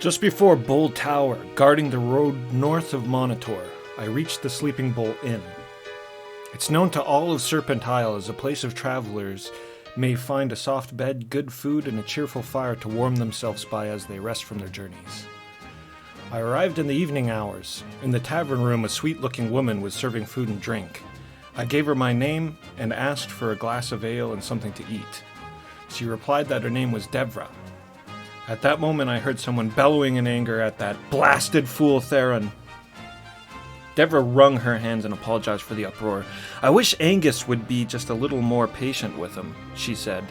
Just before Bull Tower, guarding the road north of Monitor, I reached the Sleeping Bull Inn. It's known to all of Serpent Isle as a place of travelers may find a soft bed, good food, and a cheerful fire to warm themselves by as they rest from their journeys. I arrived in the evening hours. In the tavern room, a sweet-looking woman was serving food and drink. I gave her my name and asked for a glass of ale and something to eat. She replied that her name was Devra. At that moment, I heard someone bellowing in anger at that blasted fool Theron. Devra wrung her hands and apologized for the uproar. "I wish Angus would be just a little more patient with him," she said.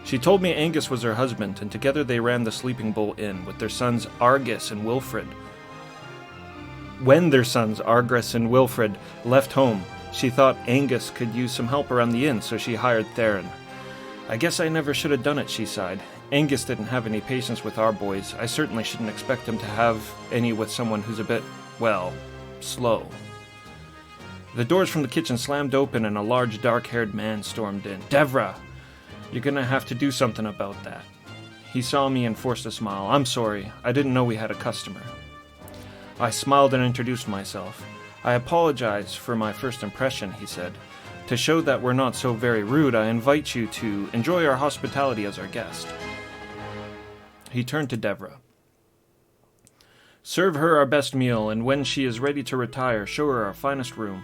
She told me Angus was her husband, and together they ran the Sleeping Bull Inn with their sons Argus and Wilfred. When their sons Argus and Wilfred left home, she thought Angus could use some help around the inn, so she hired Theron. "I guess I never should have done it," she sighed. "Angus didn't have any patience with our boys. I certainly shouldn't expect him to have any with someone who's a bit, well, slow." The doors from the kitchen slammed open and a large dark-haired man stormed in. "Devra, you're gonna have to do something about that." He saw me and forced a smile. "I'm sorry. I didn't know we had a customer." I smiled and introduced myself. "I apologize for my first impression," he said. "To show that we're not so very rude, I invite you to enjoy our hospitality as our guest." He turned to Devra. "Serve her our best meal, and when she is ready to retire, show her our finest room."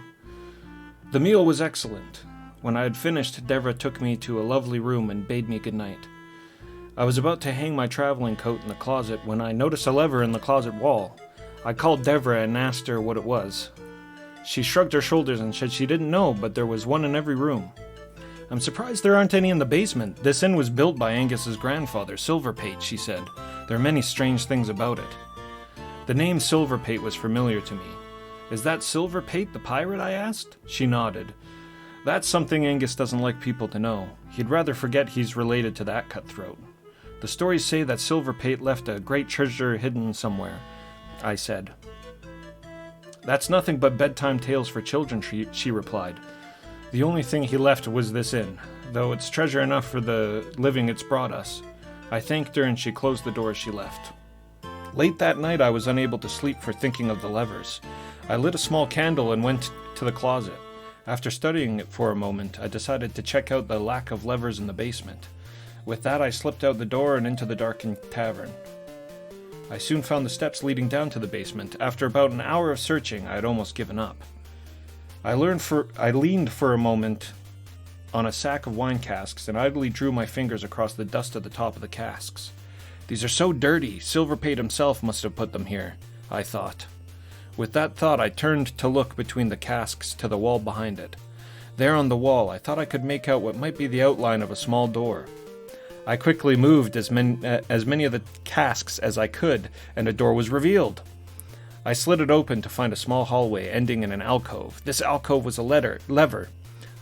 The meal was excellent. When I had finished, Devra took me to a lovely room and bade me good night. I was about to hang my traveling coat in the closet when I noticed a lever in the closet wall. I called Devra and asked her what it was. She shrugged her shoulders and said she didn't know, but there was one in every room. "I'm surprised there aren't any in the basement. This inn was built by Angus's grandfather, Silverpate," she said. "There are many strange things about it." The name Silverpate was familiar to me. "Is that Silverpate the pirate?" I asked. She nodded. "That's something Angus doesn't like people to know. He'd rather forget he's related to that cutthroat. The stories say that Silverpate left a great treasure hidden somewhere," I said. "That's nothing but bedtime tales for children," she replied. "The only thing he left was this inn, though it's treasure enough for the living it's brought us." I thanked her and she closed the door as she left. Late that night I was unable to sleep for thinking of the levers. I lit a small candle and went to the closet. After studying it for a moment, I decided to check out the lack of levers in the basement. With that, I slipped out the door and into the darkened tavern. I soon found the steps leading down to the basement. After about an hour of searching, I had almost given up. I leaned for a moment on a sack of wine casks and idly drew my fingers across the dust at the top of the casks. "These are so dirty. Silverpate himself must have put them here," I thought. With that thought, I turned to look between the casks to the wall behind it. There on the wall, I thought I could make out what might be the outline of a small door. I quickly moved as many of the casks as I could, and a door was revealed. I slid it open to find a small hallway ending in an alcove. This alcove was a lever.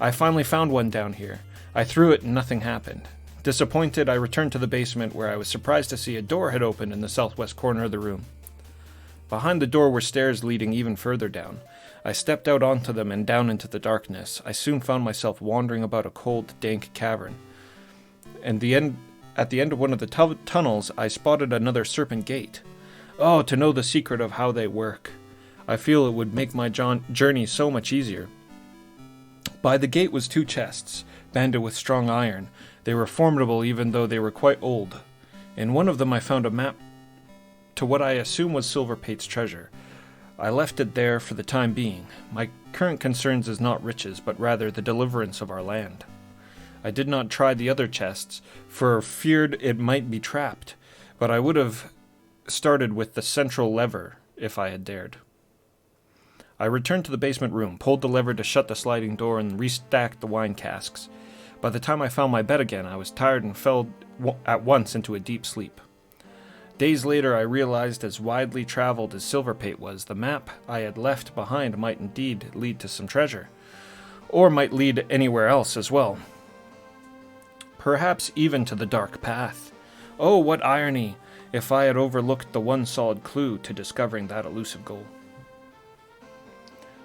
I finally found one down here. I threw it and nothing happened. Disappointed, I returned to the basement where I was surprised to see a door had opened in the southwest corner of the room. Behind the door were stairs leading even further down. I stepped out onto them and down into the darkness. I soon found myself wandering about a cold, dank cavern. At the end of one of the tunnels, I spotted another serpent gate. Oh, to know the secret of how they work. I feel it would make my journey so much easier. By the gate was 2 chests, banded with strong iron. They were formidable even though they were quite old. In one of them I found a map to what I assume was Silverpate's treasure. I left it there for the time being. My current concerns is not riches, but rather the deliverance of our land. I did not try the other chests, for feared it might be trapped, but I would have started with the central lever if I had dared. I returned to the basement room, pulled the lever to shut the sliding door, and restacked the wine casks. By the time I found my bed again, I was tired and fell at once into a deep sleep. Days later, I realized as widely traveled as Silverpate was, the map I had left behind might indeed lead to some treasure, or might lead anywhere else as well. Perhaps even to the dark path. Oh, what irony if I had overlooked the one solid clue to discovering that elusive goal.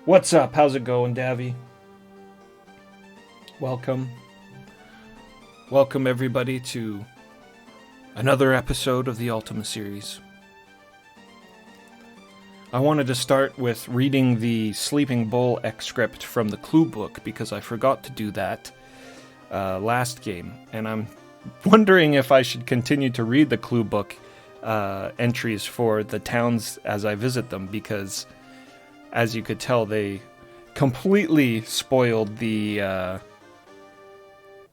What's up? How's it going, Davy? Welcome. Welcome, everybody, to another episode of the Ultima series. I wanted to start with reading the Sleeping Bull excerpt from the clue book because I forgot to do that last game, and I'm wondering if I should continue to read the clue book entries for the towns as I visit them, because as you could tell, they completely spoiled the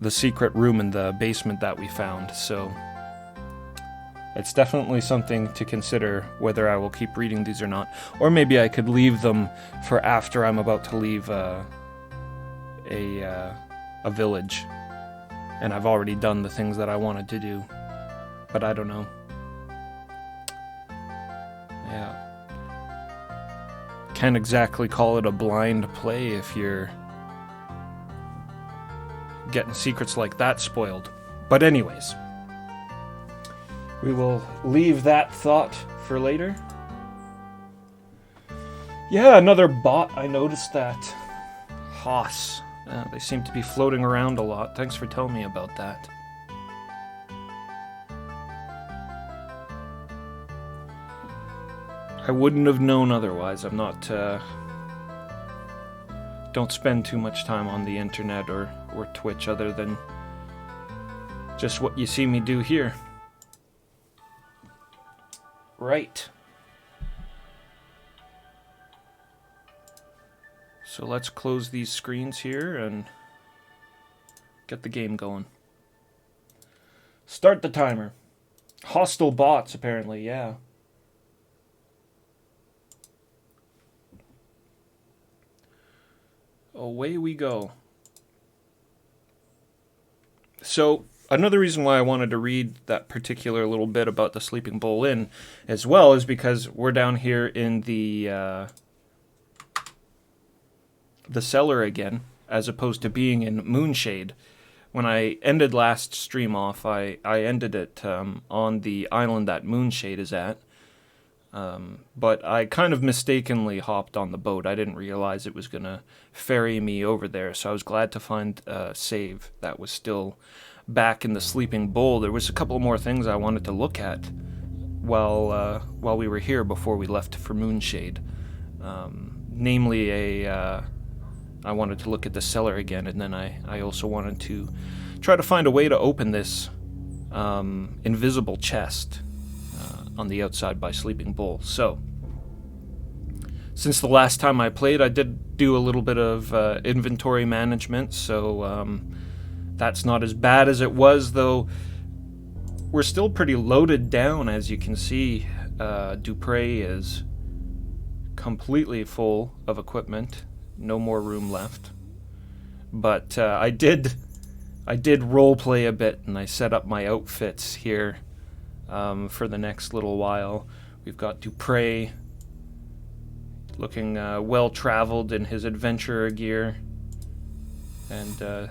secret room in the basement that we found. So it's definitely something to consider whether I will keep reading these or not. Or maybe I could leave them for after I'm about to leave a village, and I've already done the things that I wanted to do. But I don't know. Yeah. Can't exactly call it a blind play if you're getting secrets like that spoiled. But anyways, we will leave that thought for later. Yeah, another bot. I noticed that. Hoss. They seem to be floating around a lot. Thanks for telling me about that. I wouldn't have known otherwise. I'm not... don't spend too much time on the internet or Twitch other than just what you see me do here. Right. So let's close these screens here and get the game going. Start the timer. Hostile bots, apparently, yeah. Away we go. So, another reason why I wanted to read that particular little bit about the Sleeping Bull Inn as well is because we're down here in the cellar again, as opposed to being in Moonshade. When I ended last stream off, I ended it on the island that Moonshade is at. But I kind of mistakenly hopped on the boat. I didn't realize it was going to ferry me over there, so I was glad to find a save that was still back in the Sleeping Bull. There was a couple more things I wanted to look at while we were here before we left for Moonshade. Namely, I wanted to look at the cellar again, and then I also wanted to try to find a way to open this invisible chest on the outside by Sleeping Bull. So, since the last time I played, I did do a little bit of inventory management, so that's not as bad as it was, though we're still pretty loaded down, as you can see. Dupre is completely full of equipment. No more room left. But I did roleplay a bit, and I set up my outfits here for the next little while. We've got Dupre looking well-traveled in his adventurer gear, and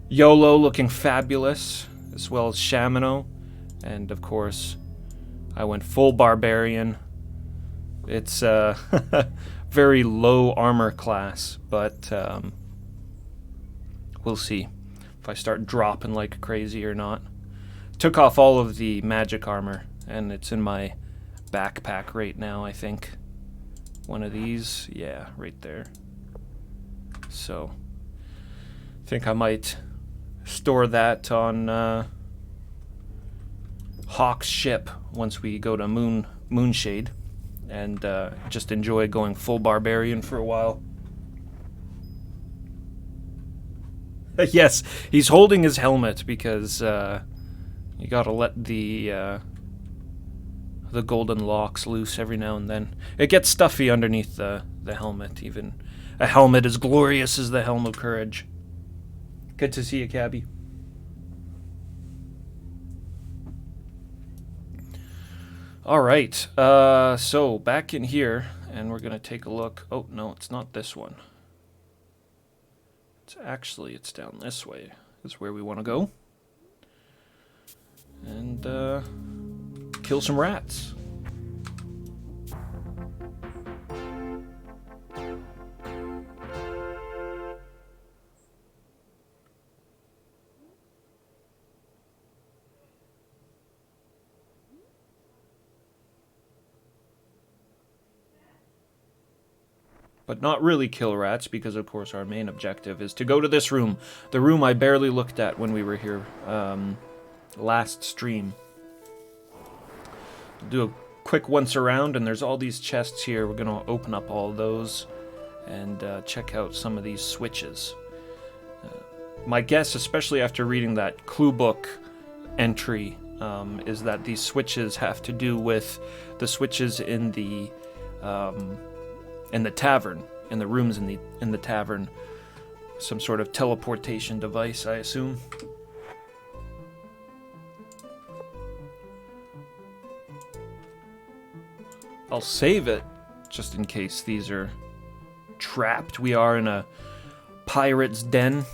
YOLO looking fabulous, as well as Shamino, and of course I went full barbarian. It's very low armor class, but we'll see if I start dropping like crazy or not. Took off all of the magic armor, and it's in my backpack right now, I think. One of these, yeah, right there. So, I think I might store that on Hawk's ship once we go to Moonshade, and just enjoy going full barbarian for a while. Yes, he's holding his helmet because you gotta let the golden locks loose every now and then. It gets stuffy underneath the helmet, even a helmet as glorious as the Helm of Courage. Good to see you, Cabby. Alright, so back in here, and we're gonna take a look. Oh, no, it's not this one. It's down this way. Is where we want to go. And kill some rats. But not really kill rats, because of course our main objective is to go to this room. The room I barely looked at when we were here last stream. Do a quick once around, and there's all these chests here. We're going to open up all those and check out some of these switches. My guess, especially after reading that clue book entry, is that these switches have to do with the switches in the tavern, in the rooms in the tavern. Some sort of teleportation device, I assume. I'll save it, just in case these are trapped. We are in a pirate's den.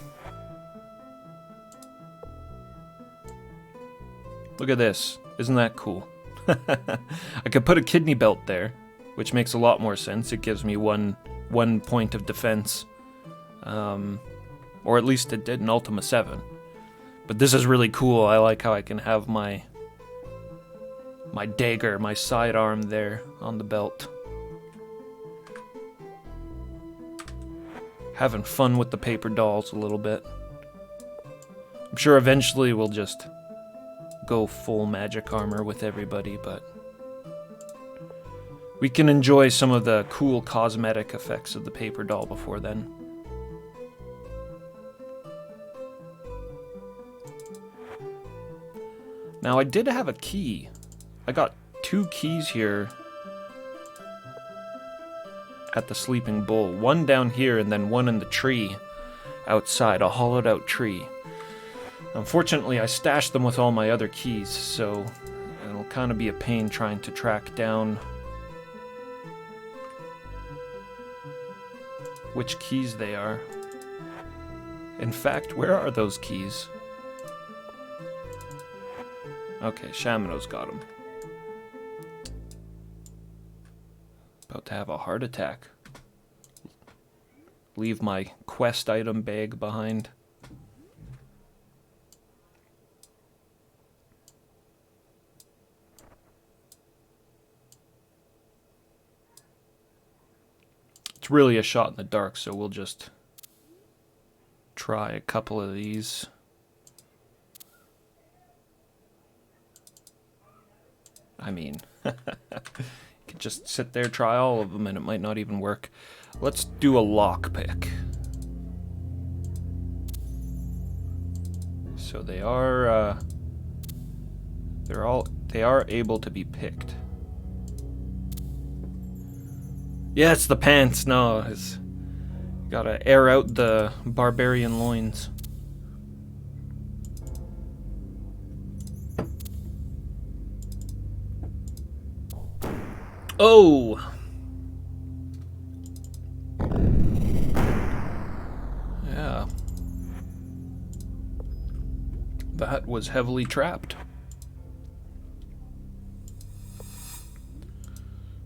Look at this. Isn't that cool? I could put a kidney belt there, which makes a lot more sense. It gives me one point of defense. Or at least it did in Ultima 7. But this is really cool. I like how I can have my dagger, my sidearm there on the belt. Having fun with the paper dolls a little bit. I'm sure eventually we'll just go full magic armor with everybody, but we can enjoy some of the cool cosmetic effects of the paper doll before then. Now, I did have a key. I got 2 keys here at the Sleeping Bull. One down here and then one in the tree outside, a hollowed out tree. Unfortunately, I stashed them with all my other keys, so it'll kind of be a pain trying to track down which keys they are. In fact, where are those keys? Okay, Shamano's got them. About to have a heart attack. Leave my quest item bag behind. It's really a shot in the dark, so we'll just try a couple of these. I mean, you could just sit there, try all of them, and it might not even work. Let's do a lockpick. So they are able to be picked. Yeah, it's the pants. No, it's gotta air out the barbarian loins. Oh! Yeah. That was heavily trapped.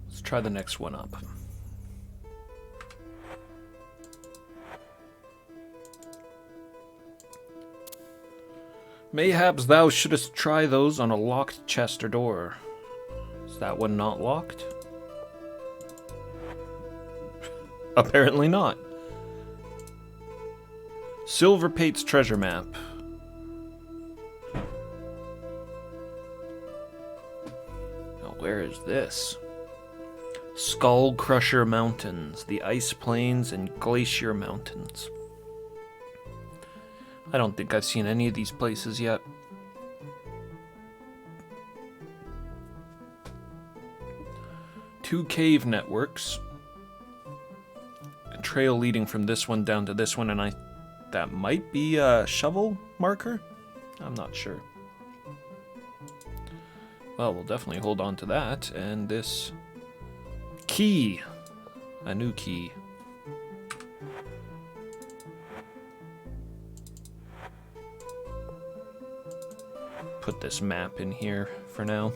Let's try the next one up. Mayhaps thou shouldst try those on a locked chest or door. Is that one not locked? Apparently not. Silverpate's treasure map. Now, where is this? Skull Crusher Mountains, the Ice Plains, and Glacier Mountains. I don't think I've seen any of these places yet. Two cave networks. A trail leading from this one down to this one, and that might be a shovel marker? I'm not sure. Well, we'll definitely hold on to that. And this key. A new key. Put this map in here for now.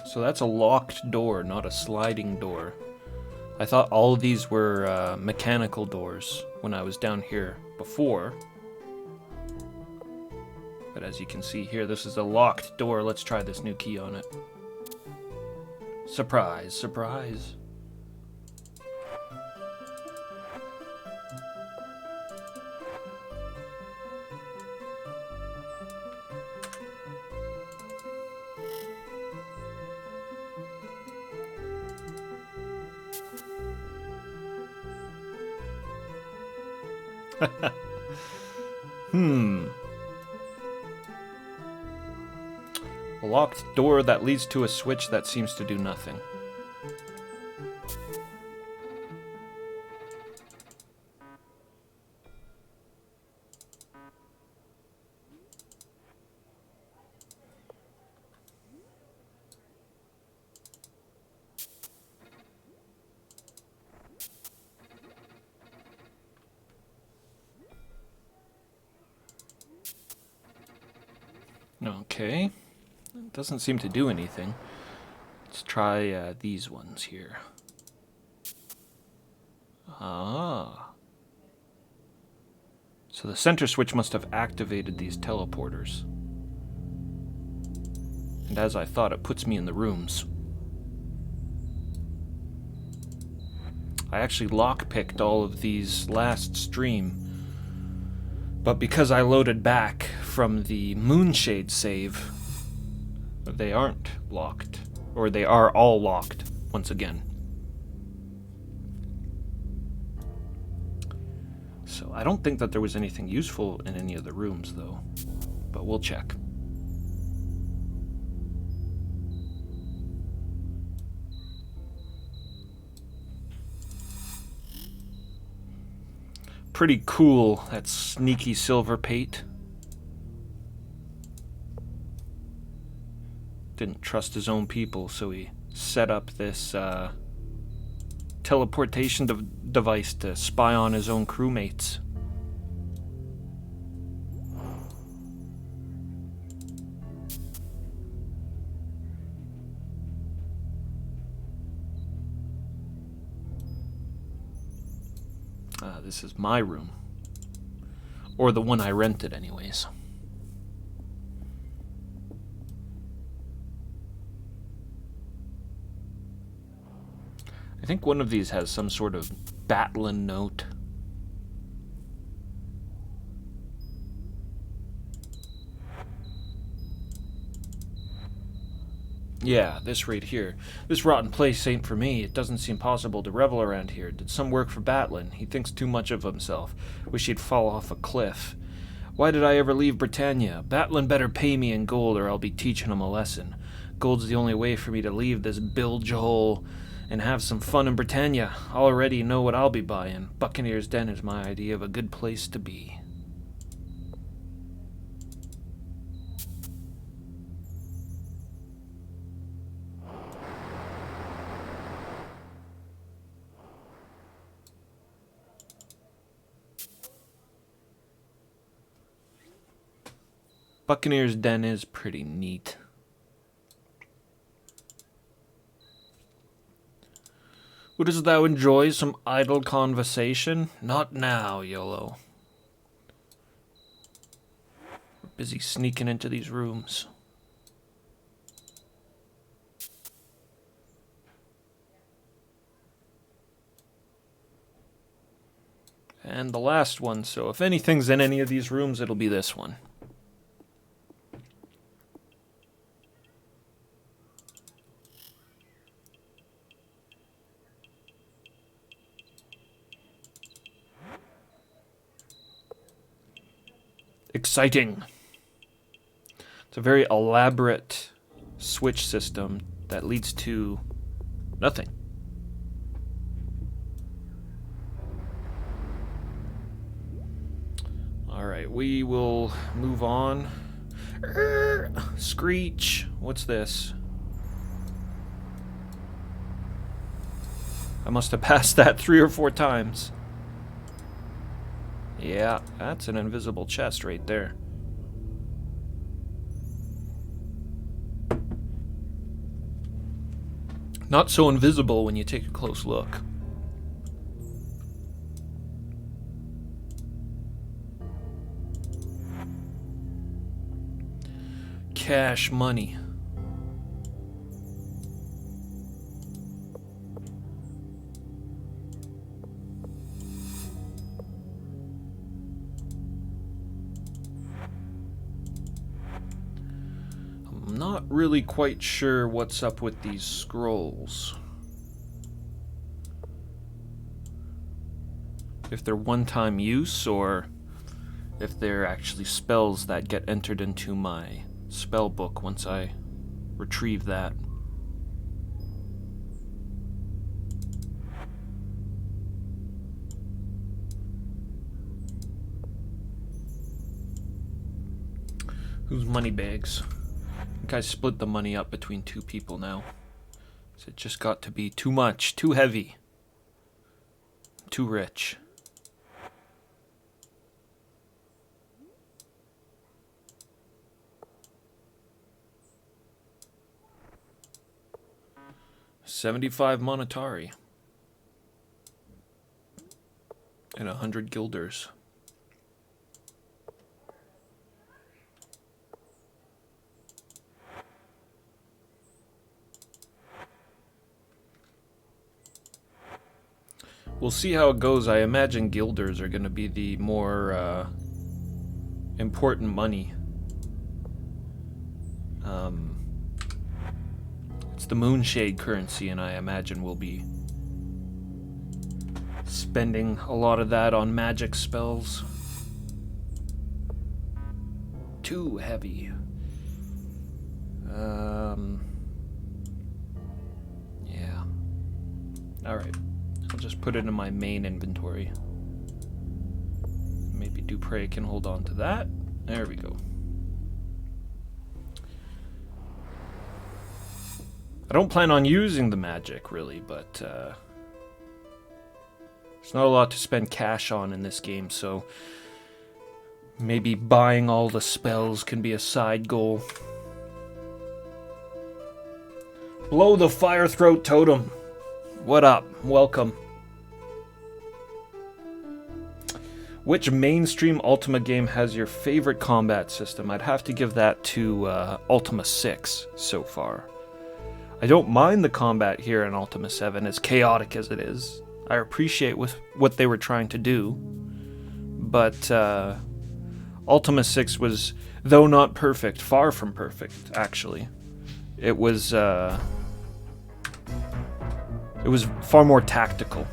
So that's a locked door, not a sliding door. I thought all of these were mechanical doors when I was down here before. But as you can see here, this is a locked door. Let's try this new key on it. Surprise, surprise. A locked door that leads to a switch that seems to do nothing. Okay. It doesn't seem to do anything. Let's try these ones here. Ah. So the center switch must have activated these teleporters. And as I thought, it puts me in the rooms. I actually lockpicked all of these last stream. But because I loaded back from the Moonshade save, they aren't locked. Or they are all locked, once again. So I don't think that there was anything useful in any of the rooms, though. But we'll check. Pretty cool, that sneaky silver pate. Didn't trust his own people, so he set up this teleportation device to spy on his own crewmates. This is my room. Or the one I rented, anyways. I think one of these has some sort of Batlin note. Yeah, this right here. This rotten place ain't for me. It doesn't seem possible to revel around here. Did some work for Batlin. He thinks too much of himself. Wish he'd fall off a cliff. Why did I ever leave Britannia? Batlin better pay me in gold or I'll be teaching him a lesson. Gold's the only way for me to leave this bilge hole and have some fun in Britannia. I already know what I'll be buying. Buccaneer's Den is my idea of a good place to be. Buccaneer's Den is pretty neat. Wouldst thou enjoy some idle conversation? Not now, YOLO. We're busy sneaking into these rooms. And the last one, so if anything's in any of these rooms, it'll be this one. Exciting. It's a very elaborate switch system that leads to nothing. Alright, we will move on. Screech. What's this? I must have passed that 3 or 4 times. Yeah, that's an invisible chest right there. Not so invisible when you take a close look. Cash money. I'm not really quite sure what's up with these scrolls. If they're one-time use, or if they're actually spells that get entered into my spell book once I retrieve that. Whose money bags? I think I split the money up between two people now. So it just got to be too much, too heavy, too rich. $75 monetary and 100 guilders. We'll see how it goes. I imagine guilders are going to be the more important money. It's the Moonshade currency, and I imagine we'll be spending a lot of that on magic spells. Too heavy. Yeah. Alright. I'll just put it in my main inventory. Maybe Dupre can hold on to that. There we go. I don't plan on using the magic, really, but there's not a lot to spend cash on in this game, so maybe buying all the spells can be a side goal. Blow the Firethroat Totem. What up? Welcome. Which mainstream Ultima game has your favorite combat system? I'd have to give that to Ultima VI so far. I don't mind the combat here in Ultima 7, as chaotic as it is. I appreciate what they were trying to do. But Ultima 6 was, though not perfect, far from perfect, actually. It was far more tactical.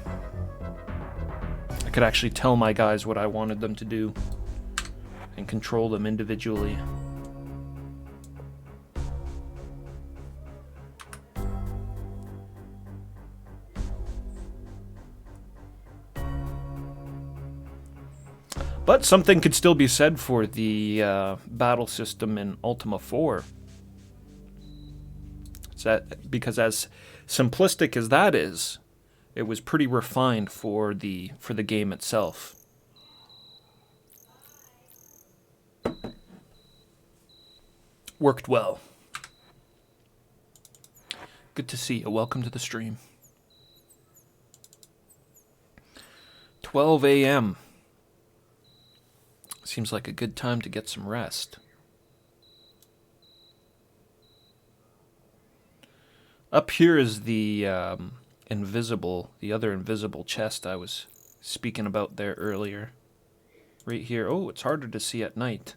I could actually tell my guys what I wanted them to do and control them individually. But something could still be said for the battle system in Ultima 4. Because as simplistic as that is, it was pretty refined for the game itself. Worked well. Good to see you. Welcome to the stream. 12 a.m. Seems like a good time to get some rest. Up here is the other invisible chest I was speaking about there earlier. Right here. Oh, it's harder to see at night.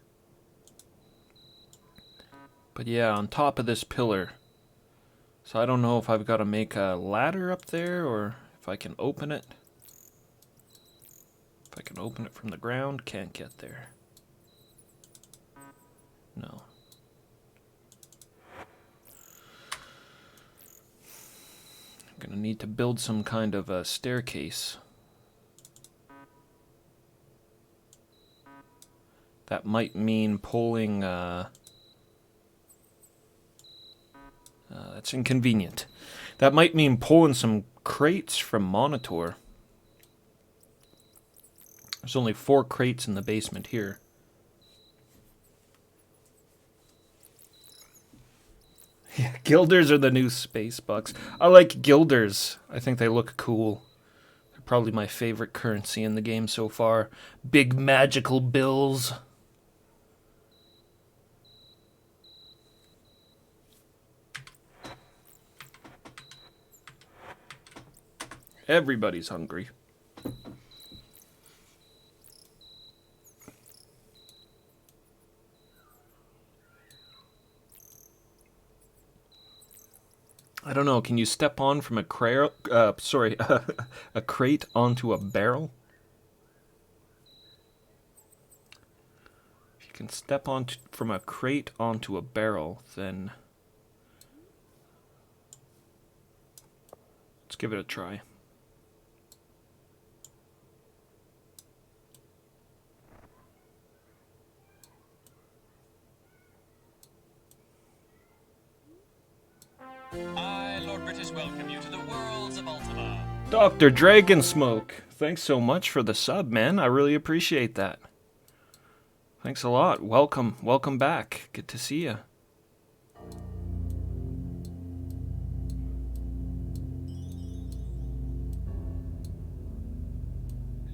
But yeah, on top of this pillar. So I don't know if I've got to make a ladder up there or if I can open it. If I can open it from the ground, can't get there. No. I'm gonna need to build some kind of a staircase. That might mean pulling, that's inconvenient. That might mean pulling some crates from Monitor. There's only 4 crates in the basement here. Yeah, Guilders are the new space bucks. I like Guilders. I think they look cool. They're probably my favorite currency in the game so far. Big magical bills. Everybody's hungry. I don't know, can you step on from a crate onto a barrel? If you can step on from a crate onto a barrel, then let's give it a try. I, Lord British, welcome you to the worlds of Ultima. Dr. Dragonsmoke, thanks so much for the sub, man. I really appreciate that. Thanks a lot. Welcome back. Good to see you.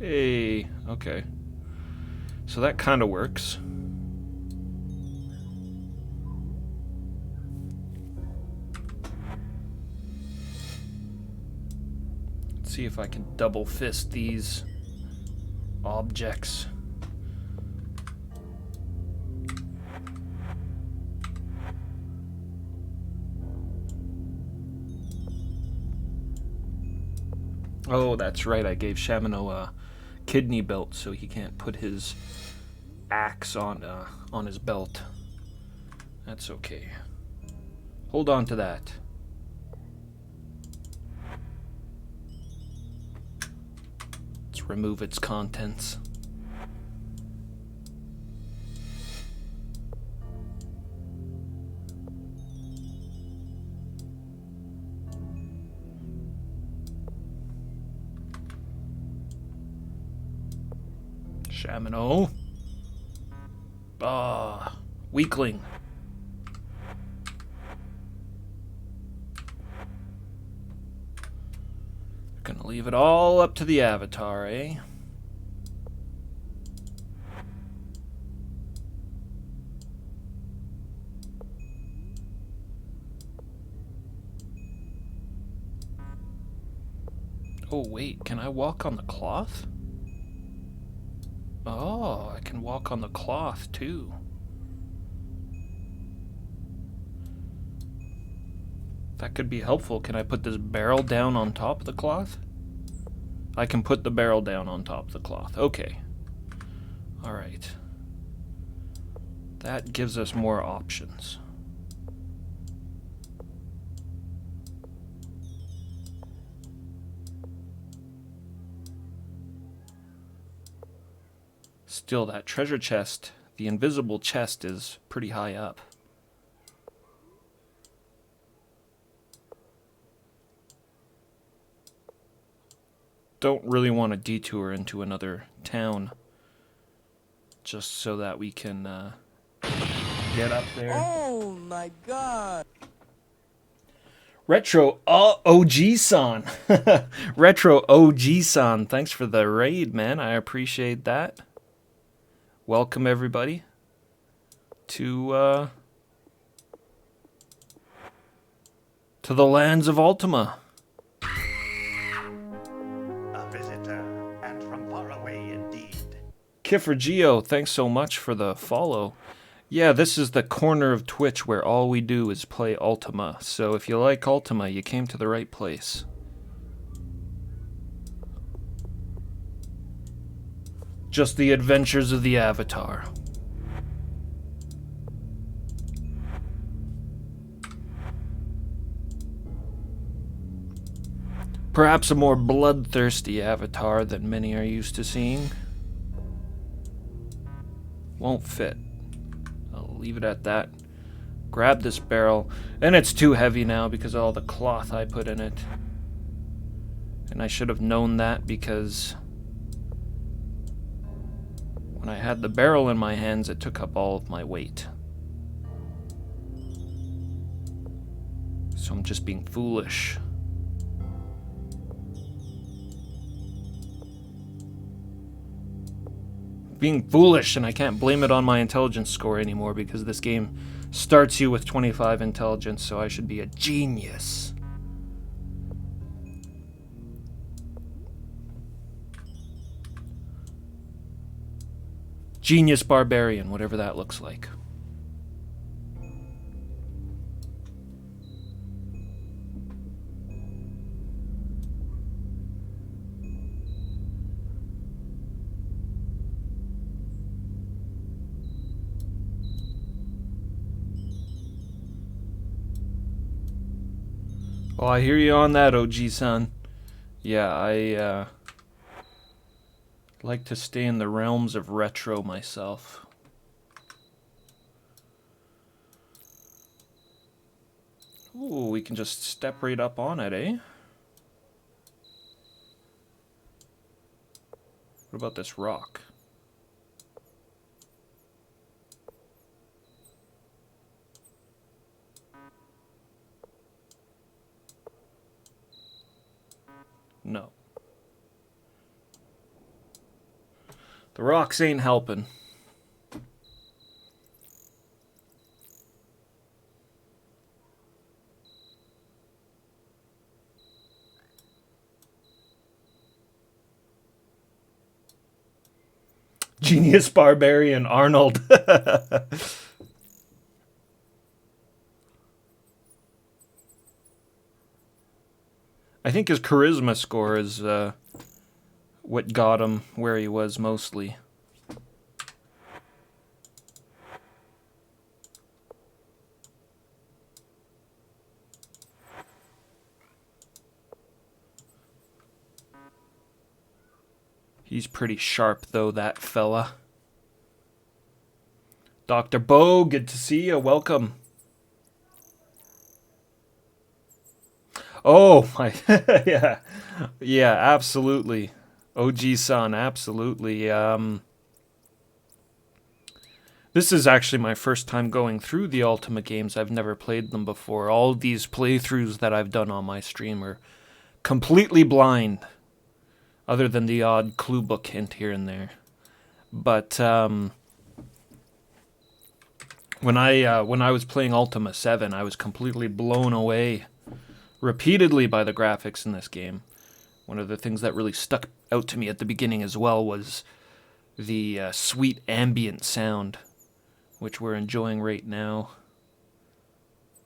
Hey, okay. So that kind of works. See if I can double fist these objects. Oh, that's right. I gave Shamino a kidney belt so he can't put his axe on his belt. That's okay. Hold on to that. Remove its contents. Shamino. Weakling. Gonna leave it all up to the Avatar, eh? Oh, wait, can I walk on the cloth? Oh, I can walk on the cloth, too. That could be helpful. Can I put this barrel down on top of the cloth? I can put the barrel down on top of the cloth. Okay. Alright. That gives us more options. Still, that treasure chest, the invisible chest, is pretty high up. Don't really want to detour into another town just so that we can get up there. Oh my god! Retro OG-san. Retro OG-san, thanks for the raid, man. I appreciate that. Welcome everybody to the lands of Ultima. Kiffer Geo, thanks so much for the follow. Yeah, this is the corner of Twitch where all we do is play Ultima. So if you like Ultima, you came to the right place. Just the adventures of the Avatar. Perhaps a more bloodthirsty Avatar than many are used to seeing. Won't fit. I'll leave it at that. Grab this barrel. And it's too heavy now because of all the cloth I put in it. And I should have known that because when I had the barrel in my hands, it took up all of my weight. So I'm just being foolish. Being foolish, and I can't blame it on my intelligence score anymore because this game starts you with 25 intelligence, so I should be a genius. Genius Barbarian, whatever that looks like. Well, I hear you on that, OG-san. Yeah, I like to stay in the realms of retro myself. Ooh, we can just step right up on it, eh? What about this rock? No. The rocks ain't helping. Genius Barbarian Arnold. I think his charisma score is what got him where he was mostly. He's pretty sharp, though, that fella. Dr. Bo, good to see you. Welcome. Oh, my. Yeah. Yeah, absolutely. OG-san, absolutely. This is actually my first time going through the Ultima games. I've never played them before. All these playthroughs that I've done on my stream are completely blind, other than the odd clue book hint here and there. But when I was playing Ultima 7, I was completely blown away repeatedly by the graphics in this game. One of the things that really stuck out to me at the beginning as well was the sweet ambient sound, which we're enjoying right now.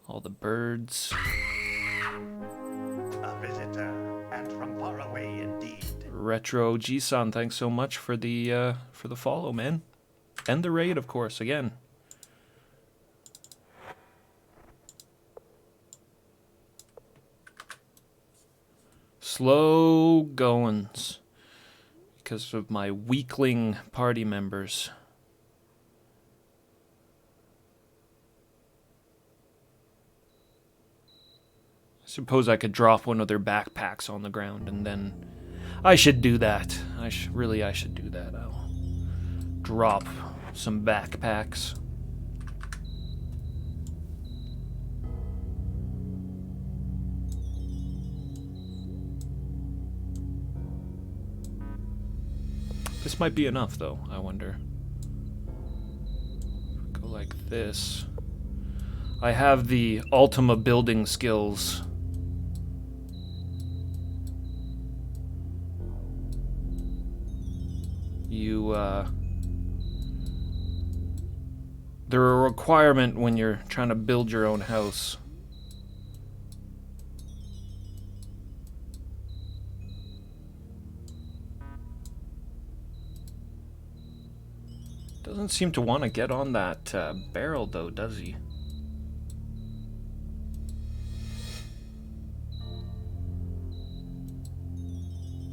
All the birds. A visitor, and from far away indeed. Retro G-san, thanks so much for the follow, man. And the raid, of course, again. Slow goings because of my weakling party members. I suppose I could drop one of their backpacks on the ground, and then I should do that. I should do that. I'll drop some backpacks. This might be enough, though, I wonder. Go like this. I have the Ultima building skills. They're a requirement when you're trying to build your own house. Doesn't seem to want to get on that barrel, though, does he?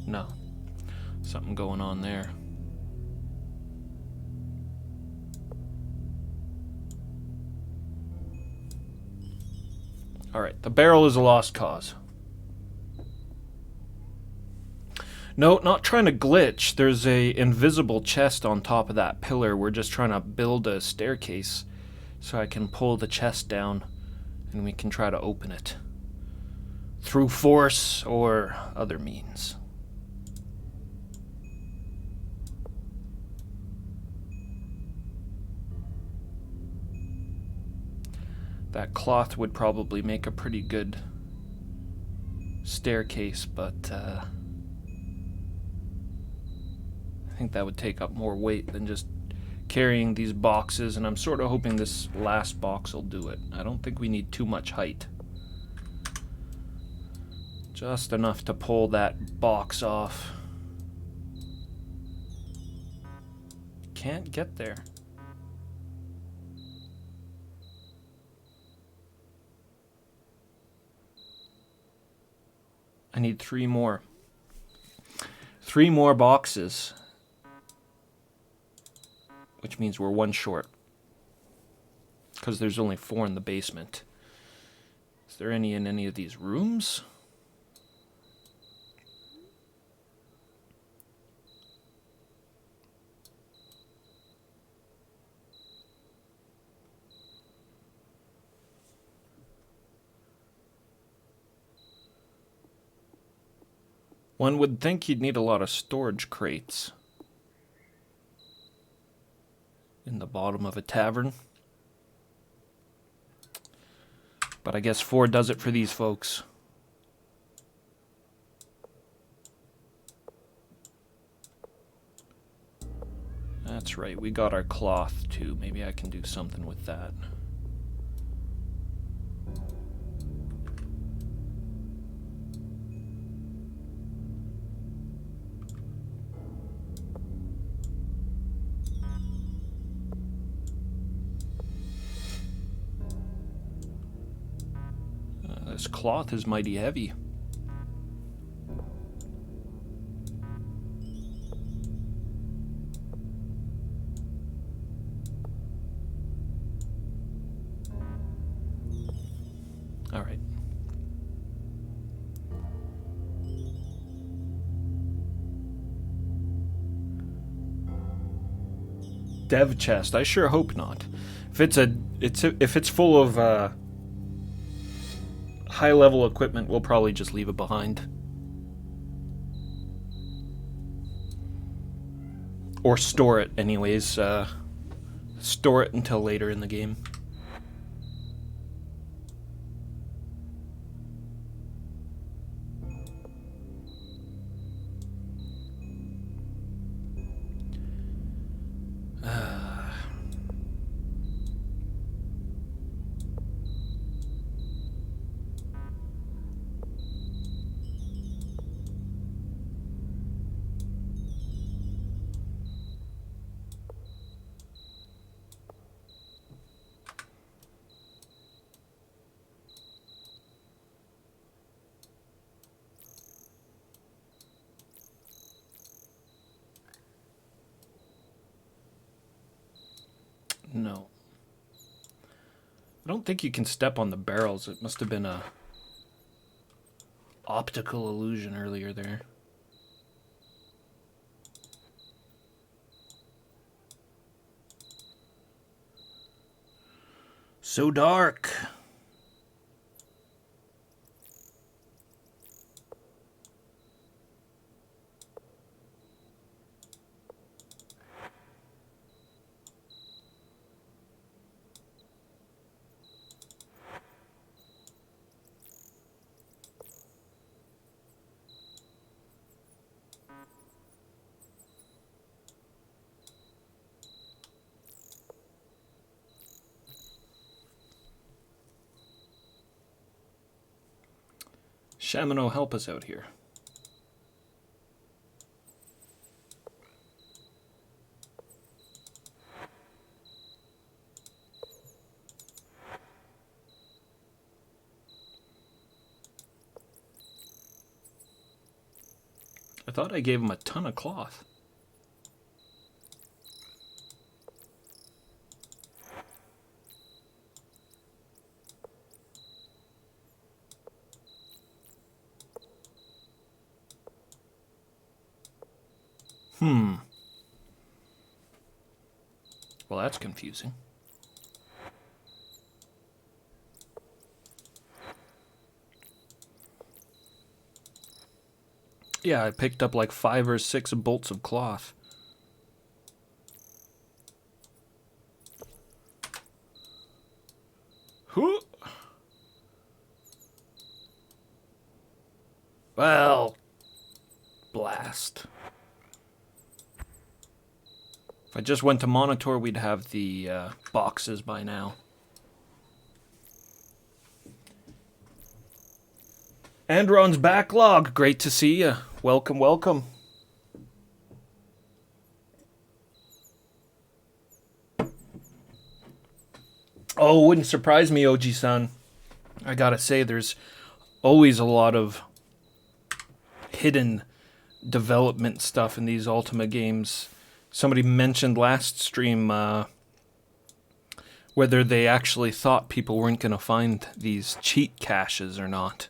No. Something going on there. Alright, the barrel is a lost cause. No, not trying to glitch. There's a invisible chest on top of that pillar. We're just trying to build a staircase so I can pull the chest down and we can try to open it through force or other means. That cloth would probably make a pretty good staircase, but I think that would take up more weight than just carrying these boxes, and I'm sort of hoping this last box will do it. I don't think we need too much height. Just enough to pull that box off. Can't get there. I need 3 more. 3 more boxes. Which means we're 1 short. Because there's only 4 in the basement. Is there any in any of these rooms? One would think you'd need a lot of storage crates in the bottom of a tavern. But I guess 4 does it for these folks. That's right, we got our cloth too. Maybe I can do something with that. This cloth is mighty heavy. All right. Dev chest. I sure hope not. If it's full of high-level equipment, we'll probably just leave it behind. Or store it anyways. Store it until later in the game. No. I don't think you can step on the barrels. It must have been a optical illusion earlier there. So dark. Shamino, help us out here. I thought I gave him a ton of cloth. Well, that's confusing. Yeah, I picked up like 5 or 6 bolts of cloth. Whew. Well, blast. If I just went to Monitor, we'd have the boxes by now. Andron's backlog. Great to see you. Welcome, welcome. Oh, wouldn't surprise me, OG-san. I gotta say, there's always a lot of hidden development stuff in these Ultima games. Somebody mentioned last stream whether they actually thought people weren't going to find these cheat caches or not.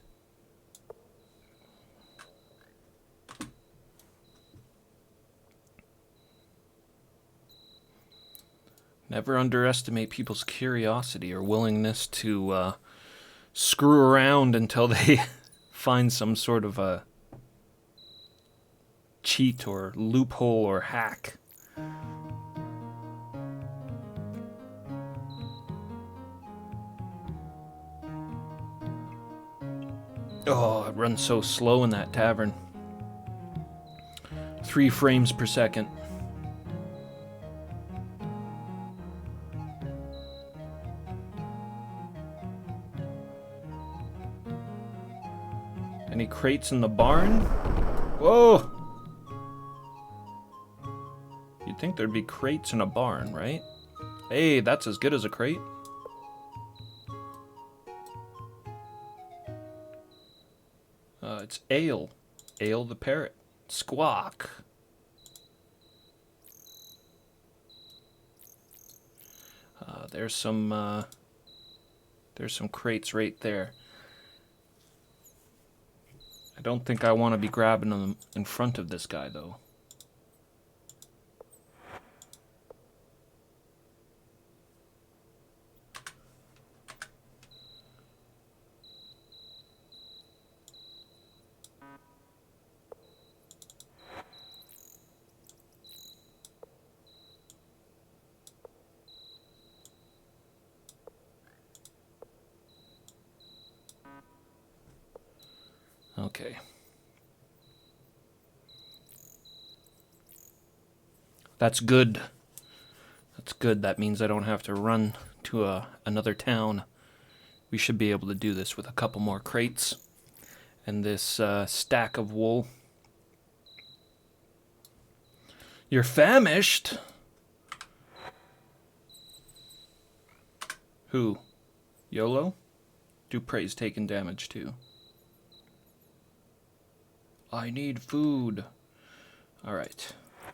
Never underestimate people's curiosity or willingness to screw around until they find some sort of a cheat or loophole or hack. Oh, it runs so slow in that tavern. 3 frames per second. Any crates in the barn? Whoa! You'd think there'd be crates in a barn, right? Hey, that's as good as a crate. It's Ale. Ale the parrot. Squawk. There's some crates right there. I don't think I want to be grabbing them in front of this guy, though. Okay. That's good. That's good. That means I don't have to run to another town. We should be able to do this with a couple more crates and this stack of wool. You're famished? Who? YOLO? Dupre's taking damage too. I need food. Alright. I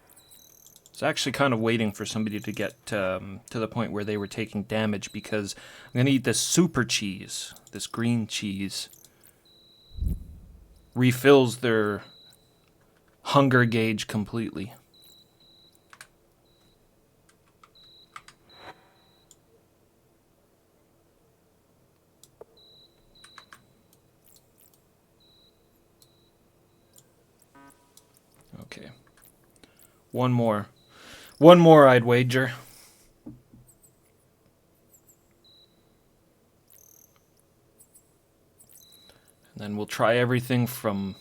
was actually kind of waiting for somebody to get to the point where they were taking damage because I'm going to eat this super cheese. This green cheese. Refills their hunger gauge completely. Okay. One more. One more, I'd wager. And then we'll try everything from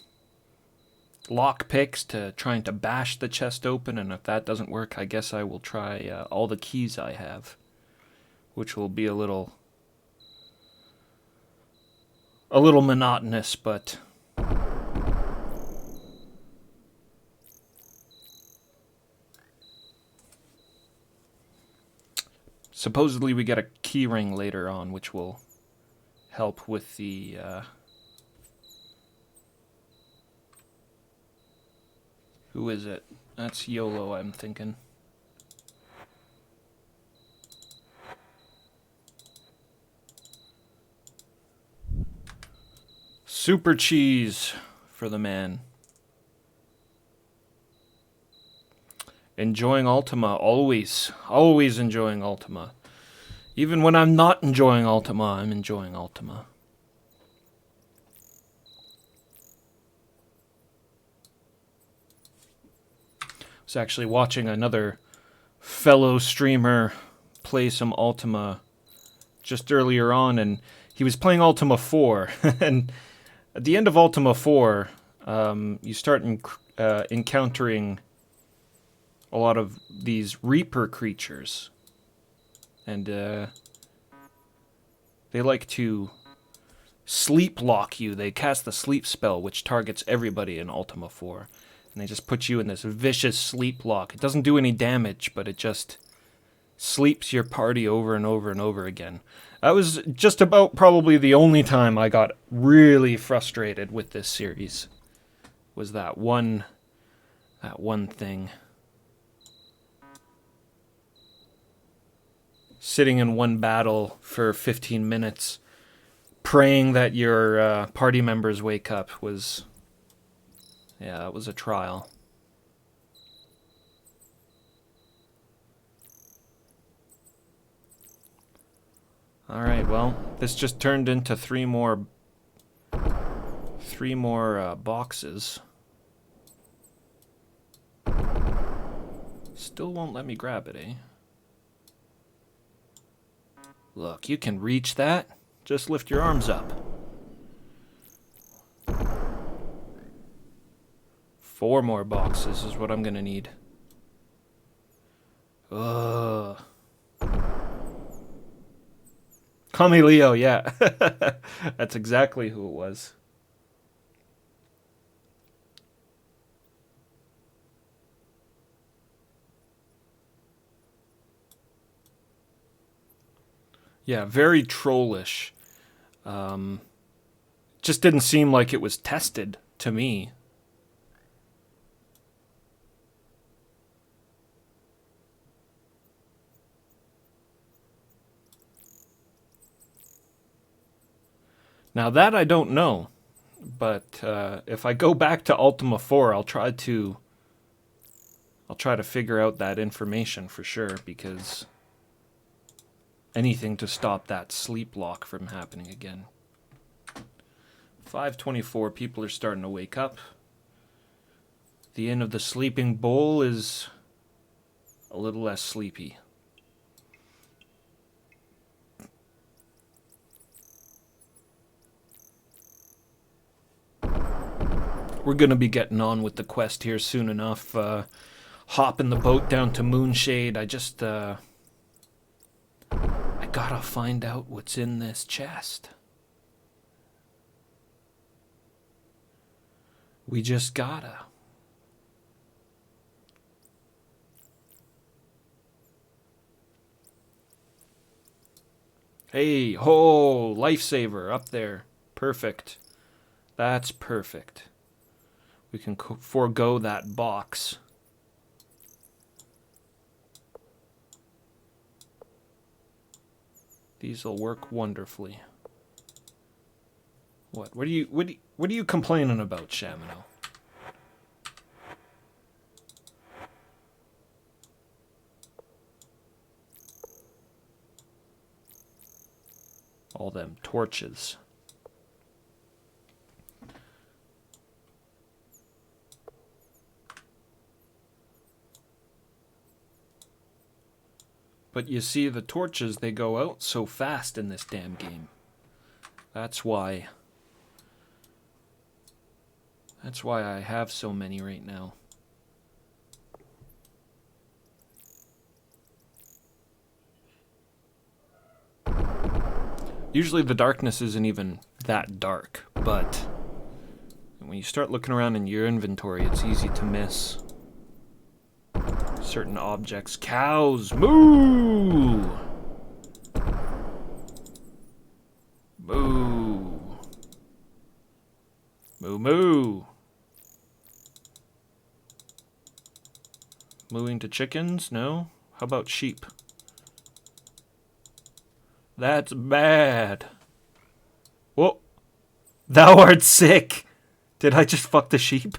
lock picks to trying to bash the chest open, and if that doesn't work, I guess I will try all the keys I have, which will be a little monotonous, but supposedly we get a key ring later on, which will help with the who is it? That's YOLO, I'm thinking. Super cheese for the man. Enjoying Ultima, always enjoying Ultima. Even when I'm not enjoying Ultima, I'm enjoying Ultima. I was actually watching another fellow streamer play some Ultima just earlier on, and he was playing Ultima 4, and at the end of Ultima 4, you start encountering a lot of these Reaper creatures. And they like to sleep lock you. They cast the sleep spell, which targets everybody in Ultima 4. And they just put you in this vicious sleep lock. It doesn't do any damage, but it just sleeps your party over and over and over again. That was just about probably the only time I got really frustrated with this series. Was that one thing. Sitting in one battle for 15 minutes, praying that your party members wake up was... Yeah, it was a trial. Alright, well, this just turned into three more boxes. Still won't let me grab it, eh? Look, you can reach that. Just lift your arms up. 4 more boxes is what I'm gonna need. Ugh. Kami Leo, yeah. That's exactly who it was. Yeah, very trollish. Just didn't seem like it was tested to me. Now that I don't know, but if I go back to Ultima 4, I'll try to figure out that information for sure, because anything to stop that sleep lock from happening again. 5:24, people are starting to wake up. The inn of the Sleeping Bowl is a little less sleepy. We're going to be getting on with the quest here soon enough. Hopping the boat down to Moonshade. I just... I gotta find out what's in this chest. We just gotta. Hey, ho, lifesaver up there. Perfect. That's perfect. We can forego that box. These'll work wonderfully. What are you complaining about, Shamino? All them torches. But you see, the torches, they go out so fast in this damn game. That's why I have so many right now. Usually the darkness isn't even that dark, but when you start looking around in your inventory, it's easy to miss certain objects. Cows, moo! Moo. Moo moo. Mooing to chickens? No? How about sheep? That's bad. Whoa. Thou art sick. Did I just fuck the sheep?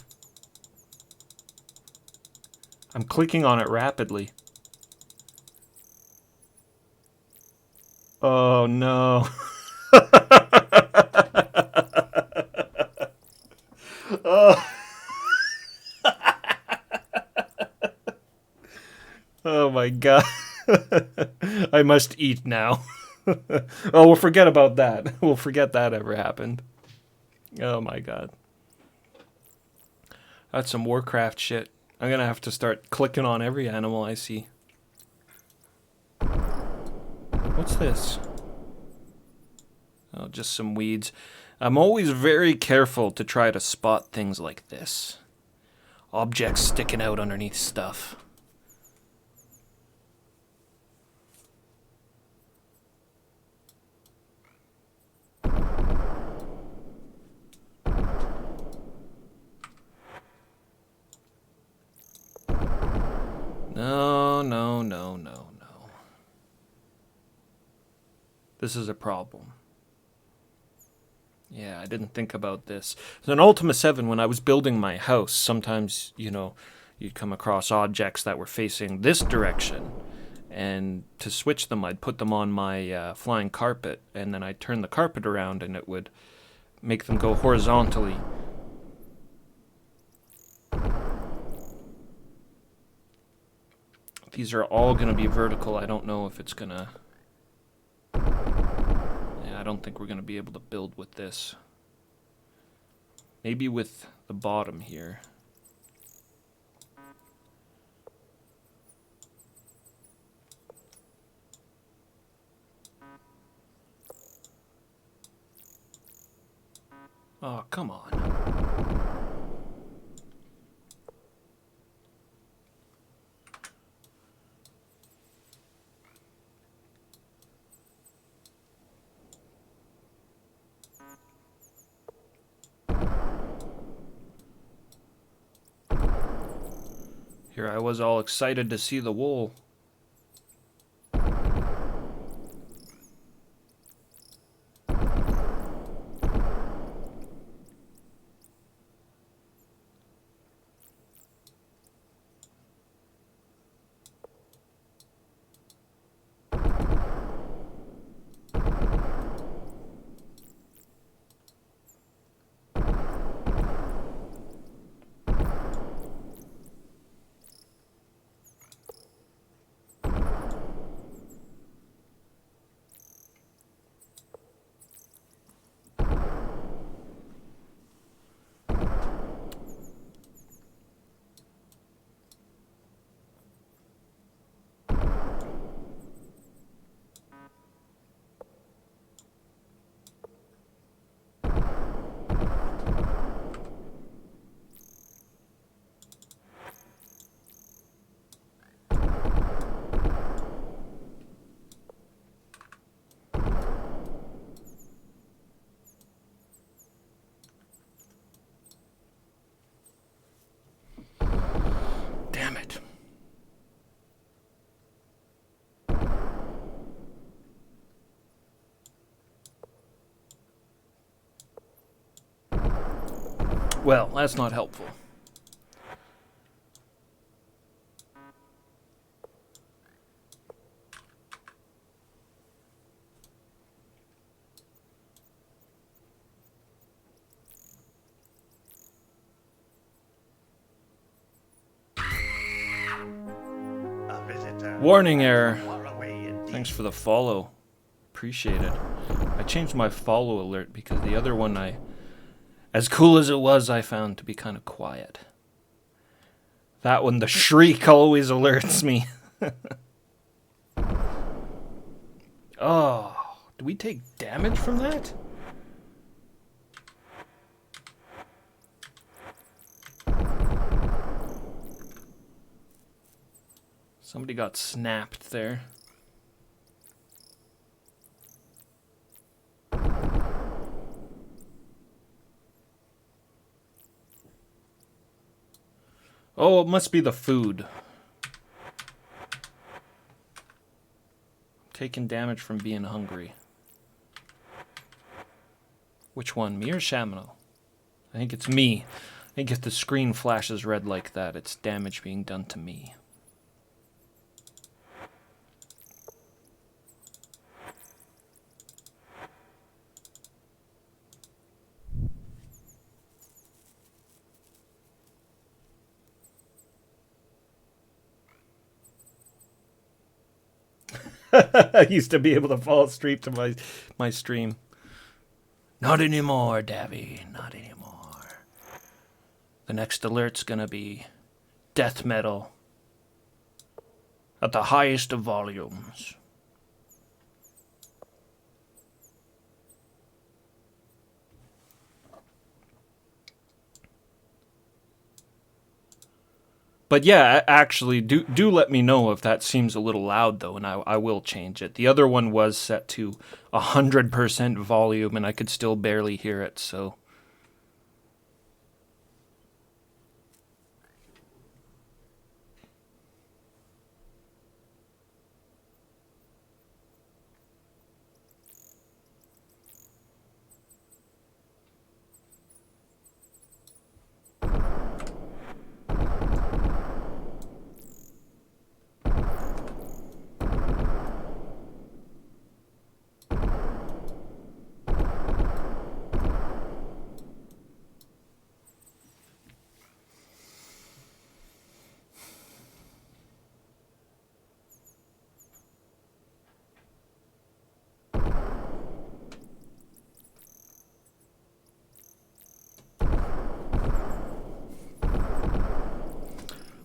I'm clicking on it rapidly. Oh no. Oh. Oh my god. I must eat now. Oh, we'll forget about that. We'll forget that ever happened. Oh my god. That's some Warcraft shit. I'm gonna have to start clicking on every animal I see. What's this? Oh, just some weeds. I'm always very careful to try to spot things like this. Objects sticking out underneath stuff. No, no, no, no, no. This is a problem. Yeah, I didn't think about this. So in Ultima 7, when I was building my house, sometimes, you know, you'd come across objects that were facing this direction. And to switch them, I'd put them on my flying carpet, and then I'd turn the carpet around, and it would make them go horizontally. These are all going to be vertical. I don't know if it's going to... Yeah, I don't think we're going to be able to build with this. Maybe with the bottom here. Oh, come on. Here I was all excited to see the wool. Damn it. Well, that's not helpful. A visitor. Warning error. Far away indeed. Thanks for the follow. Appreciate it. I changed my follow alert because the other one as cool as it was, I found to be kind of quiet. That one, the shriek always alerts me. Oh, do we take damage from that? Somebody got snapped there. Oh, it must be the food. Taking damage from being hungry. Which one, me or Shamino? I think it's me. I think if the screen flashes red like that, it's damage being done to me. I used to be able to fall asleep to my stream. Not anymore, Davy. Not anymore. The next alert's gonna be death metal at the highest of volumes. But yeah, actually, do let me know if that seems a little loud, though, and I will change it. The other one was set to 100% volume, and I could still barely hear it, so...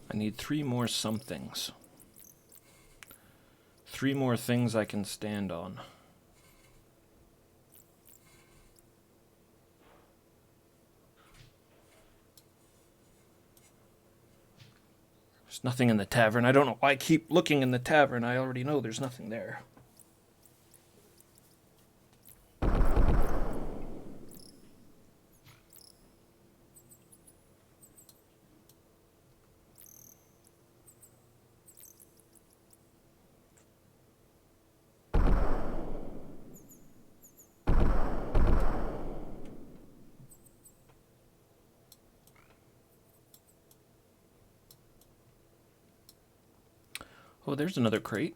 I need 3 more somethings. 3 more things I can stand on. There's nothing in the tavern. I don't know why I keep looking in the tavern. I already know there's nothing there. Oh, there's another crate.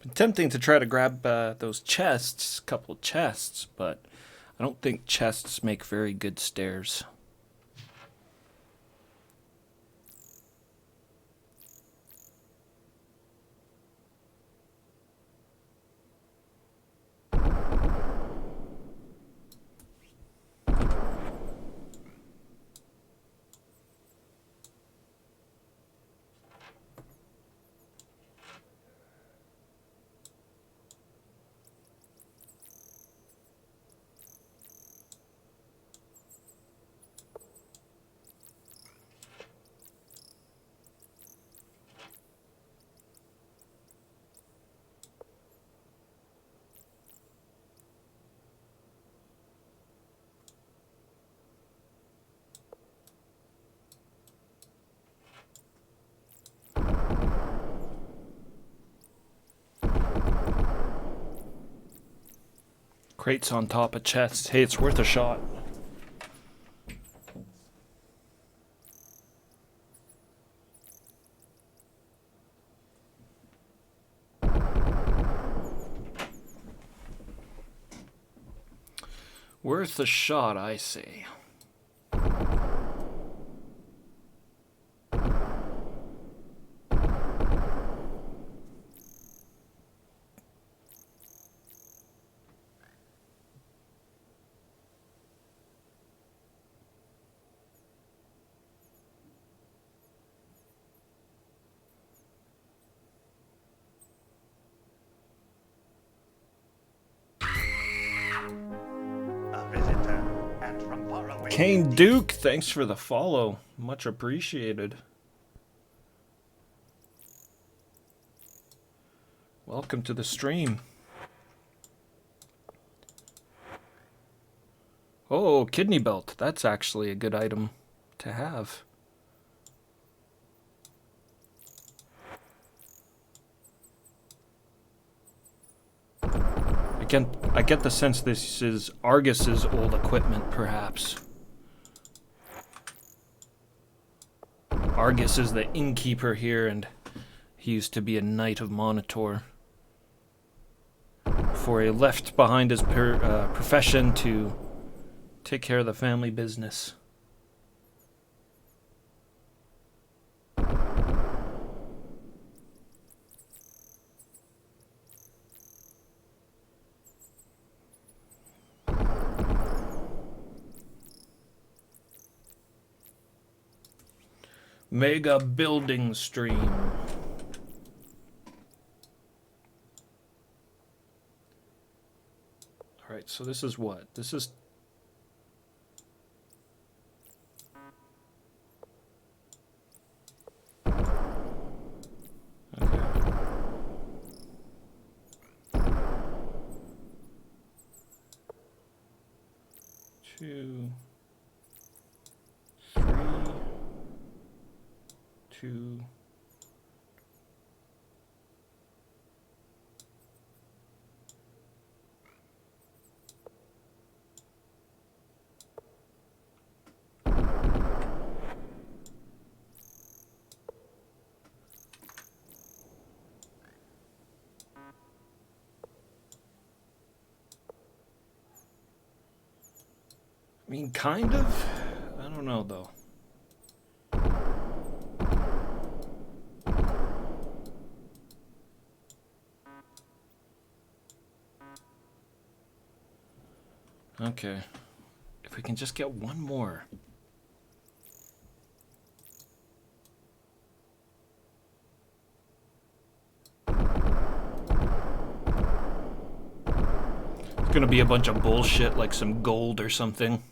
Been tempting to try to grab those chests, couple chests, but I don't think chests make very good stairs. Crates on top of chests. Hey, it's worth a shot. Worth a shot, I say. A visitor, and from far away. Kane Duke, thanks for the follow. Much appreciated. Welcome to the stream. Oh, kidney belt. That's actually a good item to have. I get the sense this is Argus's old equipment, perhaps. Argus is the innkeeper here, and he used to be a knight of Monitor. Before he left behind his profession to take care of the family business. Mega building stream. Alright, so this is what? This is... Okay. 2, 3, 2. I mean, kind of. I don't know, though. Okay. If we can just get one more. It's gonna be a bunch of bullshit, like some gold or something.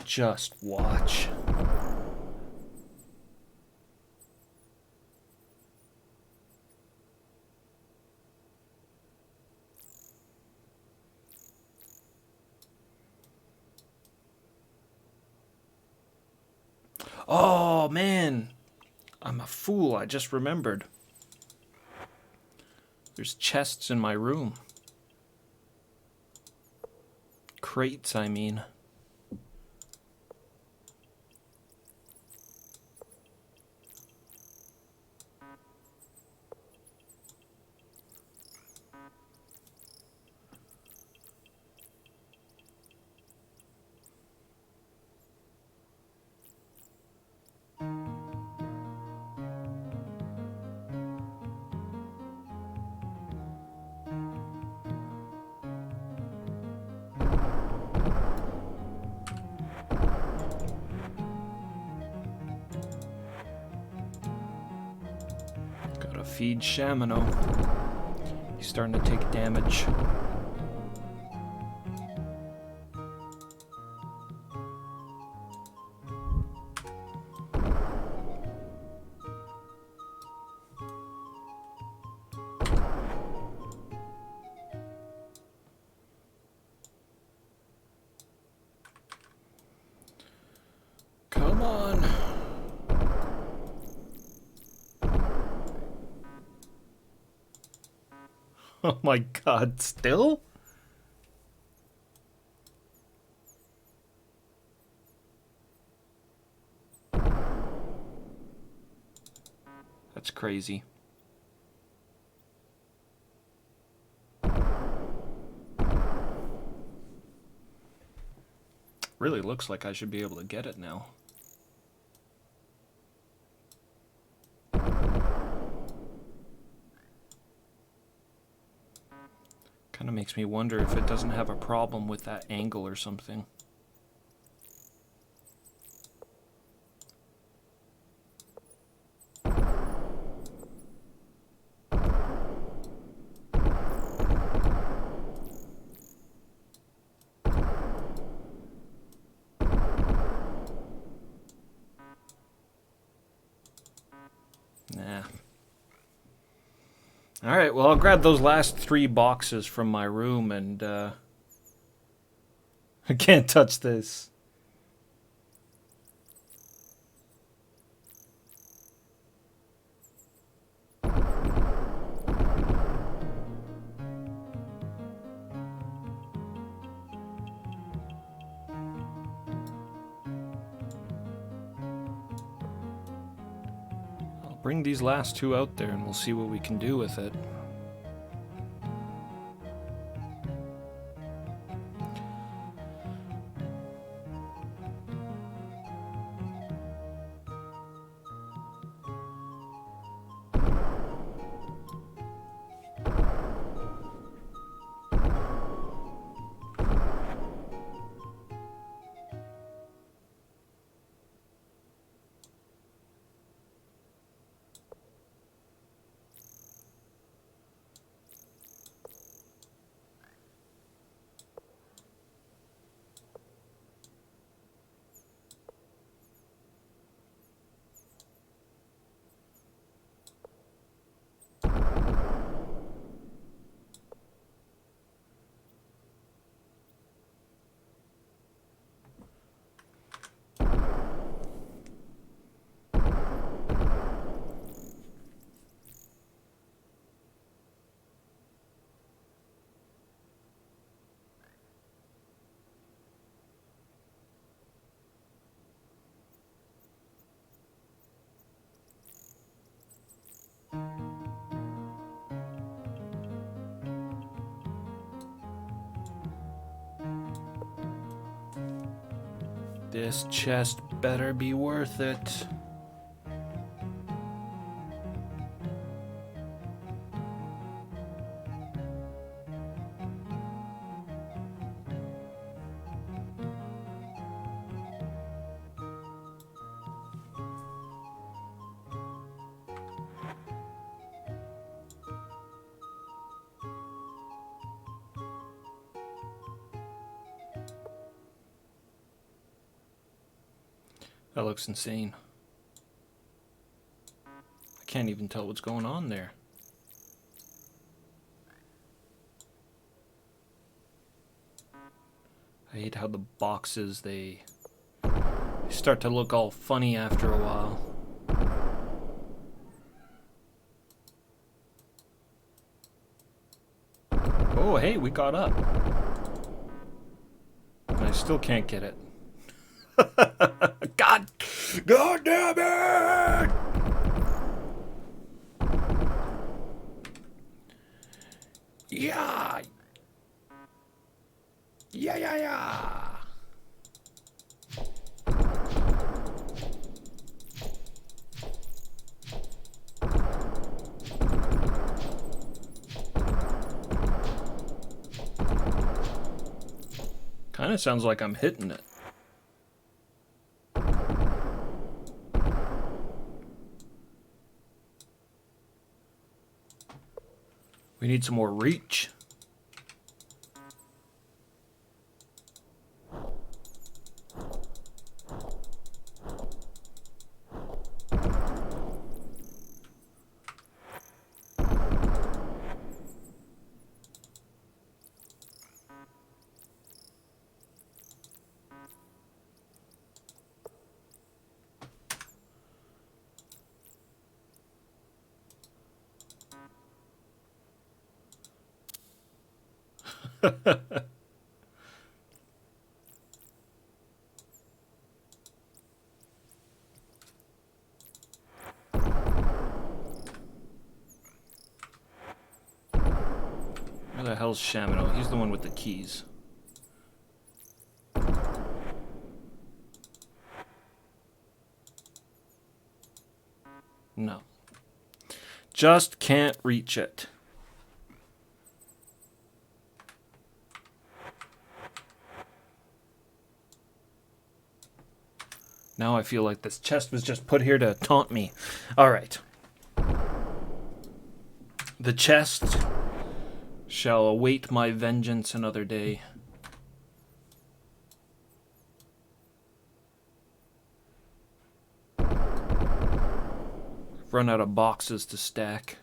Just watch. Oh, man. I'm a fool. I just remembered. There's chests in my room. Crates, I mean. Gotta feed Shamino. He's starting to take damage. Come on. Oh my god, still? That's crazy. Really looks like I should be able to get it now. Kind of makes me wonder if it doesn't have a problem with that angle or something. Nah. Alright, well, I'll grab those last 3 boxes from my room and, I can't touch this. bring these last two out there and we'll see what we can do with it. This chest better be worth it. That looks insane. I can't even tell what's going on there. I hate how the boxes, they start to look all funny after a while. Oh, hey, we got up. And I still can't get it. God damn it! Yeah. Kind of sounds like I'm hitting it. We need some more reach. Where the hell's Shamino? He's the one with the keys. No. Just can't reach it. Now I feel like this chest was just put here to taunt me. Alright. The chest shall await my vengeance another day. Run out of boxes to stack.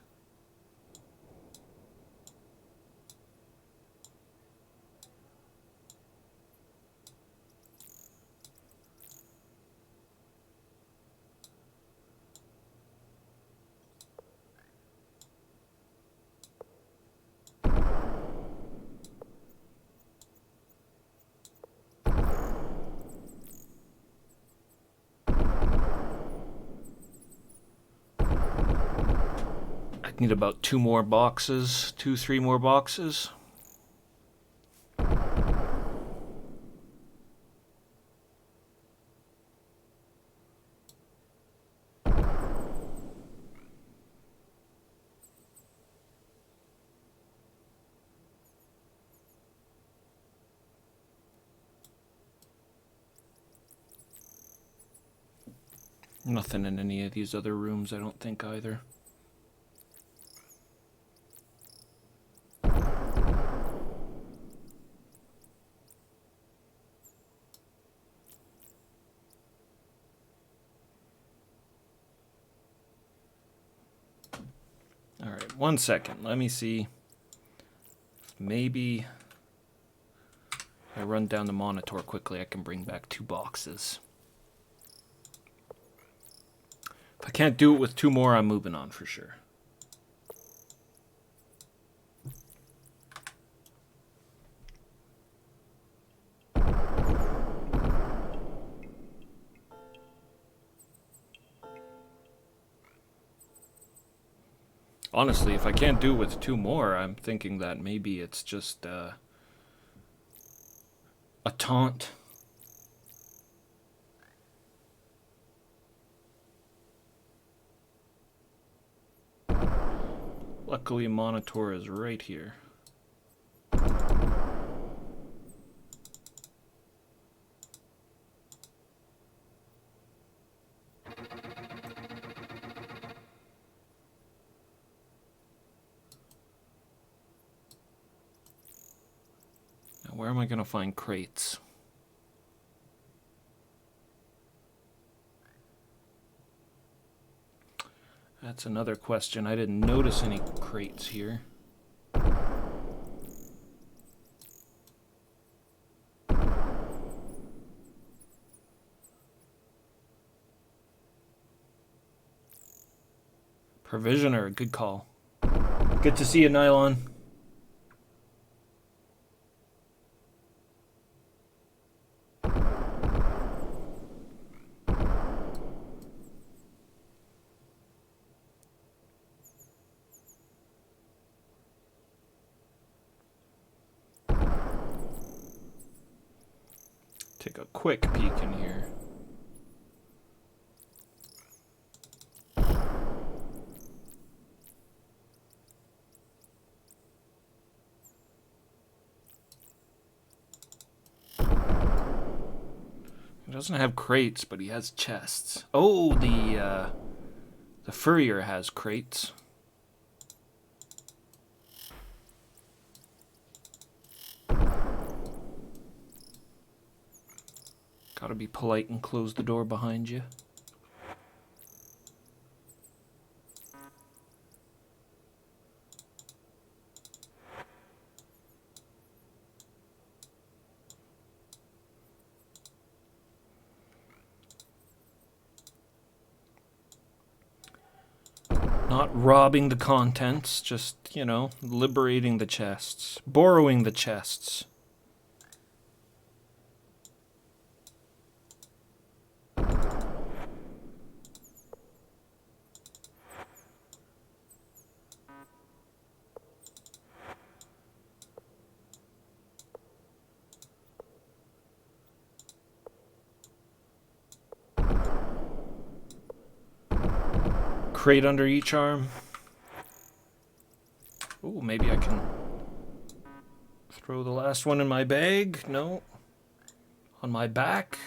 Need about 2 more boxes, 3 more boxes. Nothing in any of these other rooms, I don't think, either. Alright, 1 second. Let me see. Maybe if I run down the monitor quickly, I can bring back 2 boxes. If I can't do it with 2 more, I'm moving on for sure. Honestly, if I can't do it with 2 more, I'm thinking that maybe it's just a taunt. Luckily, monitor is right here. Now, where am I going to find crates? That's another question. I didn't notice any crates here. Provisioner, good call. Good to see you, Nylon. Take a quick peek in here. He doesn't have crates, but he has chests. Oh, the furrier has crates. Gotta be polite and close the door behind you. Not robbing the contents, just, you know, liberating the chests. Borrowing the chests. Crate under each arm. Oh, maybe I can throw the last one in my bag. No. On my back.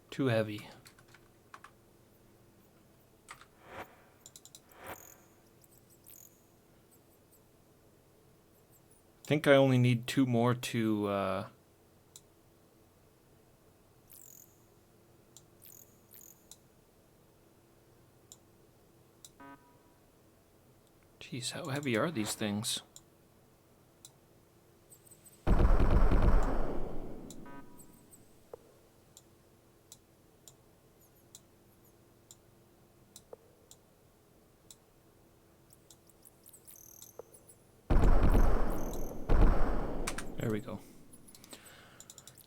Too heavy. I think I only need 2 more to Jeez, how heavy are these things? There we go.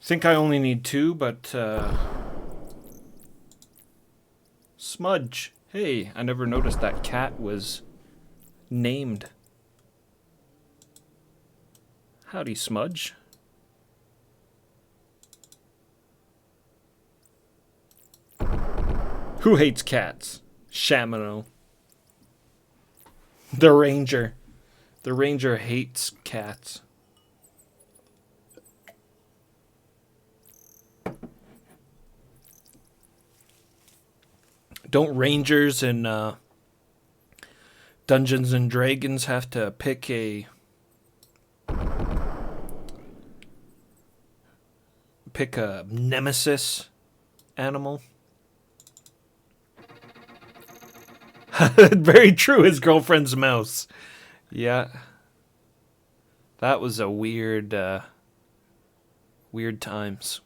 Think I only need 2, but Smudge. Hey, I never noticed that cat was named. Howdy, Smudge. Who hates cats? Shamino. The Ranger. The Ranger hates cats. Don't Rangers in Dungeons and Dragons have to pick a nemesis animal? Very true, his girlfriend's mouse. Yeah. That was a weird times.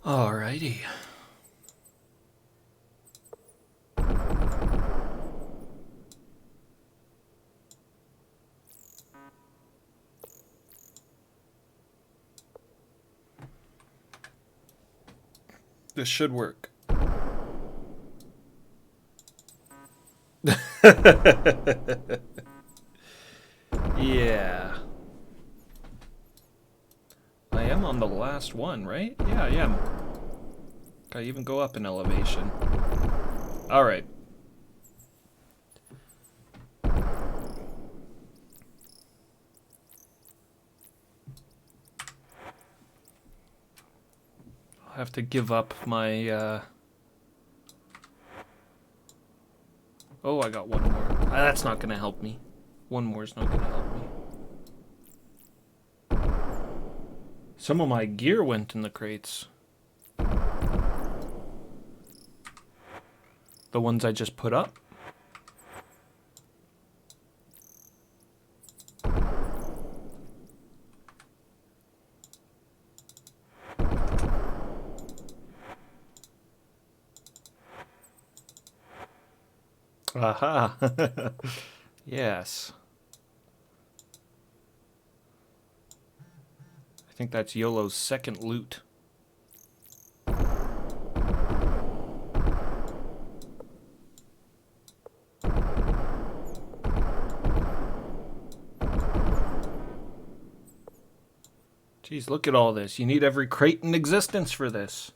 Alrighty. This should work. Yeah. I am on the last one, right? Yeah, I am. Can I even go up in elevation? Alright. I'll have to give up my, Oh, I got one more. That's not gonna help me. One more is not gonna help me. Some of my gear went in the crates. The ones I just put up. Aha. Yes. I think that's YOLO's second loot. Jeez, look at all this. You need every crate in existence for this.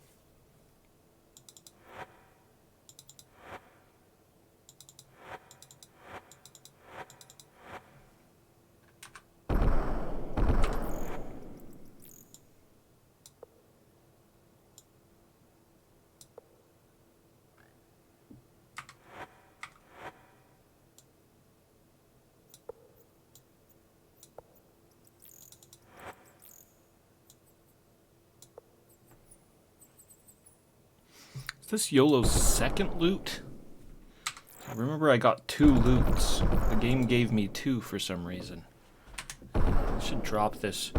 Is this YOLO's second loot? I remember I got 2 loots. The game gave me 2 for some reason. I should drop this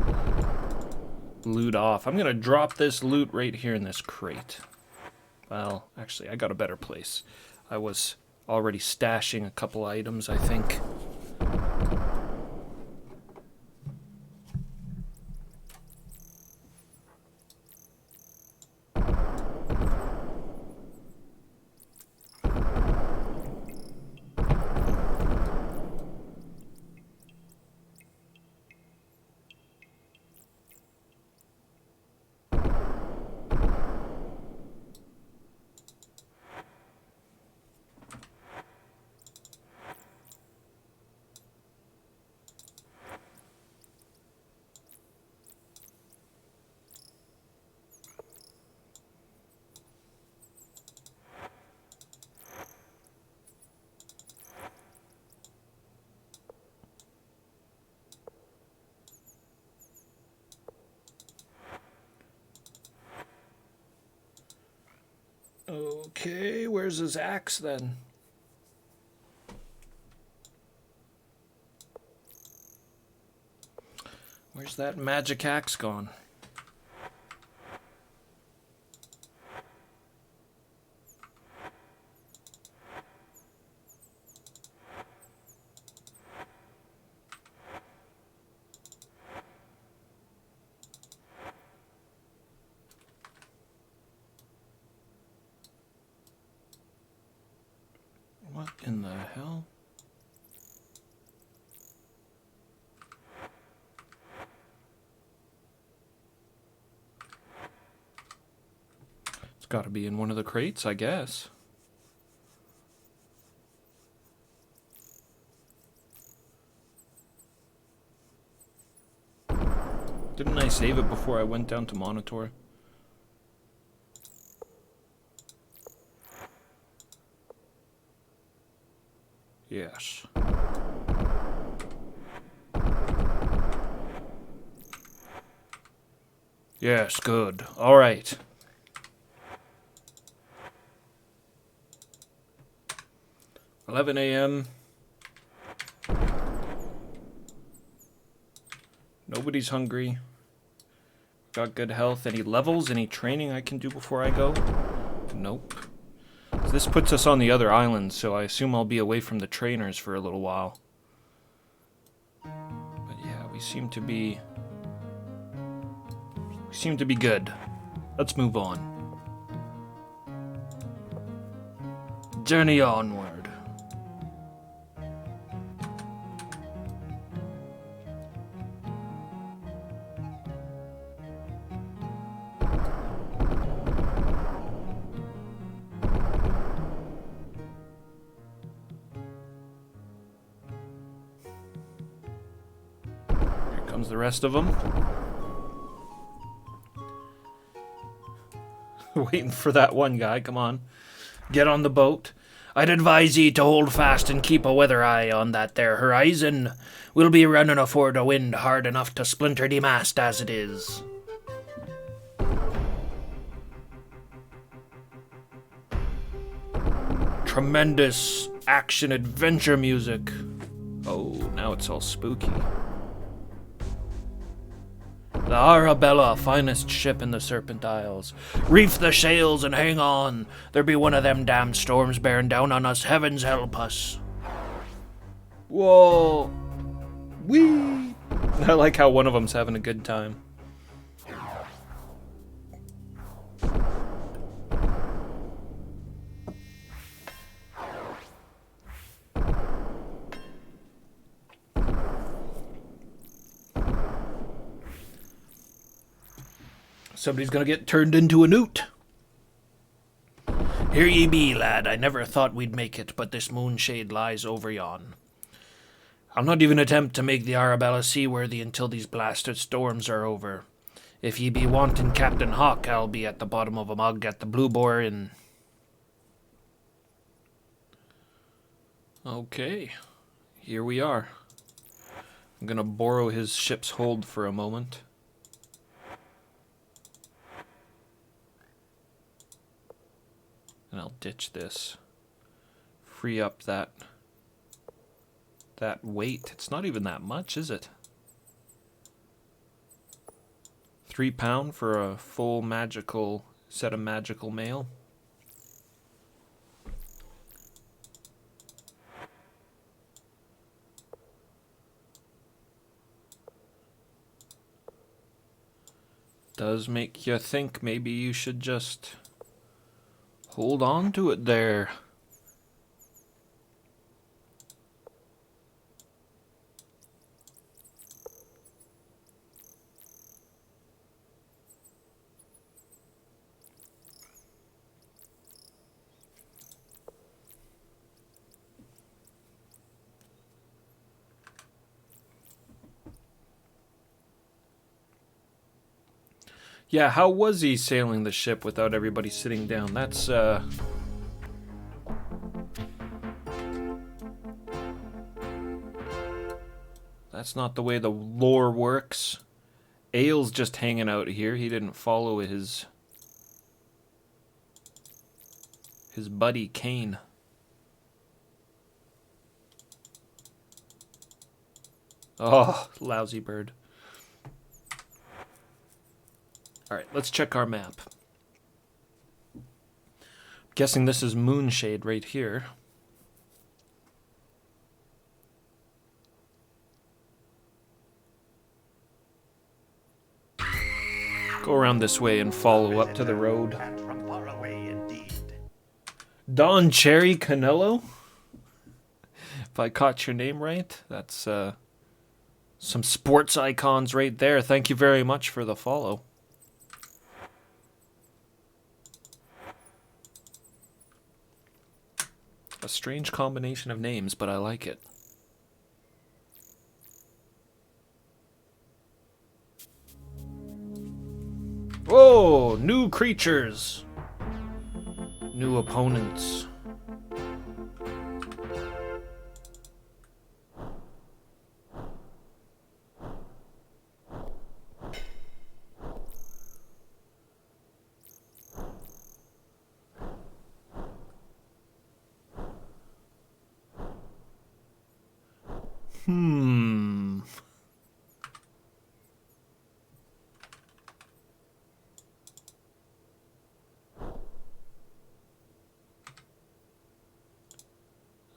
loot off. I'm gonna drop this loot right here in this crate. Well, actually, I got a better place. I was already stashing a couple items, I think. Okay, where's his axe then? Where's that magic axe gone? What in the hell? It's got to be in one of the crates, I guess. Didn't I save it before I went down to Monitor? Yes. Yes, good. All right. $11 a.m. Nobody's hungry. Got good health. Any levels? Any training I can do before I go? Nope. So this puts us on the other island, so I assume I'll be away from the trainers for a little while. But yeah, we seem to be good. Let's move on. Journey onward. Here comes the rest of them. Waiting for that one guy, come on. Get on the boat. I'd advise ye to hold fast and keep a weather eye on that there horizon. We'll be running afore the wind hard enough to splinter the mast as it is. Tremendous action adventure music. Oh, now it's all spooky. The Arabella, finest ship in the Serpent Isles. Reef the sails and hang on. There be one of them damn storms bearing down on us. Heavens help us. Whoa. Whee. I like how one of them's having a good time. Somebody's gonna get turned into a newt. Here ye be, lad. I never thought we'd make it, but this moonshade lies over yon. I'll not even attempt to make the Arabella seaworthy until these blasted storms are over. If ye be wanting Captain Hawk, I'll be at the bottom of a mug at the Blue Boar Inn. Okay, here we are. I'm gonna borrow his ship's hold for a moment. And I'll ditch this. Free up that weight. It's not even that much, is it? £3 for a full magical set of magical mail. Does make you think maybe you should just hold on to it there. Yeah, how was he sailing the ship without everybody sitting down? That's not the way the lore works. Aile's just hanging out here. He didn't follow his buddy Kane. Oh, lousy bird. Alright, let's check our map. Guessing this is Moonshade right here. Go around this way and follow up to the road. And from far away indeed. Don Cherry Canelo? If I caught your name right, that's some sports icons right there. Thank you very much for the follow. A strange combination of names, but I like it. Whoa! New creatures! New opponents.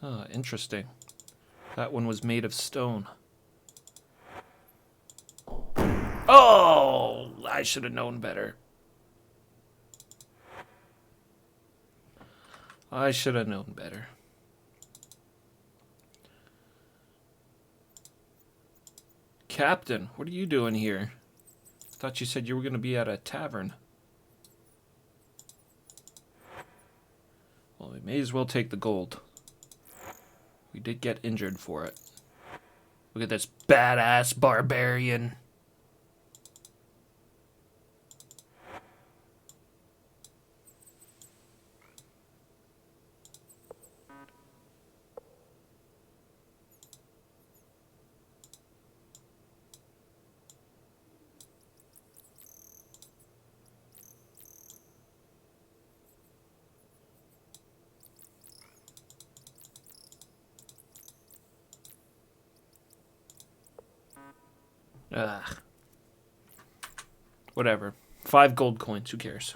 Oh, interesting. That one was made of stone. Oh! I should have known better. I should have known better. Captain, what are you doing here? Thought you said you were going to be at a tavern. Well, we may as well take the gold. We did get injured for it. Look at this badass barbarian. Ugh. Whatever. 5 gold coins, who cares?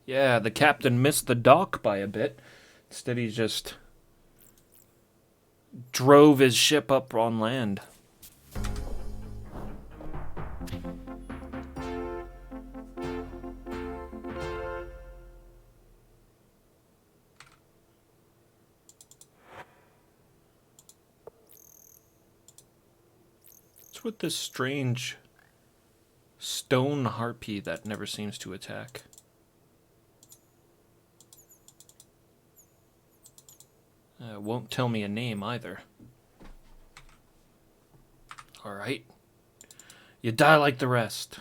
Yeah, the captain missed the dock by a bit. Instead, he just drove his ship up on land. What's with this strange stone harpy that never seems to attack? Won't tell me a name either. Alright. You die like the rest.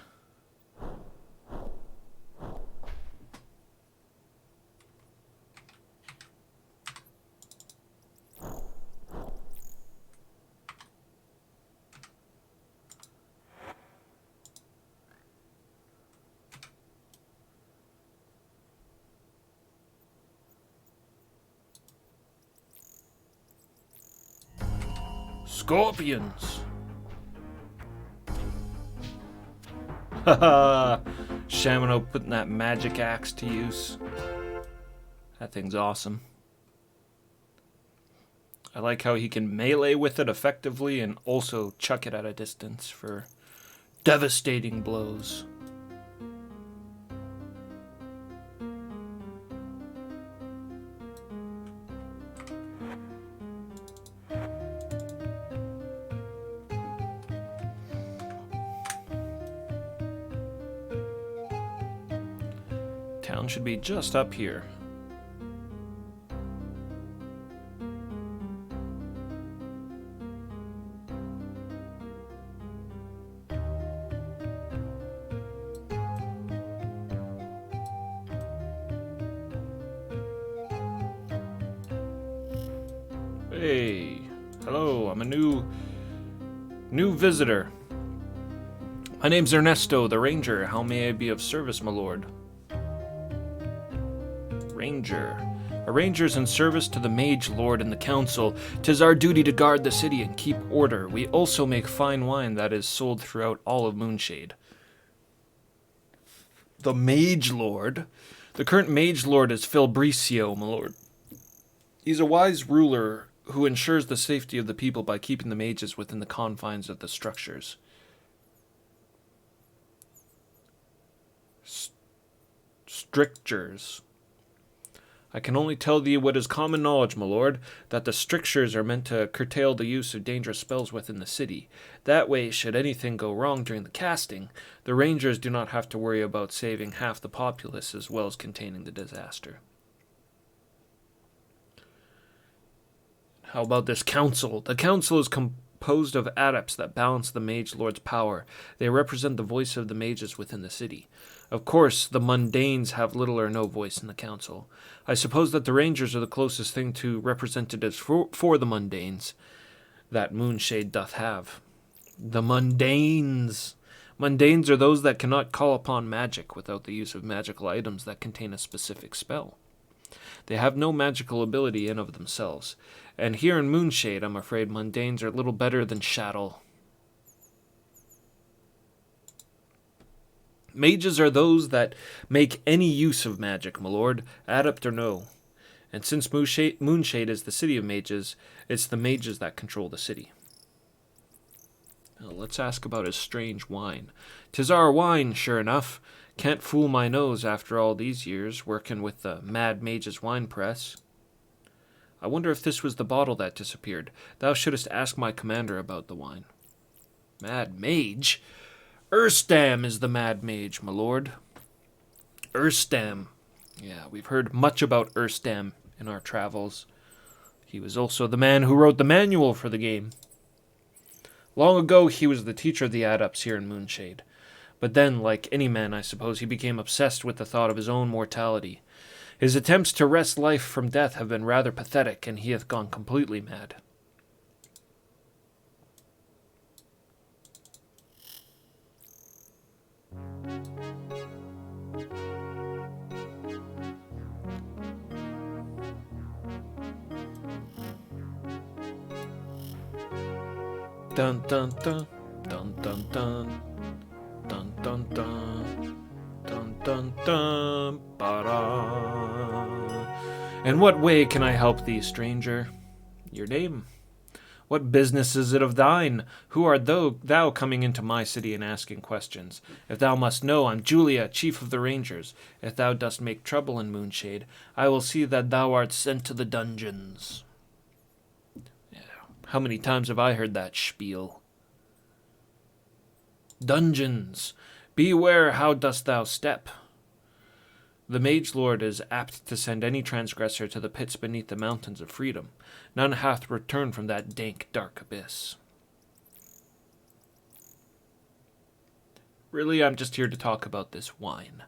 Scorpions! Haha! Shamino putting that magic axe to use. That thing's awesome. I like how he can melee with it effectively and also chuck it at a distance for devastating blows. Town should be just up here. Hey, hello, I'm a new visitor. My name's Ernesto, the Ranger. How may I be of service, my lord? Ranger. A ranger's in service to the mage lord and the council. 'Tis our duty to guard the city and keep order. We also make fine wine that is sold throughout all of Moonshade. The Mage Lord? The current Mage Lord is Fabricio, my lord. He's a wise ruler who ensures the safety of the people by keeping the mages within the confines of the structures. Strictures. I can only tell thee what is common knowledge, my lord, that the strictures are meant to curtail the use of dangerous spells within the city. That way, should anything go wrong during the casting, the rangers do not have to worry about saving half the populace as well as containing the disaster. How about this council? The council is composed of adepts that balance the Mage Lord's power. They represent the voice of the mages within the city. Of course, the mundanes have little or no voice in the council. I suppose that the rangers are the closest thing to representatives for the mundanes that Moonshade doth have. The mundanes. Mundanes are those that cannot call upon magic without the use of magical items that contain a specific spell. They have no magical ability in of themselves. And here in Moonshade, I'm afraid mundanes are little better than chattel. Mages are those that make any use of magic, my lord, adept or no. And since Moonshade is the city of mages, it's the mages that control the city. Now, let's ask about his strange wine. 'Tis our wine, sure enough. Can't fool my nose after all these years, working with the Mad Mage's wine press. I wonder if this was the bottle that disappeared. Thou shouldst ask my commander about the wine. Mad Mage? Urstam is the Mad Mage, my lord. Urstam. Yeah, we've heard much about Urstam in our travels. He was also the man who wrote the manual for the game. Long ago, he was the teacher of the adepts here in Moonshade. But then, like any man, I suppose, he became obsessed with the thought of his own mortality. His attempts to wrest life from death have been rather pathetic, and he hath gone completely mad. Dun dun dun dun dun dun dun dun dun dun dun dun ba-da. In what way can I help thee, stranger? Your name? What business is it of thine? Who art thou coming into my city and asking questions? If thou must know, I'm Julia, chief of the rangers. If thou dost make trouble in Moonshade, I will see that thou art sent to the dungeons. How many times have I heard that spiel? Dungeons. Beware how dost thou step. The Mage Lord is apt to send any transgressor to the pits beneath the mountains of freedom. None hath returned from that dank, dark abyss. Really, I'm just here to talk about this wine.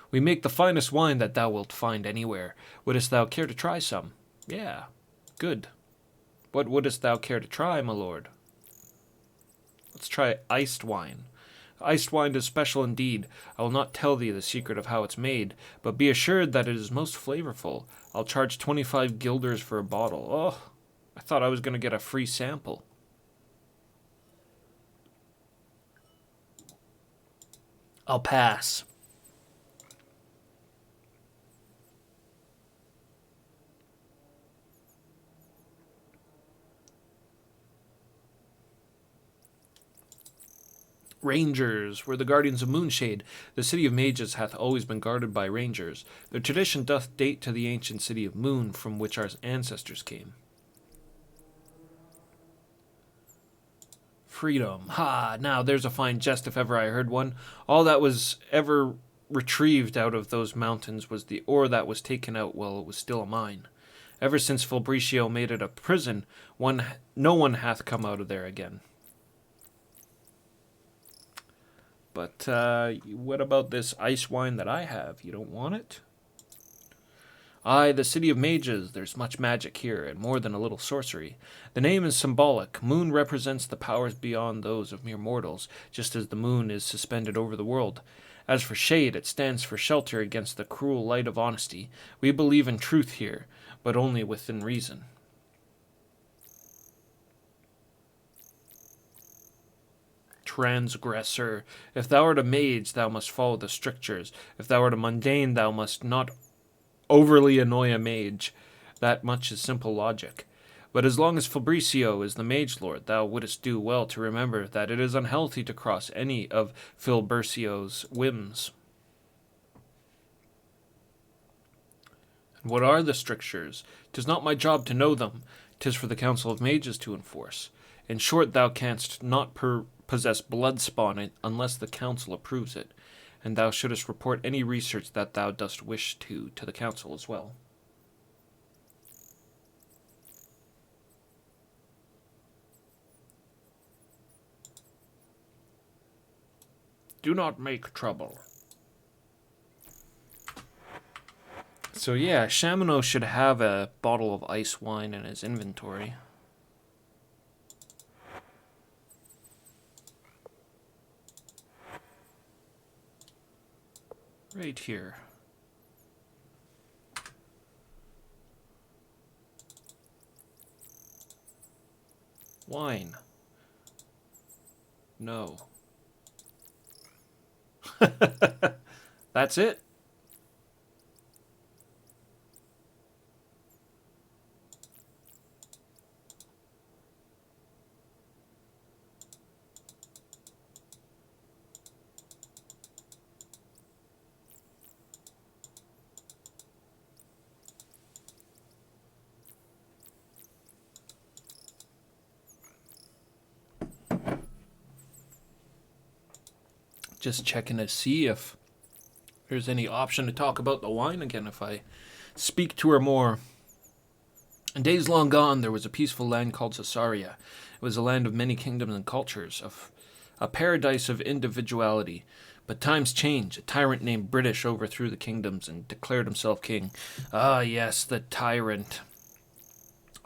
We make the finest wine that thou wilt find anywhere. Wouldst thou care to try some? Yeah, good. What wouldst thou care to try, my lord? Let's try iced wine. Iced wine is special indeed. I will not tell thee the secret of how it's made, but be assured that it is most flavorful. I'll charge 25 guilders for a bottle. Oh, I thought I was going to get a free sample. I'll pass. Rangers were the guardians of Moonshade. The city of mages hath always been guarded by rangers. The tradition doth date to the ancient city of Moon, from which our ancestors came. Freedom. Ha! Now there's a fine jest if ever I heard one. All that was ever retrieved out of those mountains was the ore that was taken out while it was still a mine. Ever since Fabricio made it a prison, no one hath come out of there again. But what about this ice wine that I have? You don't want it? Aye, the city of mages. There's much magic here, and more than a little sorcery. The name is symbolic. Moon represents the powers beyond those of mere mortals, just as the moon is suspended over the world. As for shade, it stands for shelter against the cruel light of honesty. We believe in truth here, but only within reason. transgressor. If thou art a mage, thou must follow the strictures. If thou art a mundane, thou must not overly annoy a mage. That much is simple logic. But as long as Fabricio is the mage lord, thou wouldst do well to remember that it is unhealthy to cross any of Filbercio's whims. And what are the strictures? 'Tis not my job to know them. 'Tis for the council of mages to enforce. In short, thou canst not possess blood spawn unless the council approves it, and thou shouldst report any research that thou dost wish to the council as well. Do not make trouble. So yeah, Chamino should have a bottle of ice wine in his inventory. Right here. Wine. No. That's it. Just checking to see if there's any option to talk about the wine again if I speak to her more. In days long gone, there was a peaceful land called Caesarea. It was a land of many kingdoms and cultures, of a paradise of individuality. But times change. A tyrant named British overthrew the kingdoms and declared himself king. Ah, yes, the tyrant.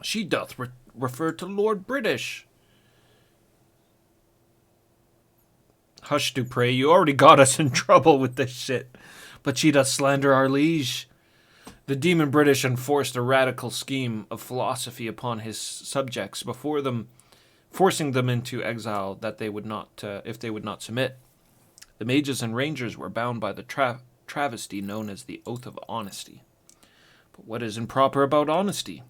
She doth refer to Lord British. Hush, Dupre, you already got us in trouble with this shit. But she doth slander our liege. The demon British enforced a radical scheme of philosophy upon his subjects, forcing them into exile that they would not, if they would not submit. The mages and rangers were bound by the travesty known as the Oath of Honesty. But what is improper about honesty?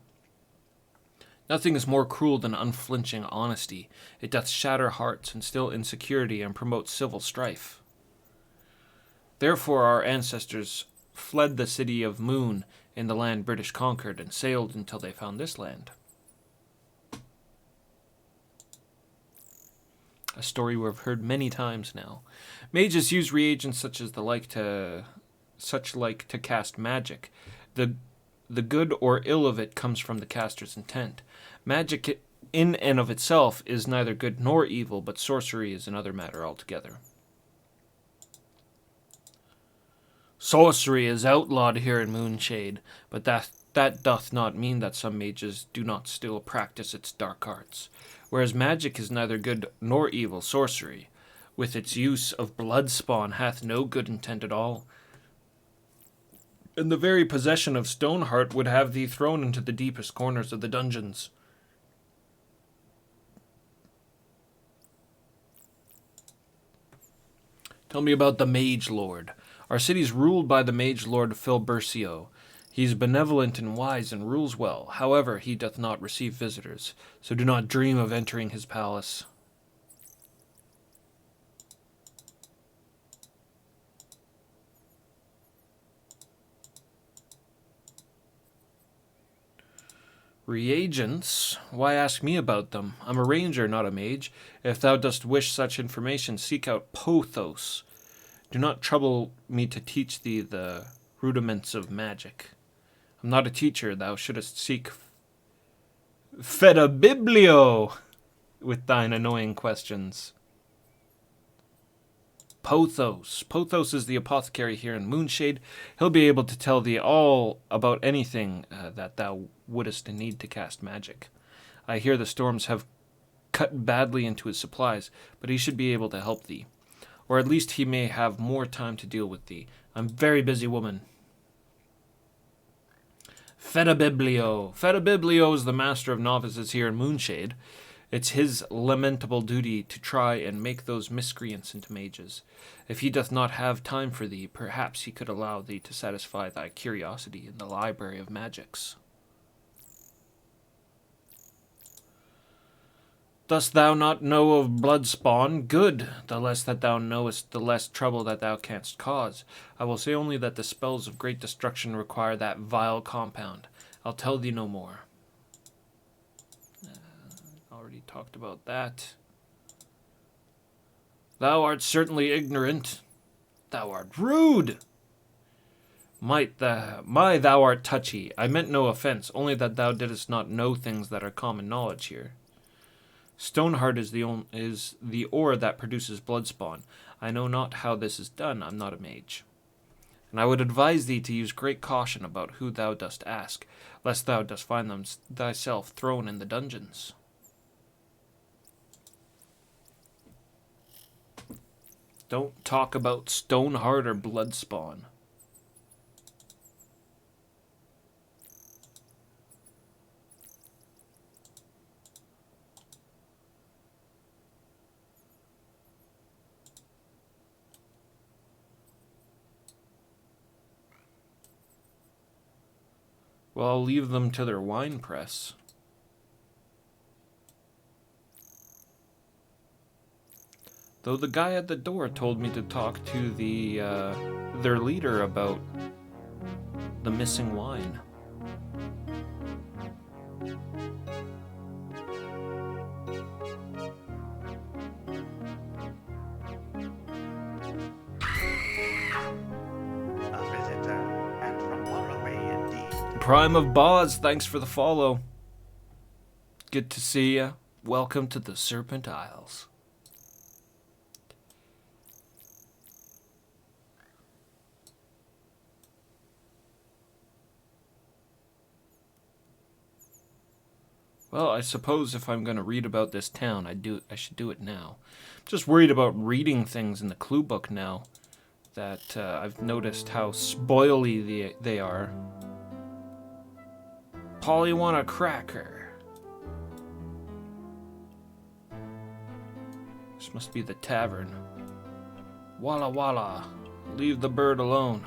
Nothing is more cruel than unflinching honesty. It doth shatter hearts, instill insecurity, and promote civil strife. Therefore our ancestors fled the city of Moon in the land British conquered and sailed until they found this land. A story we've heard many times now. Mages use reagents such as to cast magic. The good or ill of it comes from the caster's intent. Magic in and of itself is neither good nor evil, but sorcery is another matter altogether. Sorcery is outlawed here in Moonshade, but that doth not mean that some mages do not still practice its dark arts. Whereas magic is neither good nor evil, sorcery, with its use of blood spawn, hath no good intent at all. And the very possession of Stoneheart would have thee thrown into the deepest corners of the dungeons. Tell me about the Mage Lord. Our city's ruled by the Mage Lord Filbercio. He's benevolent and wise and rules well. However, he doth not receive visitors, so do not dream of entering his palace. Reagents? Why ask me about them? I'm a ranger, not a mage. If thou dost wish such information, seek out Pothos. Do not trouble me to teach thee the rudiments of magic. I'm not a teacher. Thou shouldst seek Fedibiblio with thine annoying questions. Pothos. Pothos is the apothecary here in Moonshade. He'll be able to tell thee all about anything that thou wouldst need to cast magic. I hear the storms have cut badly into his supplies, but he should be able to help thee. Or at least he may have more time to deal with thee. I'm a very busy woman. Fedibiblio. Fedibiblio is the master of novices here in Moonshade. It's his lamentable duty to try and make those miscreants into mages. If he doth not have time for thee, perhaps he could allow thee to satisfy thy curiosity in the library of magics. Dost thou not know of blood spawn? Good. The less that thou knowest, the less trouble that thou canst cause. I will say only that the spells of great destruction require that vile compound. I'll tell thee no more. Already talked about that. Thou art certainly ignorant. Thou art rude. Thou art touchy. I meant no offense, only that thou didst not know things that are common knowledge here. Stoneheart is the ore that produces blood spawn. I know not how this is done. I'm not a mage. And I would advise thee to use great caution about who thou dost ask, lest thou dost find them thyself thrown in the dungeons. Don't talk about Stoneheart or blood spawn. Well, I'll leave them to their wine press. Though the guy at the door told me to talk to their leader about the missing wine. A visitor, and from far away indeed. Prime of Boz, thanks for the follow. Good to see ya. Welcome to the Serpent Isles. Well, I suppose if I'm going to read about this town, I should do it now. I'm just worried about reading things in the clue book now that I've noticed how spoily they are. Polly want a cracker. This must be the tavern. Walla walla, leave the bird alone.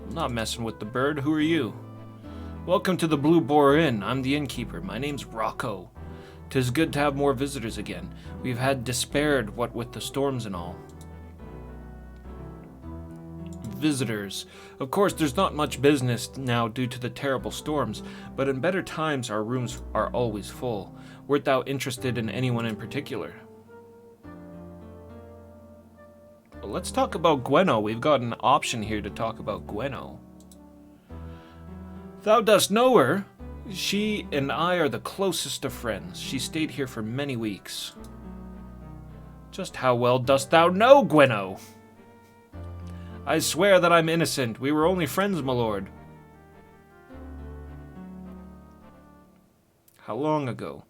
I'm not messing with the bird. Who are you? Welcome to the Blue Boar Inn. I'm the innkeeper. My name's Rocco. 'Tis good to have more visitors again. We've had despaired, what with the storms and all. Visitors. Of course, there's not much business now due to the terrible storms, but in better times our rooms are always full. Wert thou interested in anyone in particular? Well, let's talk about Gwenno. We've got an option here to talk about Gwenno. Thou dost know her. She and I are the closest of friends. She stayed here for many weeks. Just how well dost thou know Gwenno? I swear that I'm innocent. We were only friends, my lord. How long ago?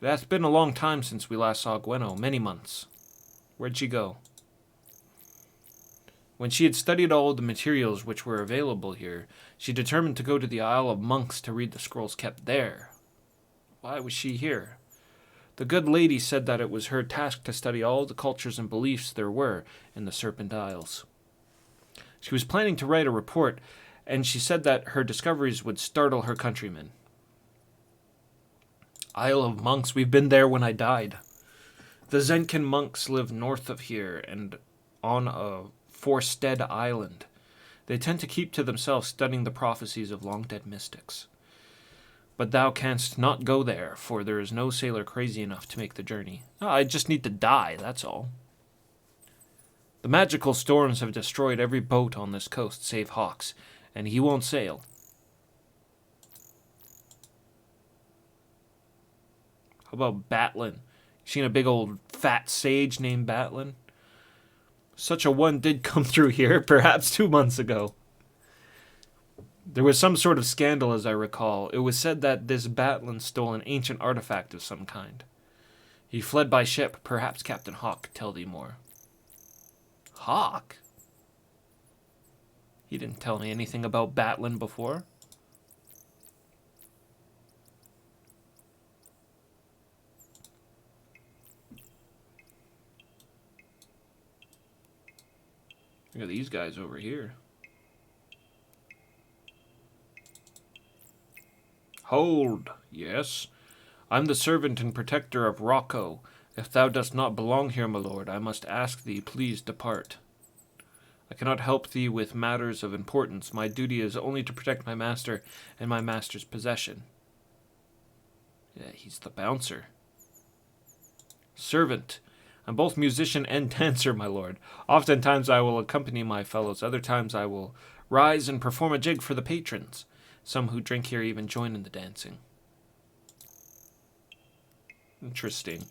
It hath been a long time since we last saw Gwenno, many months. Where'd she go? When she had studied all the materials which were available here, she determined to go to the Isle of Monks to read the scrolls kept there. Why was she here? The good lady said that it was her task to study all the cultures and beliefs there were in the Serpent Isles. She was planning to write a report, and she said that her discoveries would startle her countrymen. Isle of Monks, we've been there when I died. The Zenkin monks live north of here and on a Forstead island. They tend to keep to themselves, studying the prophecies of long-dead mystics. But thou canst not go there, for there is no sailor crazy enough to make the journey. I just need to die, that's all. The magical storms have destroyed every boat on this coast save Hawk's, and he won't sail. How about Batlin? Seen a big old fat sage named Batlin? Such a one did come through here, perhaps 2 months ago. There was some sort of scandal, as I recall. It was said that this Batlin stole an ancient artifact of some kind. He fled by ship. Perhaps Captain Hawk could tell thee more. Hawk? He didn't tell me anything about Batlin before. Look at these guys over here. Hold, yes. I'm the servant and protector of Rocco. If thou dost not belong here, my lord, I must ask thee, please depart. I cannot help thee with matters of importance. My duty is only to protect my master and my master's possession. Yeah, he's the bouncer. Servant. I'm both musician and dancer, my lord. Oftentimes I will accompany my fellows. Other times I will rise and perform a jig for the patrons. Some who drink here even join in the dancing. Interesting.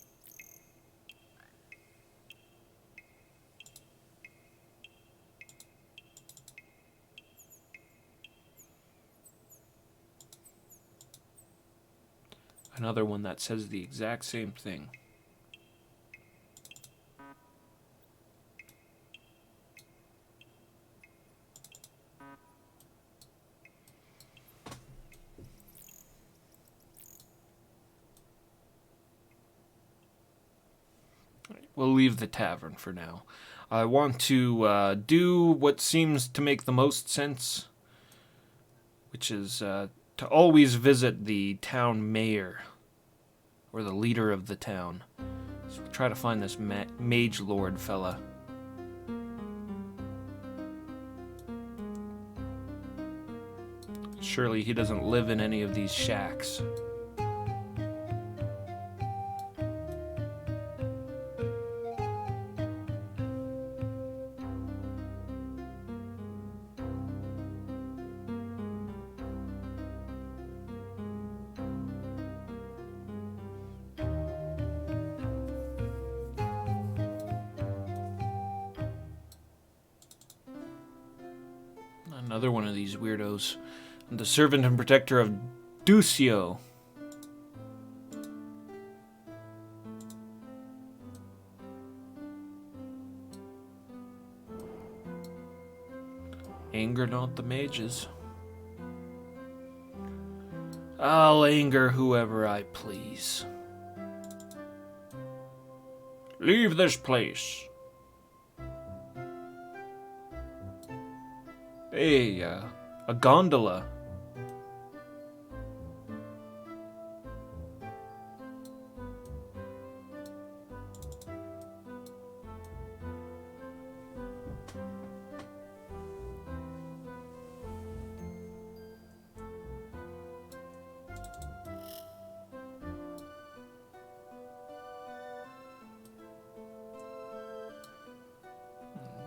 Another one that says the exact same thing. We'll leave the tavern for now. I want to do what seems to make the most sense, which is to always visit the town mayor, or the leader of the town. So we'll try to find this mage lord fella. Surely he doesn't live in any of these shacks. Another one of these weirdos. I'm the servant and protector of Ducio. Anger not the mages. I'll anger whoever I please. Leave this place. Hey, a gondola.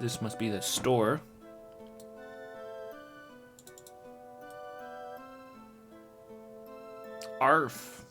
This must be the store. Arf.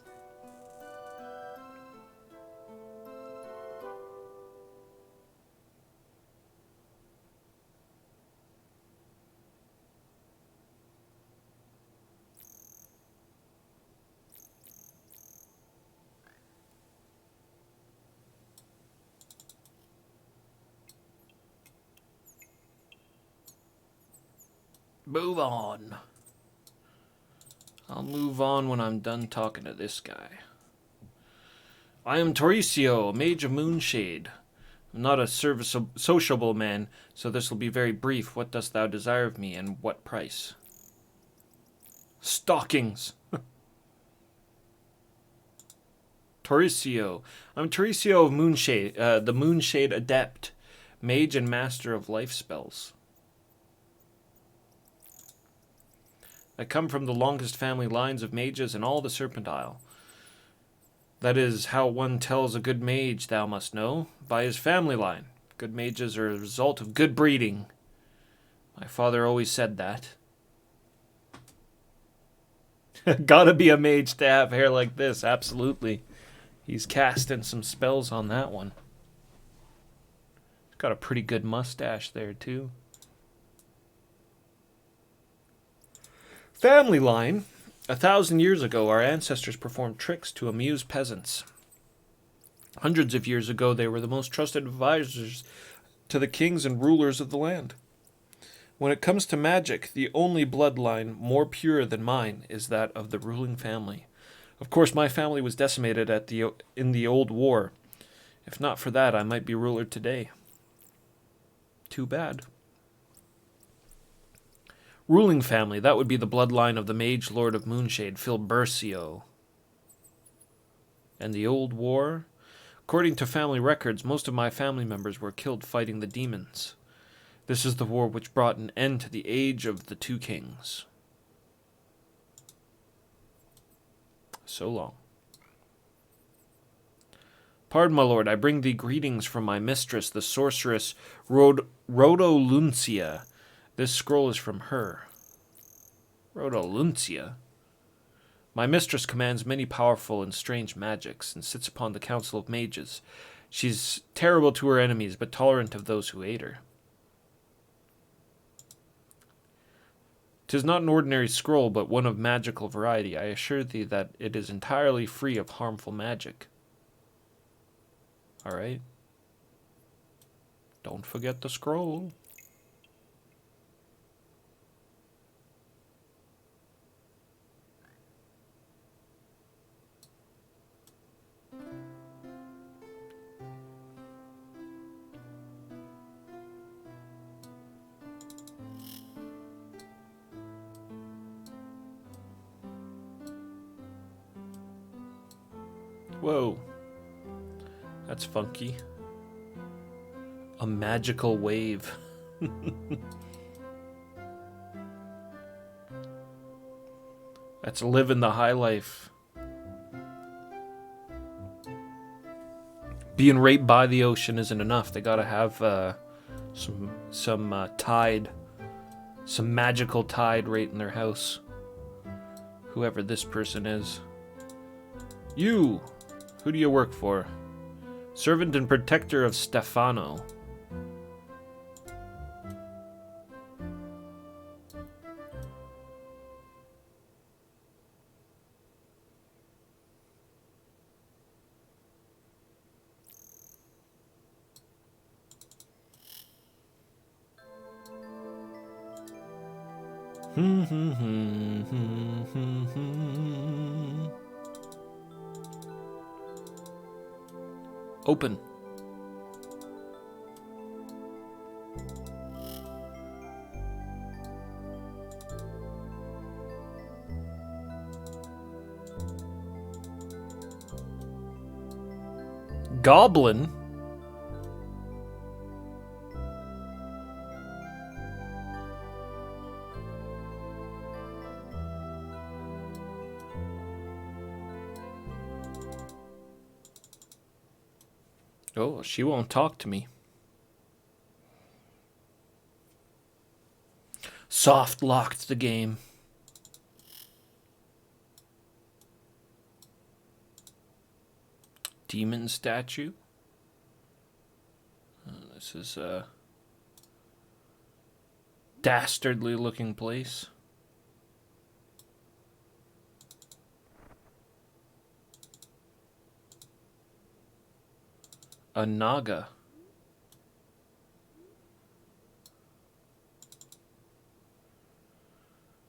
Move on. I'll move on when I'm done talking to this guy. I am Toricio, mage of Moonshade. I'm not a sociable man, so this will be very brief. What dost thou desire of me, and what price? Stockings. Toricio. I'm Toricio of Moonshade, the Moonshade Adept, mage and master of life spells. I come from the longest family lines of mages in all the Serpent Isle. That is how one tells a good mage, thou must know, by his family line. Good mages are a result of good breeding. My father always said that. Gotta be a mage to have hair like this, absolutely. He's casting some spells on that one. He's got a pretty good mustache there, too. Family line. 1,000 years ago, our ancestors performed tricks to amuse peasants. Hundreds of years ago, they were the most trusted advisors to the kings and rulers of the land. When it comes to magic, the only bloodline more pure than mine is that of the ruling family. Of course, my family was decimated in the old war. If not for that, I might be ruler today. Too bad. Ruling family, that would be the bloodline of the Mage Lord of Moonshade, Filbercio. And the old war? According to family records, most of my family members were killed fighting the demons. This is the war which brought an end to the age of the two kings. So long. Pardon, my lord, I bring thee greetings from my mistress, the sorceress Rhodoluncia. This scroll is from her. Rhodoluncia? My mistress commands many powerful and strange magics, and sits upon the council of mages. She's terrible to her enemies, but tolerant of those who aid her. 'Tis not an ordinary scroll, but one of magical variety. I assure thee that it is entirely free of harmful magic. Alright. Don't forget the scroll. Whoa. That's funky. A magical wave. That's living the high life. Being right by the ocean isn't enough. They gotta have some tide. Some magical tide right in their house. Whoever this person is. You! Who do you work for? Servant and protector of Stefano. Open. Goblin? Oh, she won't talk to me. Soft locked the game. Demon statue. This is a dastardly looking place. A naga.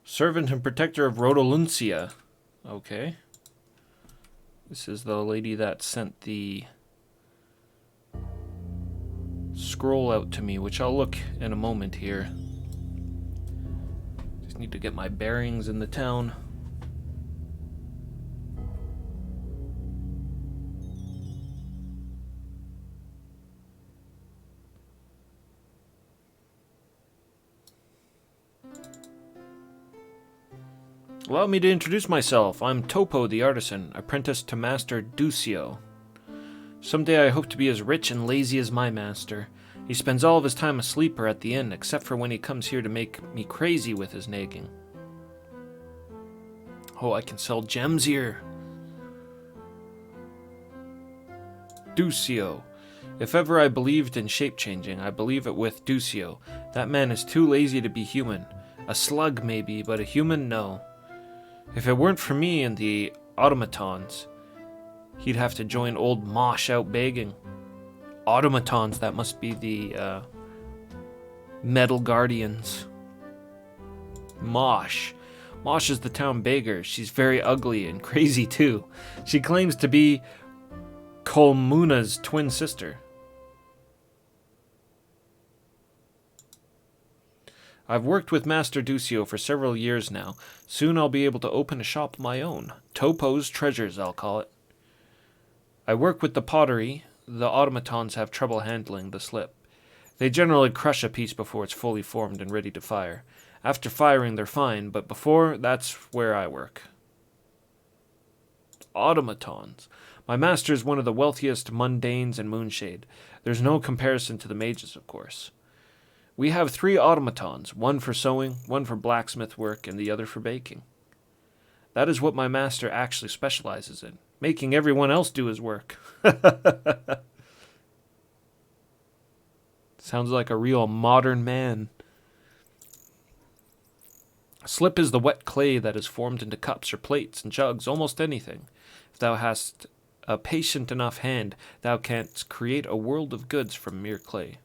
Servant and protector of Rhodoluncia. Okay. This is the lady that sent the scroll out to me, which I'll look in a moment here. Just need to get my bearings in the town. Allow me to introduce myself. I'm Topo the Artisan, apprentice to Master Ducio. Someday I hope to be as rich and lazy as my master. He spends all of his time asleep or at the inn, except for when he comes here to make me crazy with his nagging. Oh, I can sell gems here. Ducio. If ever I believed in shape-changing, I believe it with Ducio. That man is too lazy to be human. A slug, maybe, but a human, no. If it weren't for me and the automatons, he'd have to join old Mosh out begging. Automatons, that must be the metal guardians. Mosh. Mosh is the town beggar. She's very ugly and crazy too. She claims to be Kolmuna's twin sister. I've worked with Master Ducio for several years now. Soon I'll be able to open a shop of my own. Topo's Treasures, I'll call it. I work with the pottery. The automatons have trouble handling the slip. They generally crush a piece before it's fully formed and ready to fire. After firing, they're fine, but before, that's where I work. Automatons. My master is one of the wealthiest mundanes in Moonshade. There's no comparison to the mages, of course. We have 3 automatons, one for sewing, one for blacksmith work, and the other for baking. That is what my master actually specializes in, making everyone else do his work. Sounds like a real modern man. Slip is the wet clay that is formed into cups or plates and jugs, almost anything. If thou hast a patient enough hand, thou canst create a world of goods from mere clay.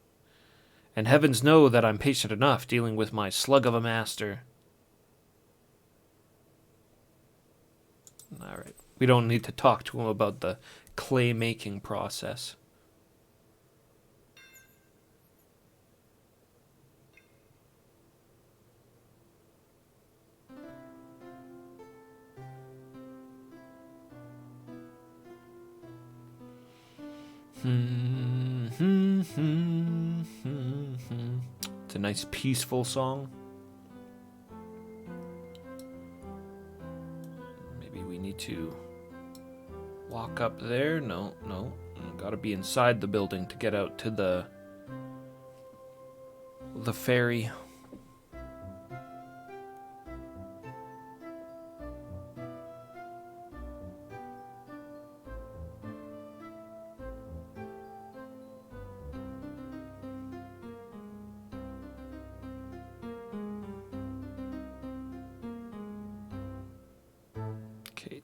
And heavens know that I'm patient enough dealing with my slug of a master. Alright, we don't need to talk to him about the clay making process. It's a nice peaceful song. Maybe we need to walk up there. No. Gotta be inside the building to get out to the ferry.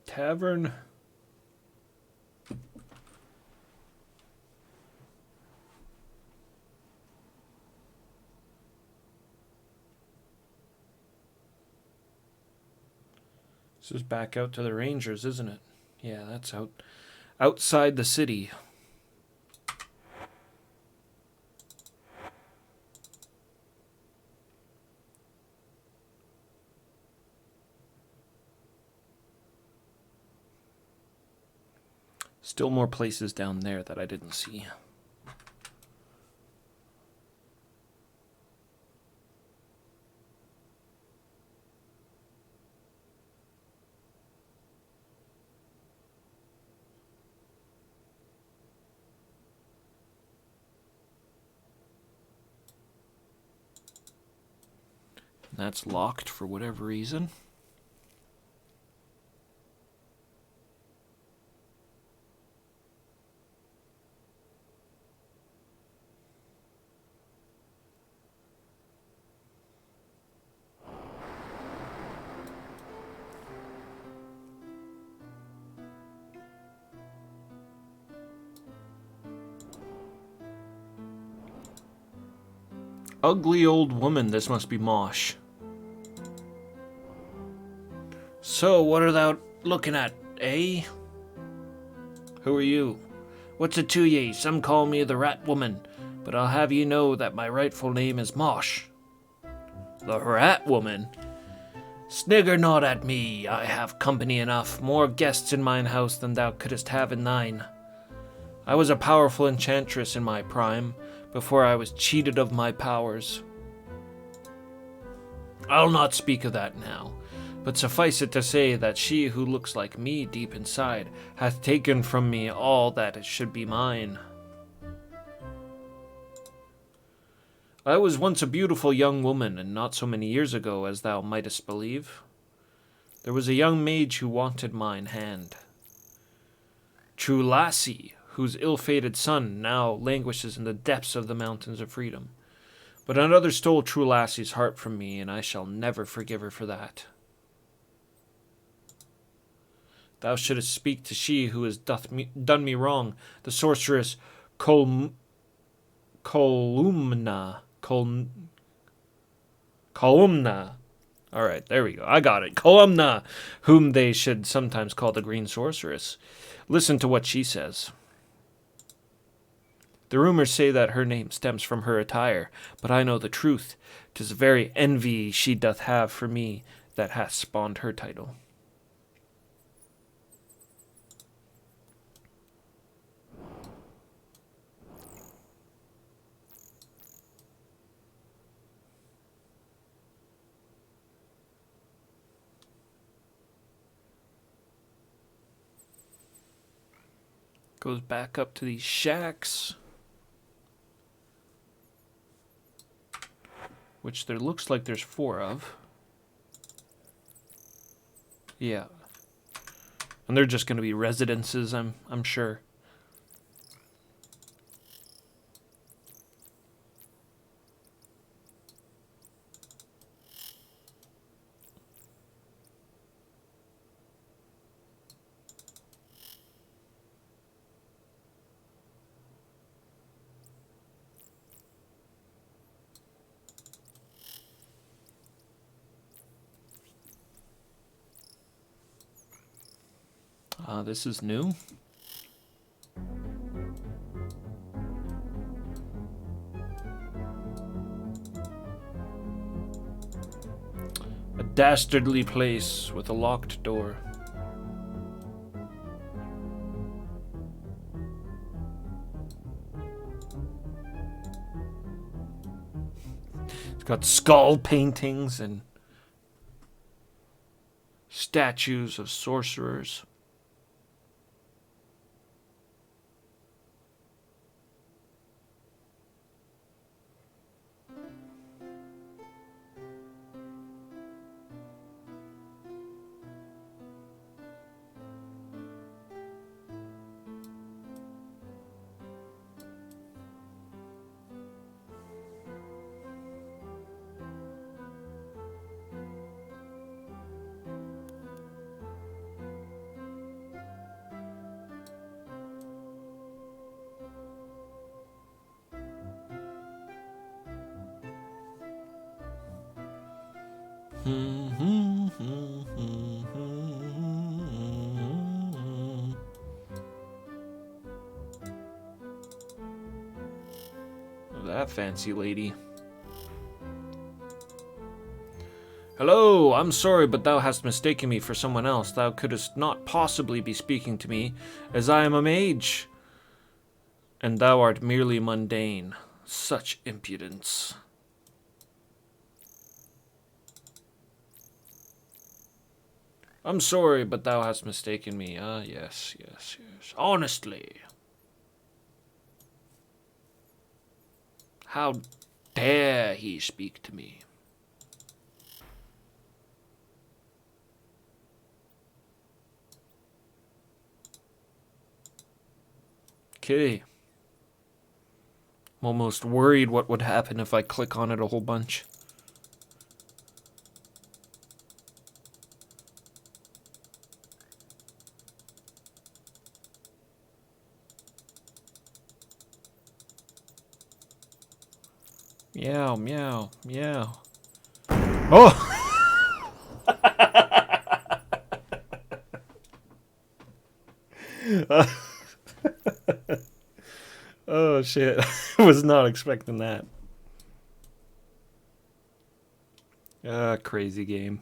Tavern. This is back out to the Rangers, isn't it? Yeah, that's outside the city. Still more places down there that I didn't see. That's locked for whatever reason. Ugly old woman, this must be Mosh. So, what are thou looking at, eh? Who are you? What's it to ye? Some call me the Rat Woman, but I'll have ye know that my rightful name is Mosh. The Rat Woman? Snigger not at me, I have company enough, more guests in mine house than thou couldst have in thine. I was a powerful enchantress in my prime, before I was cheated of my powers. I'll not speak of that now, but suffice it to say that she who looks like me deep inside hath taken from me all that should be mine. I was once a beautiful young woman, and not so many years ago as thou mightest believe. There was a young mage who wanted mine hand. True lassie, whose ill-fated son now languishes in the depths of the mountains of freedom. But another stole True Lassie's heart from me, and I shall never forgive her for that. Thou shouldst speak to she who has done me wrong, the sorceress Kolumna. All right, there we go. I got it. Columna, whom they should sometimes call the Green Sorceress. Listen to what she says. The rumors say that her name stems from her attire, but I know the truth. 'Tis very envy she doth have for me that hath spawned her title. Goes back up to these shacks, which there looks like there's 4 of. Yeah. And they're just going to be residences, I'm sure. This is new. A dastardly place with a locked door. It's got skull paintings and statues of sorcerers. That fancy lady. Hello, I'm sorry, but thou hast mistaken me for someone else. Thou couldst not possibly be speaking to me, as I am a mage, and thou art merely mundane. Such impudence. I'm sorry, but thou hast mistaken me. Yes. Honestly. How dare he speak to me? Okay. I'm almost worried what would happen if I click on it a whole bunch. Meow, meow, meow. Oh! Oh, shit. I was not expecting that. Crazy game.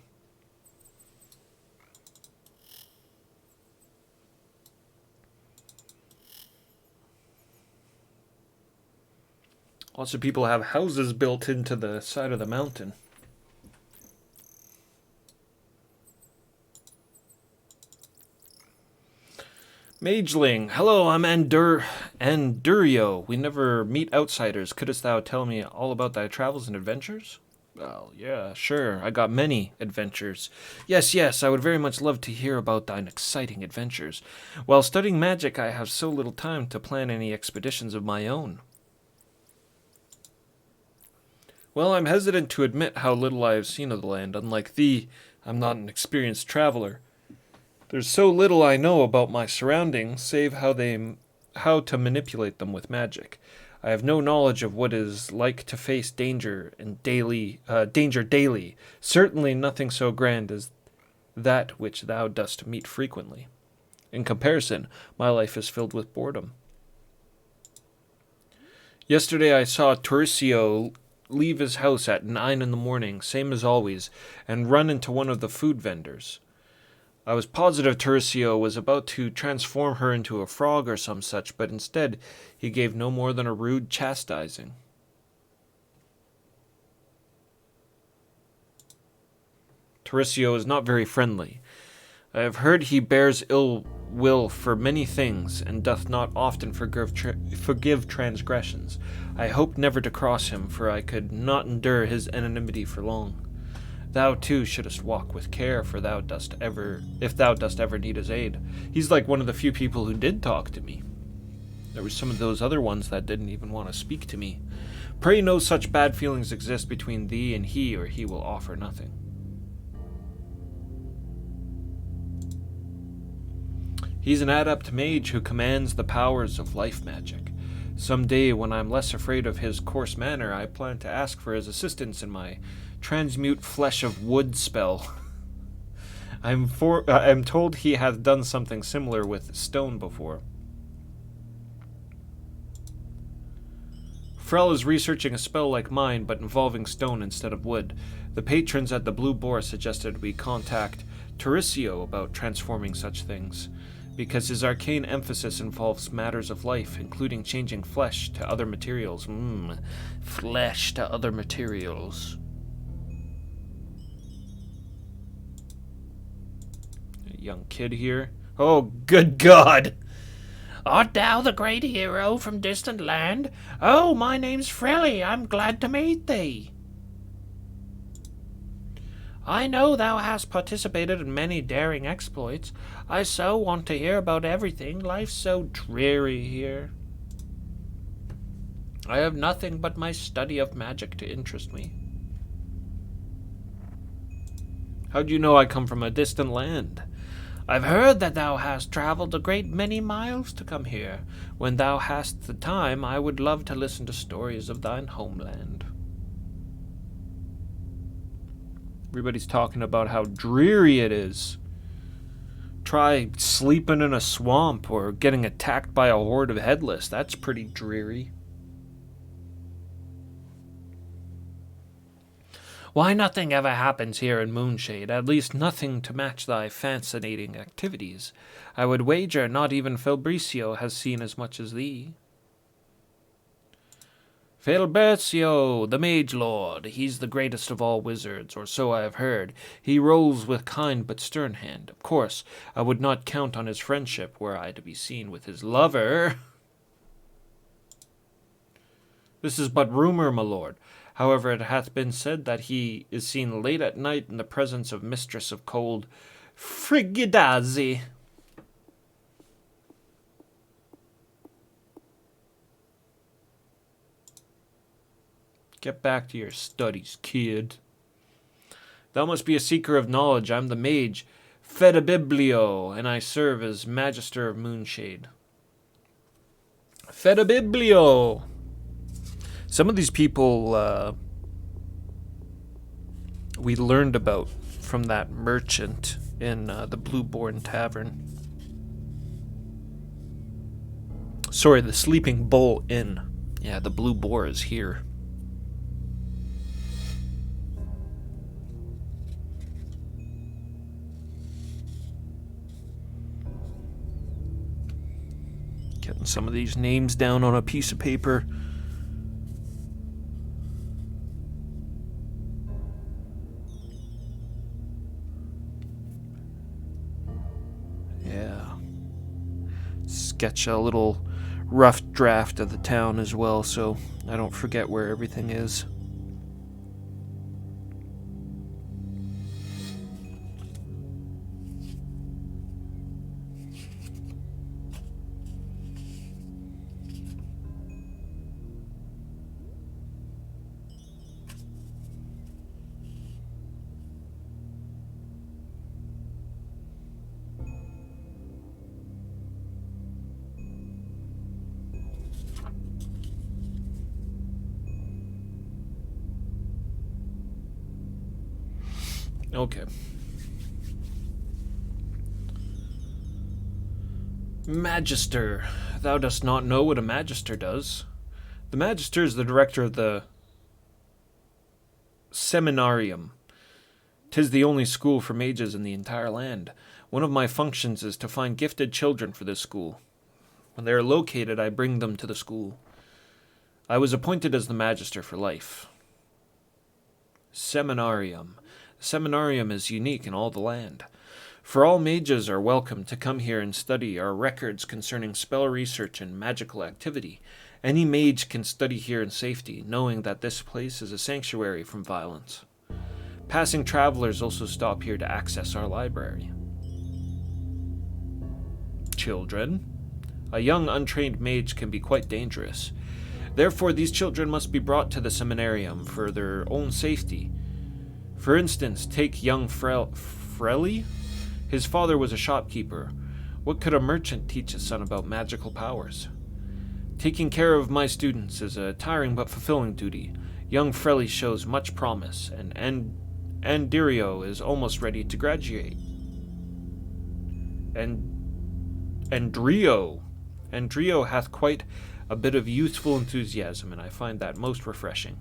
Lots of people have houses built into the side of the mountain. Mageling, hello, I'm Andurio. We never meet outsiders. Couldst thou tell me all about thy travels and adventures? Well, yeah, sure. I got many adventures. Yes, I would very much love to hear about thine exciting adventures. While studying magic, I have so little time to plan any expeditions of my own. Well, I'm hesitant to admit how little I have seen of the land. Unlike thee, I'm not an experienced traveler. There's so little I know about my surroundings, save how to manipulate them with magic. I have no knowledge of what it is like to face danger daily. Certainly nothing so grand as that which thou dost meet frequently. In comparison, my life is filled with boredom. Yesterday I saw Turcio leave his house at 9 in the morning, same as always, and run into one of the food vendors. I was positive Turcio was about to transform her into a frog or some such, but instead he gave no more than a rude chastising. Turcio is not very friendly. I have heard he bears ill will for many things, and doth not often forgive transgressions. I hope never to cross him, for I could not endure his anonymity for long. Thou too shouldst walk with care, for if thou dost ever need his aid. He's like one of the few people who did talk to me. There were some of those other ones that didn't even want to speak to me. Pray no such bad feelings exist between thee and he, or he will offer nothing. He's an adept mage who commands the powers of life magic. Some day, when I'm less afraid of his coarse manner, I plan to ask for his assistance in my transmute flesh of wood spell. I'm told he hath done something similar with stone before. Frel is researching a spell like mine, but involving stone instead of wood. The patrons at the Blue Boar suggested we contact Turcio about transforming such things, because his arcane emphasis involves matters of life, including changing flesh to other materials. Flesh to other materials. A young kid here. Oh, good God! Art thou the great hero from distant land? Oh, my name's Frelly. I'm glad to meet thee. I know thou hast participated in many daring exploits. I so want to hear about everything. Life's so dreary here. I have nothing but my study of magic to interest me. How do you know I come from a distant land? I've heard that thou hast traveled a great many miles to come here. When thou hast the time, I would love to listen to stories of thine homeland. Everybody's talking about how dreary it is. Try sleeping in a swamp or getting attacked by a horde of headless. That's pretty dreary. Why, nothing ever happens here in Moonshade, at least nothing to match thy fascinating activities. I would wager not even Felbricio has seen as much as thee. Felbercio, the Mage Lord. He's the greatest of all wizards, or so I have heard. He rules with kind but stern hand. Of course, I would not count on his friendship were I to be seen with his lover. This is but rumor, my lord. However, it hath been said that he is seen late at night in the presence of Mistress of Cold, Frigidazi. Get back to your studies, kid. Thou must be a seeker of knowledge. I'm the mage, Fedabiblio, and I serve as Magister of Moonshade. Fedabiblio! Some of these people we learned about from that merchant in the Blueborn Tavern. Sorry, the Sleeping Bull Inn. Yeah, the Blue Boar is here. Getting some of these names down on a piece of paper. Yeah. Sketch a little rough draft of the town as well, so I don't forget where everything is. Okay. Magister. Thou dost not know what a magister does. The magister is the director of the seminarium. 'Tis the only school for mages in the entire land. One of my functions is to find gifted children for this school. When they are located, I bring them to the school. I was appointed as the magister for life. Seminarium. The seminarium is unique in all the land. For all mages are welcome to come here and study our records concerning spell research and magical activity. Any mage can study here in safety, knowing that this place is a sanctuary from violence. Passing travelers also stop here to access our library. Children. A young untrained mage can be quite dangerous. Therefore, these children must be brought to the seminarium for their own safety. For instance, take young Frelly. His father was a shopkeeper. What could a merchant teach his son about magical powers? Taking care of my students is a tiring but fulfilling duty. Young Frelly shows much promise, and Andirio is almost ready to graduate. Andrio hath quite a bit of youthful enthusiasm, and I find that most refreshing.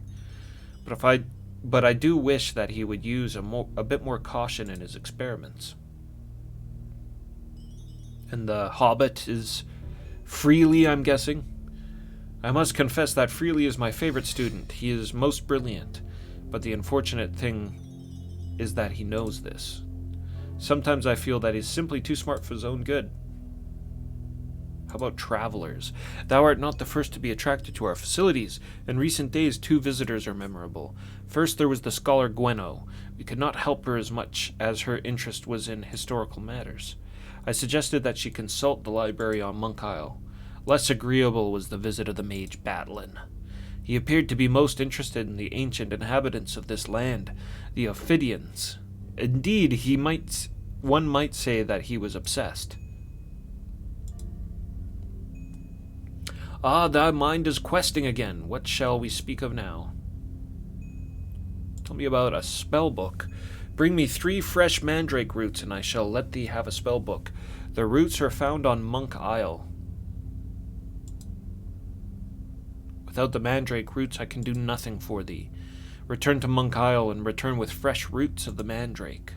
But I do wish that he would use a bit more caution in his experiments. And the Hobbit is Freely, I'm guessing? I must confess that Freely is my favorite student. He is most brilliant, but the unfortunate thing is that he knows this. Sometimes I feel that he's simply too smart for his own good. How about travelers? Thou art not the first to be attracted to our facilities. In recent days, 2 visitors are memorable. First, there was the scholar Gweno. We could not help her as much as her interest was in historical matters. I suggested that she consult the library on Monk Isle. Less agreeable was the visit of the mage Batlin. He appeared to be most interested in the ancient inhabitants of this land, the Ophidians. Indeed, one might say that he was obsessed. Ah, thy mind is questing again. What shall we speak of now? Tell me about a spell book. Bring me 3 fresh mandrake roots, and I shall let thee have a spell book. The roots are found on Monk Isle. Without the mandrake roots, I can do nothing for thee. Return to Monk Isle and return with fresh roots of the mandrake.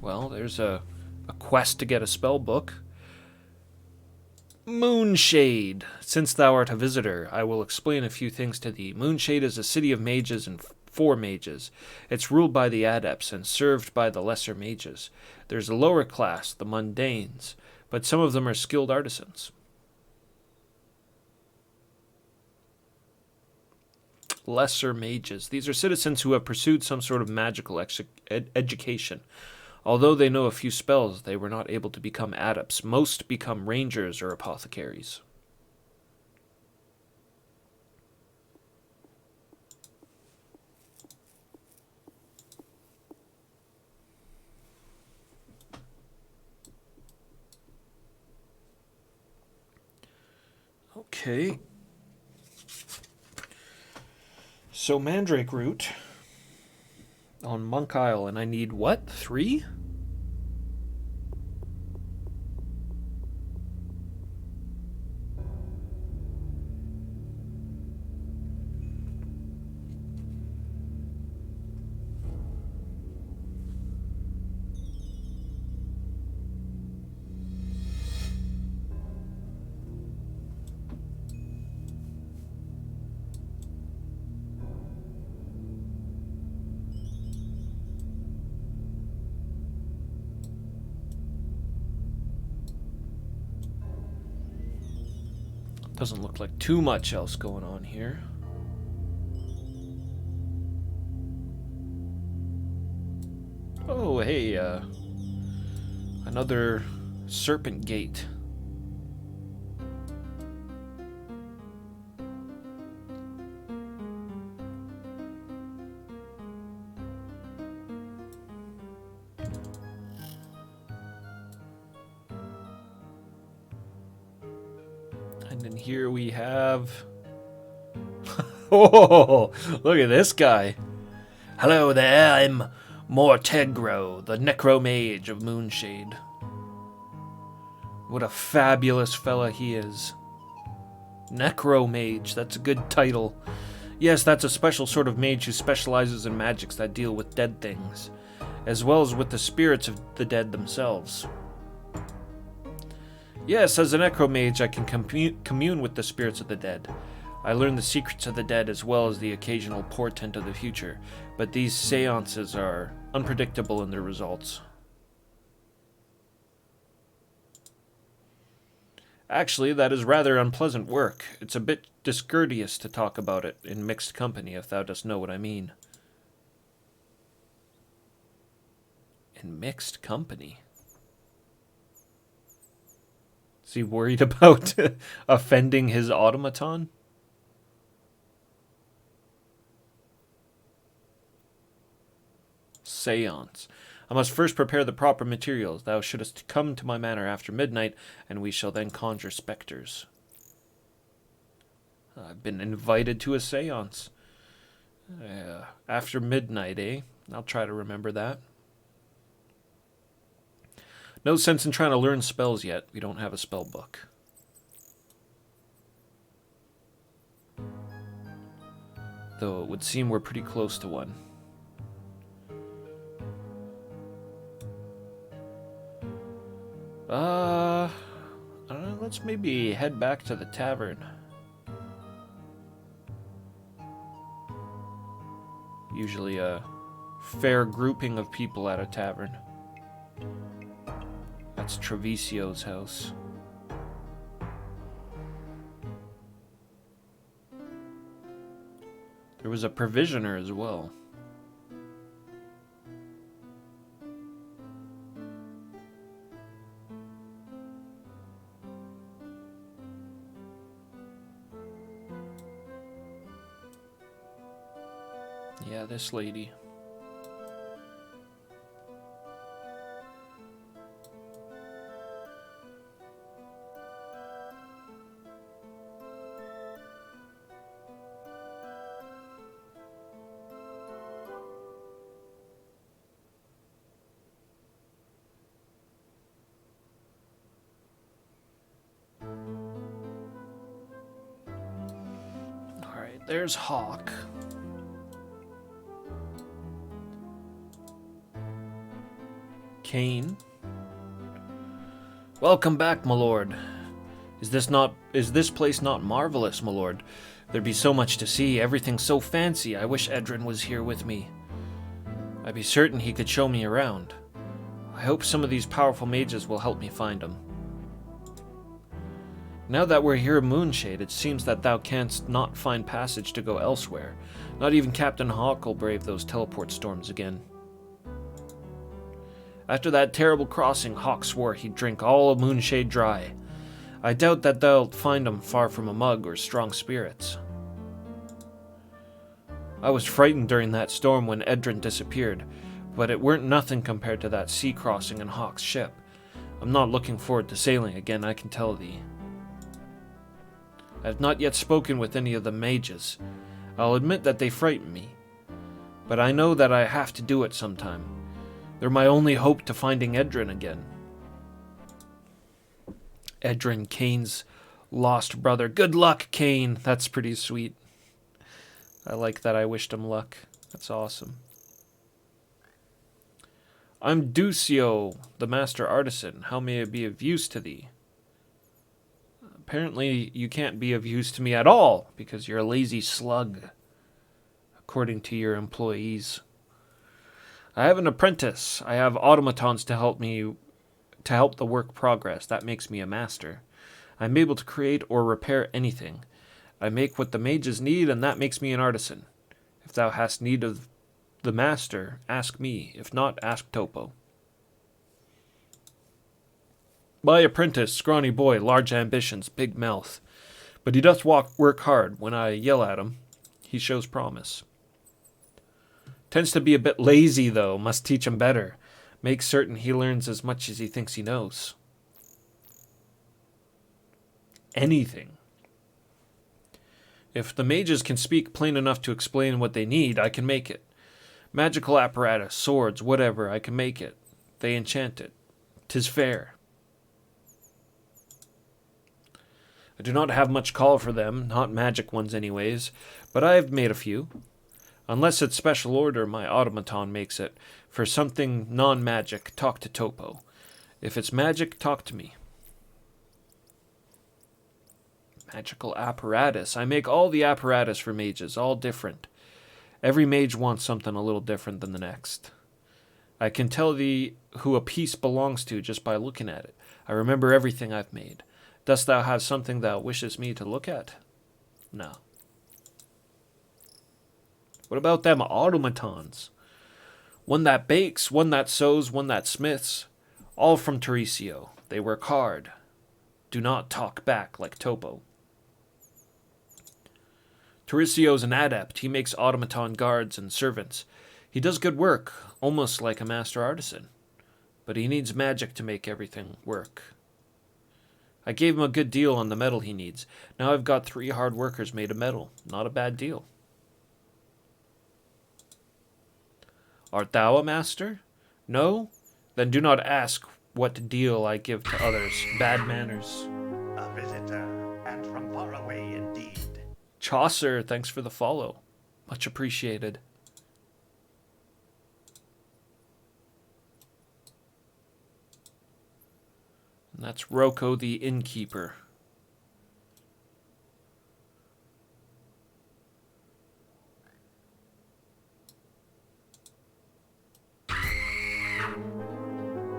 Well, there's a quest to get a spell book. Moonshade. Since thou art a visitor, I will explain a few things to thee. Moonshade is a city of mages and 4 mages. It's ruled by the adepts and served by the lesser mages. There's a lower class, the mundanes, but some of them are skilled artisans. Lesser mages. These are citizens who have pursued some sort of magical education. Although they know a few spells, they were not able to become adepts. Most become rangers or apothecaries. Okay. So mandrake root on Monk Isle, and I need what? 3? Doesn't look like too much else going on here. Oh, hey, another serpent gate. And then here we have... Oh, look at this guy. Hello there, I'm Mortegro, the necromage of Moonshade. What a fabulous fella he is. Necromage, that's a good title. Yes, that's a special sort of mage who specializes in magics that deal with dead things, as well as with the spirits of the dead themselves. Yes, as a necromage, I can commune with the spirits of the dead. I learn the secrets of the dead as well as the occasional portent of the future, but these seances are unpredictable in their results. Actually, that is rather unpleasant work. It's a bit discourteous to talk about it in mixed company, if thou dost know what I mean. In mixed company? Is he worried about offending his automaton? Seance. I must first prepare the proper materials. Thou shouldst come to my manor after midnight, and we shall then conjure specters. I've been invited to a seance. After midnight, eh? I'll try to remember that. No sense in trying to learn spells yet. We don't have a spell book. Though it would seem we're pretty close to one. I don't know, let's maybe head back to the tavern. Usually a fair grouping of people at a tavern. That's Trevisio's house. There was a provisioner as well. Yeah, this lady. All right, there's Hawk. Kane. Welcome back, my lord. Is this place not marvelous, my lord? There'd be so much to see, everything so fancy. I wish Edrin was here with me. I'd be certain he could show me around. I hope some of these powerful mages will help me find him. Now that we're here in Moonshade, it seems that thou canst not find passage to go elsewhere. Not even Captain Hawk will brave those teleport storms again. After that terrible crossing, Hawk swore he'd drink all of Moonshade dry. I doubt that thou'lt find him far from a mug or strong spirits. I was frightened during that storm when Edrin disappeared, but it weren't nothing compared to that sea crossing in Hawk's ship. I'm not looking forward to sailing again, I can tell thee. I have not yet spoken with any of the mages. I'll admit that they frighten me, but I know that I have to do it sometime. They're my only hope to finding Edrin again. Edrin, Kane's lost brother. Good luck, Kane. That's pretty sweet. I like that I wished him luck. That's awesome. I'm Ducio, the master artisan. How may I be of use to thee? Apparently you can't be of use to me at all, because you're a lazy slug, according to your employees. I have an apprentice. I have automatons to help the work progress. That makes me a master. I'm able to create or repair anything. I make what the mages need, and that makes me an artisan. If thou hast need of the master, ask me. If not, ask Topo. My apprentice, scrawny boy, large ambitions, big mouth. But he doth work hard. When I yell at him, he shows promise. Tends to be a bit lazy, though. Must teach him better. Make certain he learns as much as he thinks he knows. Anything. If the mages can speak plain enough to explain what they need, I can make it. Magical apparatus, swords, whatever, I can make it. They enchant it. 'Tis fair. I do not have much call for them, not magic ones anyways, but I have made a few. Unless it's special order, my automaton makes it. For something non-magic, talk to Topo. If it's magic, talk to me. Magical apparatus. I make all the apparatus for mages, all different. Every mage wants something a little different than the next. I can tell thee who a piece belongs to just by looking at it. I remember everything I've made. Dost thou have something thou wishest me to look at? No. What about them automatons? One that bakes, one that sews, one that smiths. All from Tarisio. They work hard. Do not talk back like Topo. Tarisio's an adept. He makes automaton guards and servants. He does good work, almost like a master artisan. But he needs magic to make everything work. I gave him a good deal on the metal he needs. Now I've got 3 hard workers made of metal. Not a bad deal. Art thou a master? No? Then do not ask what deal I give to others. Bad manners. A visitor, and from far away indeed. Chaucer, thanks for the follow. Much appreciated. And that's Rocco the innkeeper.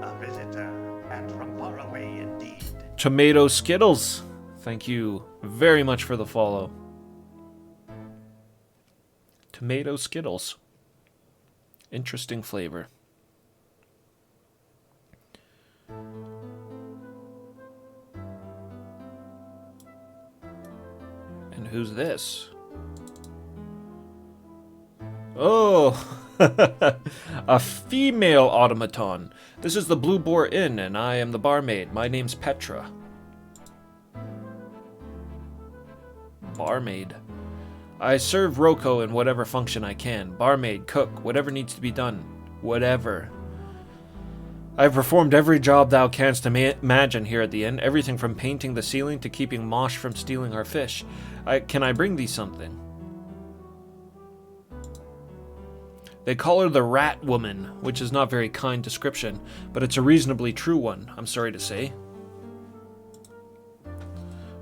A visitor, and from far away indeed. Tomato Skittles, thank you very much for the follow. Tomato Skittles. Interesting flavor. And who's this? Oh, a female automaton. This is the Blue Boar Inn, and I am the barmaid. My name's Petra. Barmaid. I serve Rocco in whatever function I can. Barmaid, cook, whatever needs to be done. Whatever. I've performed every job thou canst imagine here at the inn. Everything from painting the ceiling to keeping Mosh from stealing our fish. Can I bring thee something? They call her the Rat Woman, which is not a very kind description, but it's a reasonably true one, I'm sorry to say.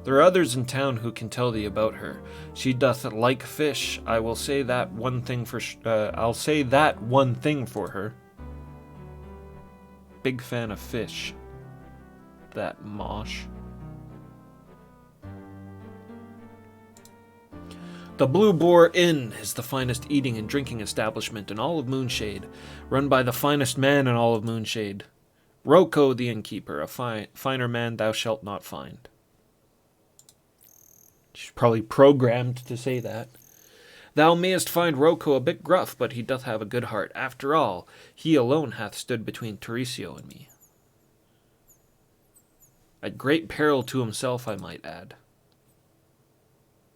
There are others in town who can tell thee about her. She doth like fish. I will say that one thing for. I'll say that one thing for her. Big fan of fish. That Mosh. The Blue Boar Inn is the finest eating and drinking establishment in all of Moonshade, run by the finest man in all of Moonshade. Rocco the innkeeper, a finer man thou shalt not find. She's probably programmed to say that. Thou mayest find Rocco a bit gruff, but he doth have a good heart. After all, he alone hath stood between Tarisio and me. At great peril to himself, I might add.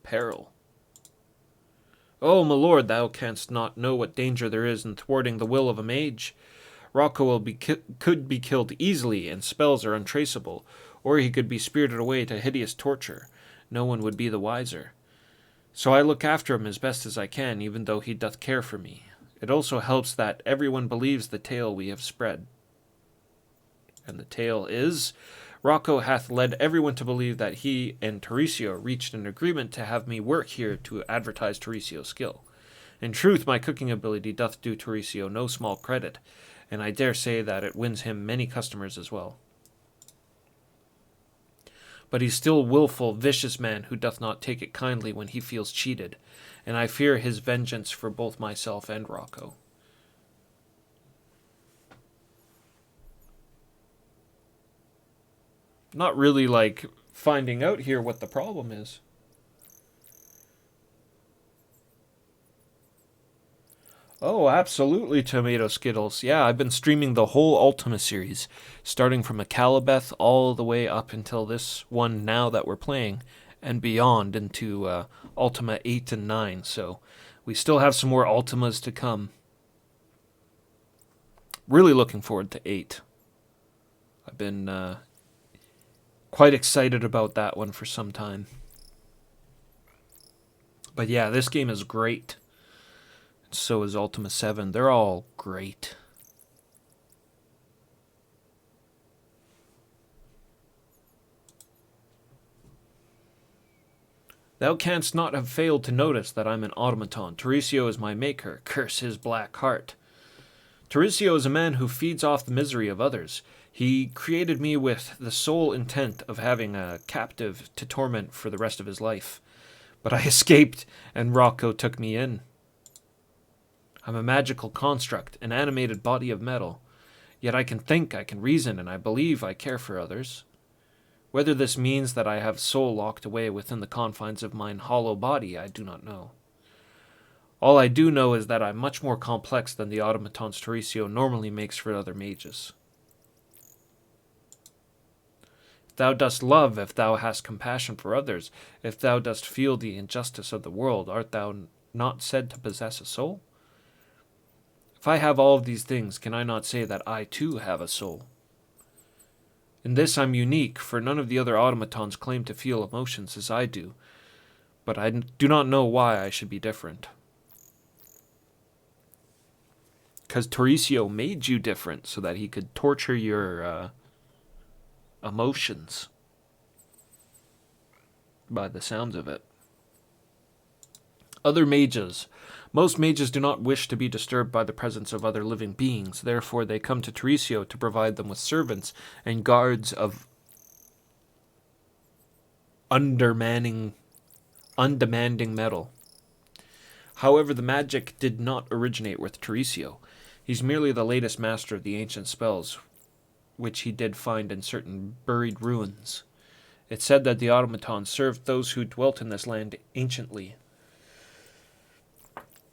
Peril. Oh, my lord, thou canst not know what danger there is in thwarting the will of a mage. Rocco could be killed easily, and spells are untraceable, or he could be spirited away to hideous torture. No one would be the wiser. So I look after him as best as I can, even though he doth care for me. It also helps that everyone believes the tale we have spread. And the tale is, Rocco hath led everyone to believe that he and Tarisio reached an agreement to have me work here to advertise Tarisio's skill. In truth, my cooking ability doth do Tarisio no small credit, and I dare say that it wins him many customers as well. But he's still willful, vicious man who doth not take it kindly when he feels cheated, and I fear his vengeance for both myself and Rocco. Not really, finding out here what the problem is. Oh, absolutely, Tomato Skittles. Yeah, I've been streaming the whole Ultima series, starting from Akalabeth all the way up until this one now that we're playing, and beyond into Ultima 8 and 9, so we still have some more Ultimas to come. Really looking forward to 8. I've been quite excited about that one for some time. But yeah, this game is great. So is Ultima 7. They're all great. Thou canst not have failed to notice that I'm an automaton. Tauricio is my maker. Curse his black heart. Tauricio is a man who feeds off the misery of others. He created me with the sole intent of having a captive to torment for the rest of his life. But I escaped, and Rocco took me in. I'm a magical construct, an animated body of metal. Yet I can think, I can reason, and I believe I care for others. Whether this means that I have soul locked away within the confines of mine hollow body, I do not know. All I do know is that I'm much more complex than the automatons Tauricio normally makes for other mages. If thou dost love, if thou hast compassion for others, if thou dost feel the injustice of the world, art thou not said to possess a soul? If I have all of these things, can I not say that I too have a soul? In this I'm unique, for none of the other automatons claim to feel emotions as I do, but I do not know why I should be different. Because Tauricio made you different so that he could torture your emotions, by the sounds of it. Other mages. Most mages do not wish to be disturbed by the presence of other living beings. Therefore, they come to Tauricio to provide them with servants and guards of undemanding metal. However, the magic did not originate with Tauricio. He's merely the latest master of the ancient spells, which he did find in certain buried ruins. It said that the automatons served those who dwelt in this land anciently.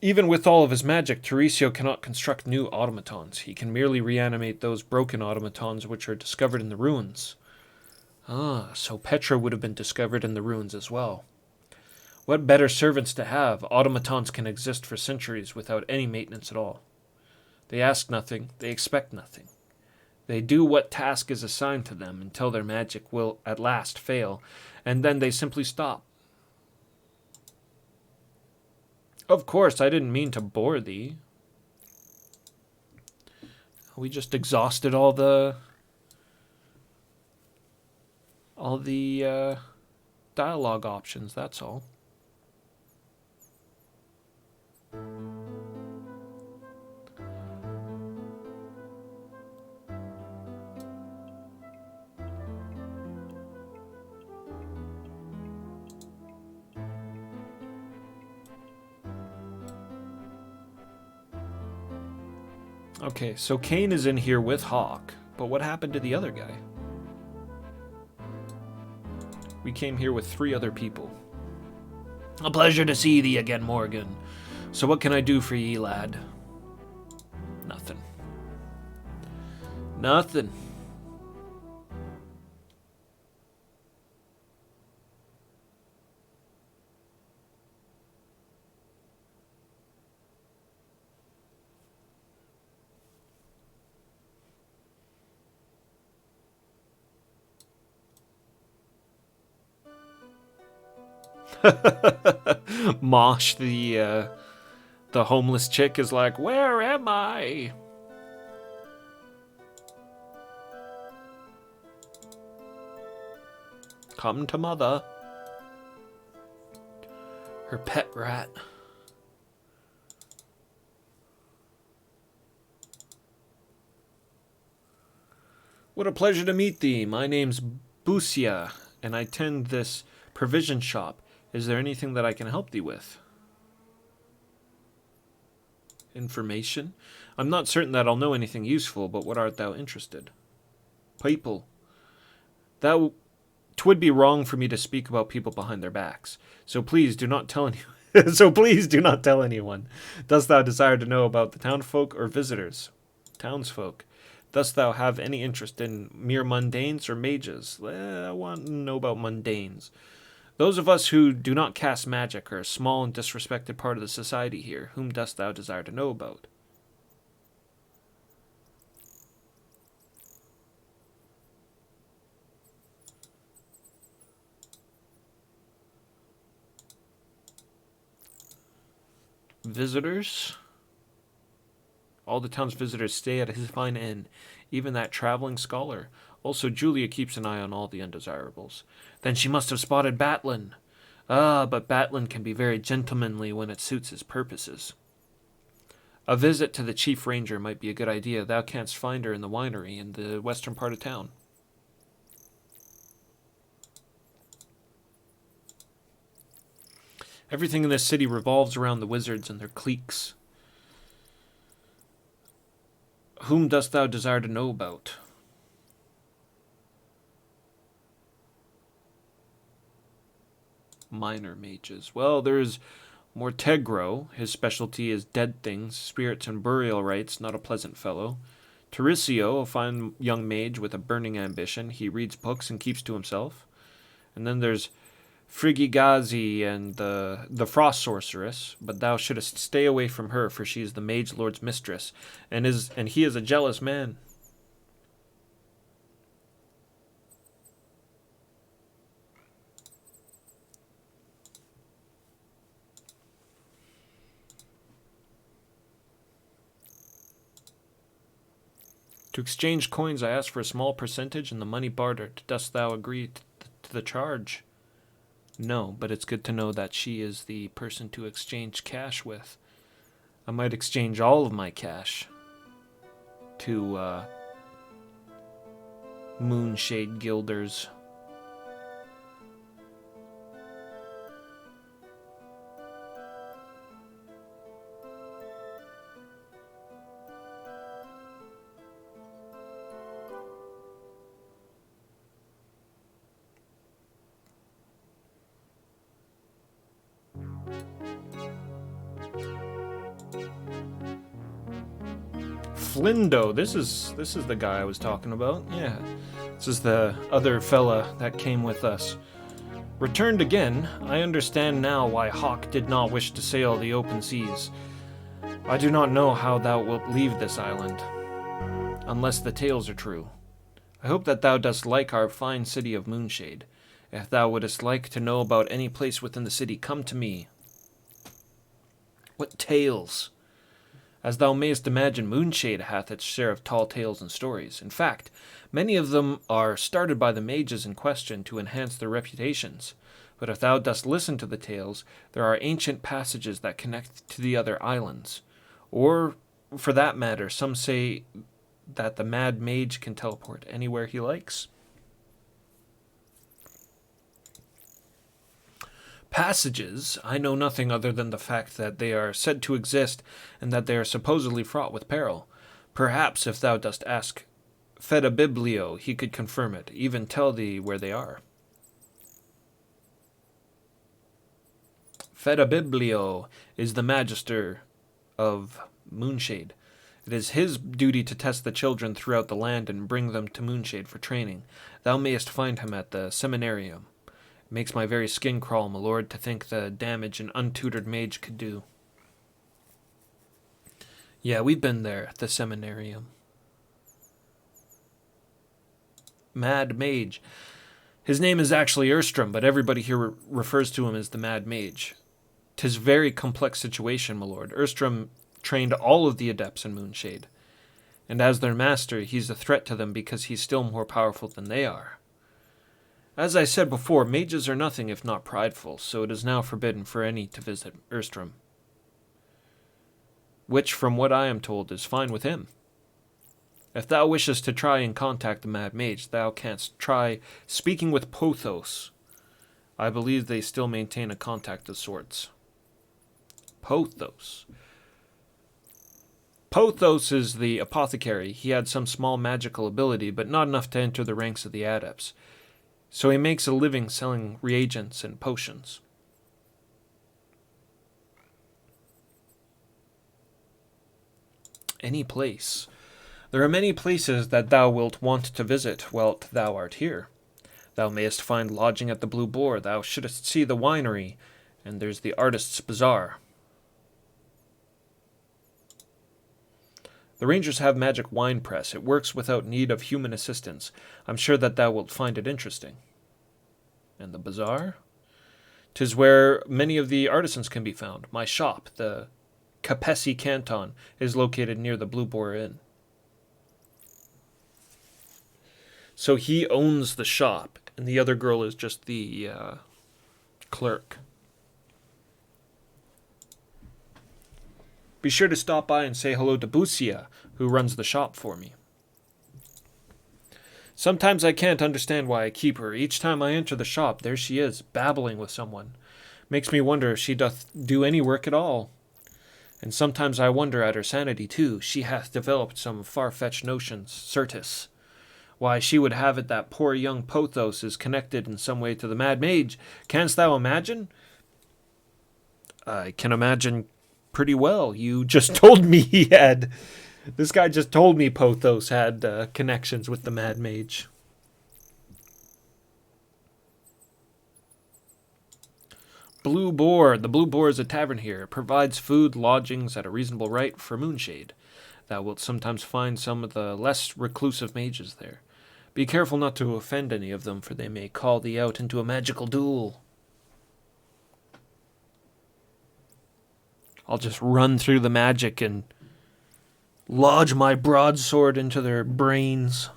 Even with all of his magic, Tauricio cannot construct new automatons. He can merely reanimate those broken automatons which are discovered in the ruins. Ah, so Petra would have been discovered in the ruins as well. What better servants to have? Automatons can exist for centuries without any maintenance at all. They ask nothing, they expect nothing. They do what task is assigned to them until their magic will at last fail, and then they simply stop. Of course, I didn't mean to bore thee. We just exhausted all the dialogue options, that's all. Okay, so Kane is in here with Hawk, but what happened to the other guy? We came here with 3 other people. A pleasure to see thee again, Morgan. So what can I do for ye, lad? Nothing. Nothing. Mosh, the homeless chick, is like, where am I? Come to mother. Her pet rat. What a pleasure to meet thee. My name's Busia, and I tend this provision shop. Is there anything that I can help thee with? Information? I'm not certain that I'll know anything useful, but what art thou interested? People. 'Twould be wrong for me to speak about people behind their backs. So please do not tell anyone. Dost thou desire to know about the townfolk or visitors? Townsfolk. Dost thou have any interest in mere mundanes or mages? I want to know about mundanes. Those of us who do not cast magic are a small and disrespected part of the society here. Whom dost thou desire to know about? Visitors? All the town's visitors stay at his fine inn, even that traveling scholar. Also, Julia keeps an eye on all the undesirables. Then she must have spotted Batlin. Ah, but Batlin can be very gentlemanly when it suits his purposes. A visit to the chief ranger might be a good idea. Thou canst find her in the winery in the western part of town. Everything in this city revolves around the wizards and their cliques. Whom dost thou desire to know about? Minor mages. Well, there's Mortegro. His specialty is dead things, spirits, and burial rites. Not a pleasant fellow. Tarisio, a fine young mage with a burning ambition. He reads books and keeps to himself. And then there's Frigigazi and the Frost Sorceress, but thou shouldest stay away from her, for she is the Mage Lord's mistress, and he is a jealous man. To exchange coins, I ask for a small percentage, and the money bartered. Dost thou agree to the charge? No, but it's good to know that she is the person to exchange cash with. I might exchange all of my cash to Moonshade Gilders. Flindo, this is the guy I was talking about. Yeah, this is the other fella that came with us. Returned again, I understand now why Hawk did not wish to sail the open seas. I do not know how thou wilt leave this island, unless the tales are true. I hope that thou dost like our fine city of Moonshade. If thou wouldst like to know about any place within the city, come to me. What tales? As thou mayest imagine, Moonshade hath its share of tall tales and stories. In fact, many of them are started by the mages in question to enhance their reputations. But if thou dost listen to the tales, there are ancient passages that connect to the other islands. Or, for that matter, some say that the Mad Mage can teleport anywhere he likes. Passages, I know nothing other than the fact that they are said to exist and that they are supposedly fraught with peril. Perhaps if thou dost ask Fedabiblio, he could confirm it, even tell thee where they are. Fedabiblio is the magister of Moonshade. It is his duty to test the children throughout the land and bring them to Moonshade for training. Thou mayest find him at the seminarium. It makes my very skin crawl, my lord, to think the damage an untutored mage could do. Yeah, we've been there, the seminarium. Mad Mage. His name is actually Erstrom, but everybody here refers to him as the Mad Mage. 'Tis a very complex situation, my lord. Erstrom trained all of the adepts in Moonshade, and as their master, he's a threat to them because he's still more powerful than they are. As I said before, mages are nothing if not prideful, so it is now forbidden for any to visit Erstrom. Which, from what I am told, is fine with him. If thou wishest to try and contact the Mad Mage, thou canst try speaking with Pothos. I believe they still maintain a contact of sorts. Pothos. Pothos is the apothecary. He had some small magical ability, but not enough to enter the ranks of the adepts. So he makes a living selling reagents and potions. Any place. There are many places that thou wilt want to visit whilst thou art here. Thou mayest find lodging at the Blue Boar. Thou shouldst see the winery, and there's the Artist's Bazaar. The Rangers have magic wine press. It works without need of human assistance. I'm sure that thou wilt find it interesting. And the bazaar? 'Tis where many of the artisans can be found. My shop, the Capesi Canton is located near the Blue Boar Inn. So he owns the shop, and the other girl is just the clerk. Be sure to stop by and say hello to Busia, who runs the shop for me. Sometimes I can't understand why I keep her. Each time I enter the shop, there she is, babbling with someone. Makes me wonder if she doth do any work at all. And sometimes I wonder at her sanity, too. She hath developed some far-fetched notions, certes. Why, she would have it that poor young Pothos is connected in some way to the Mad Mage. Canst thou imagine? I can imagine pretty well. You just told me he had... This guy just told me Pothos had connections with the Mad Mage. Blue Boar. The Blue Boar is a tavern here. It provides food, lodgings at a reasonable rate for Moonshade. Thou wilt sometimes find some of the less reclusive mages there. Be careful not to offend any of them, for they may call thee out into a magical duel. I'll just run through the magic and lodge my broadsword into their brains.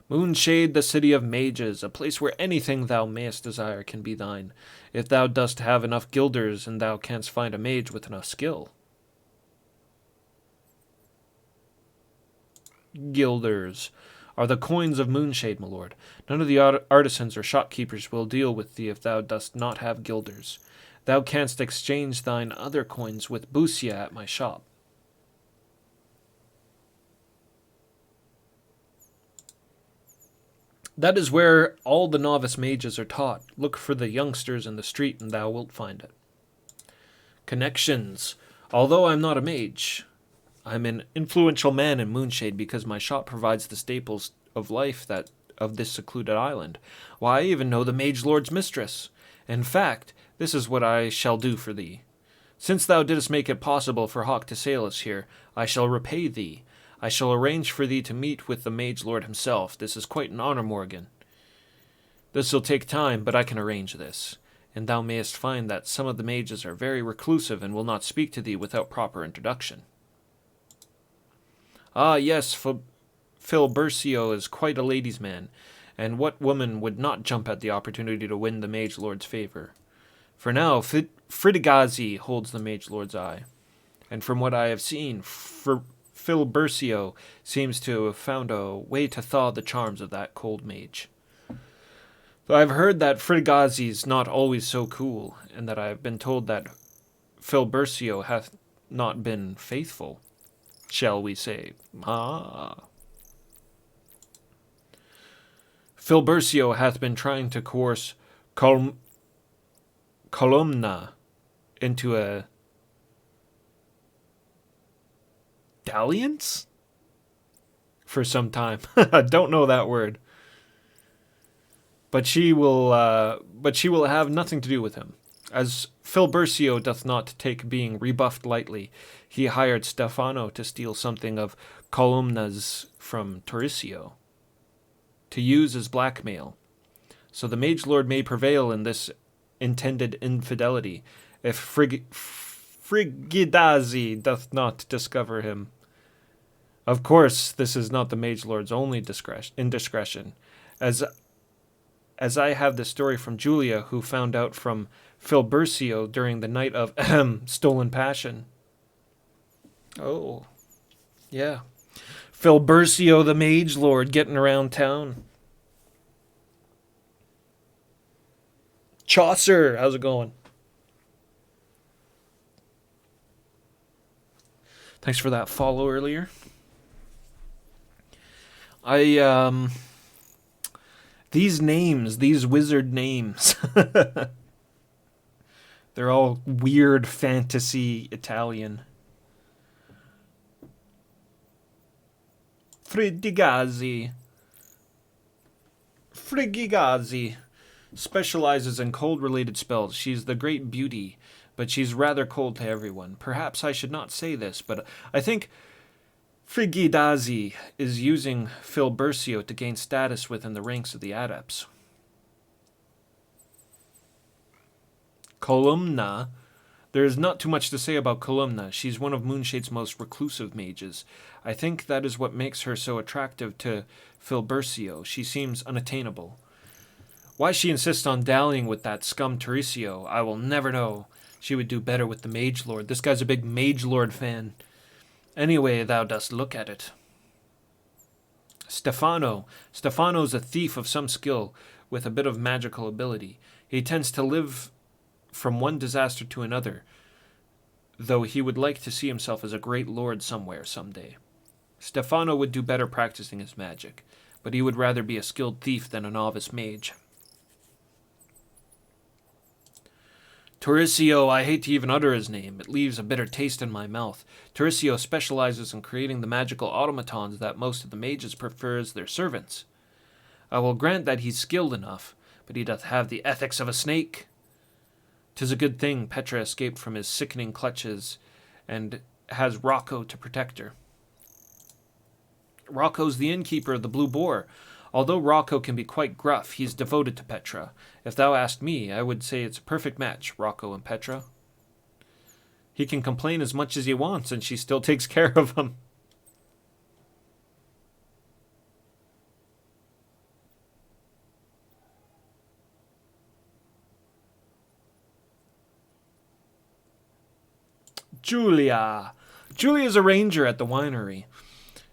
Moonshade, the city of mages, a place where anything thou mayest desire can be thine, if thou dost have enough guilders and thou canst find a mage with enough skill. Guilders are the coins of Moonshade, my lord. None of the artisans or shopkeepers will deal with thee if thou dost not have guilders. Thou canst exchange thine other coins with Busia at my shop. That is where all the novice mages are taught. Look for the youngsters in the street and thou wilt find it. Connections. Although I'm not a mage, I'm an influential man in Moonshade because my shop provides the staples of life of this secluded island. Why, I even know the Mage Lord's mistress. In fact, this is what I shall do for thee. Since thou didst make it possible for Hawk to sail us here, I shall repay thee. I shall arrange for thee to meet with the Mage Lord himself. This is quite an honor, Morgan. This will take time, but I can arrange this. And thou mayest find that some of the mages are very reclusive and will not speak to thee without proper introduction. Ah, yes, Filbercio is quite a ladies' man, and what woman would not jump at the opportunity to win the Mage Lord's favor? For now, Fridigazi holds the Mage Lord's eye, and from what I have seen, Filbercio seems to have found a way to thaw the charms of that cold mage. Though I've heard that Fridigazi's not always so cool, and that I have been told that Filbercio hath not been faithful, shall we say. Filbercio hath been trying to coerce Columna into a dalliance for some time. I don't know that word. But she will have nothing to do with him. As Filbercio doth not take being rebuffed lightly, he hired Stefano to steal something of Columna's from Tauricio, to use as blackmail. So the Mage Lord may prevail in this intended infidelity, if Frigidazi doth not discover him. Of course, this is not the Mage Lord's only indiscretion, as I have the story from Julia, who found out from Filbercio during the night of stolen passion. Oh, yeah. Filbercio the Mage Lord getting around town. Chaucer, how's it going? Thanks for that follow earlier. These names, these wizard names, they're all weird fantasy Italian. Frigigazi specializes in cold-related spells. She's the great beauty, but she's rather cold to everyone. Perhaps I should not say this, but I think Frigidazi is using Filbercio to gain status within the ranks of the adepts. Columna. There is not too much to say about Columna. She's one of Moonshade's most reclusive mages. I think that is what makes her so attractive to Filbercio. She seems unattainable. Why she insists on dallying with that scum Tauricio, I will never know. She would do better with the Mage Lord. This guy's a big Mage Lord fan. Anyway, thou dost look at it. Stefano. Stefano's a thief of some skill, with a bit of magical ability. He tends to live from one disaster to another, though he would like to see himself as a great lord somewhere someday. Stefano would do better practicing his magic, but he would rather be a skilled thief than a novice mage. Tauricio, I hate to even utter his name. It leaves a bitter taste in my mouth. Tauricio specializes in creating the magical automatons that most of the mages prefer as their servants. I will grant that he's skilled enough, but he doth have the ethics of a snake. 'Tis a good thing Petra escaped from his sickening clutches and has Rocco to protect her. Rocco's the innkeeper of the Blue Boar. Although Rocco can be quite gruff, he's devoted to Petra. If thou asked me, I would say it's a perfect match, Rocco and Petra. He can complain as much as he wants, and she still takes care of him. Julia. Julia's a ranger at the winery.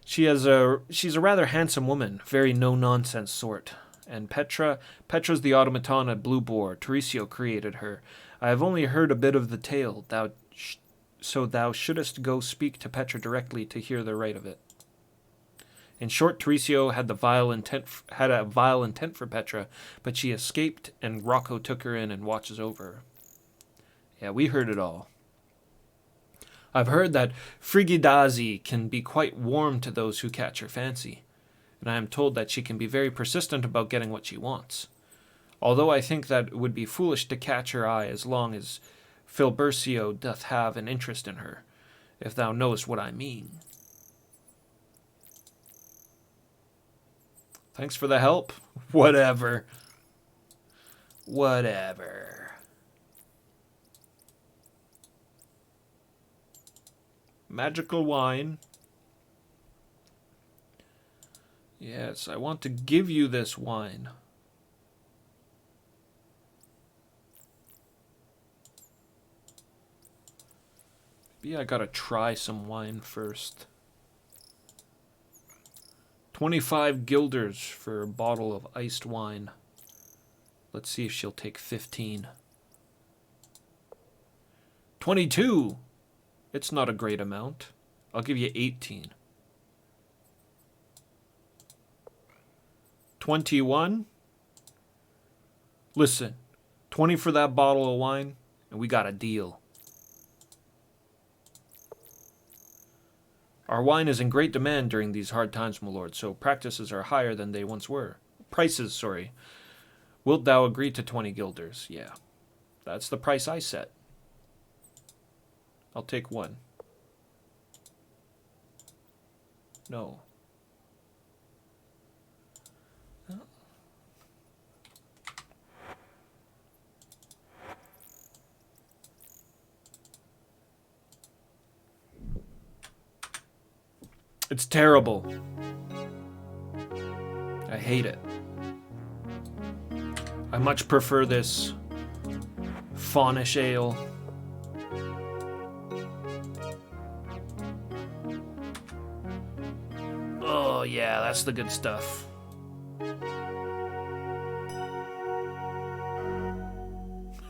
She's a rather handsome woman, very no-nonsense sort. And Petra's the automaton at Blue Boar. Tauricio created her. I have only heard a bit of the tale, so thou shouldest go speak to Petra directly to hear the right of it. In short, Tauricio had a vile intent for Petra, but she escaped, and Rocco took her in and watches over her. Yeah, we heard it all. I've heard that Frigidazi can be quite warm to those who catch her fancy, and I am told that she can be very persistent about getting what she wants. Although I think that it would be foolish to catch her eye as long as Filbercio doth have an interest in her, if thou knowest what I mean. Thanks for the help. Whatever. Magical wine. Yes, I want to give you this wine. Maybe I gotta try some wine first. 25 guilders for a bottle of iced wine. Let's see if she'll take 15. 22! It's not a great amount. I'll give you 18. 21? Listen, 20 for that bottle of wine, and we got a deal. Our wine is in great demand during these hard times, my lord, so practices are higher than they once were. Prices, sorry. Wilt thou agree to 20 guilders? Yeah. That's the price I set. I'll take one. No. It's terrible. I hate it. I much prefer this faunish ale. Oh yeah, that's the good stuff.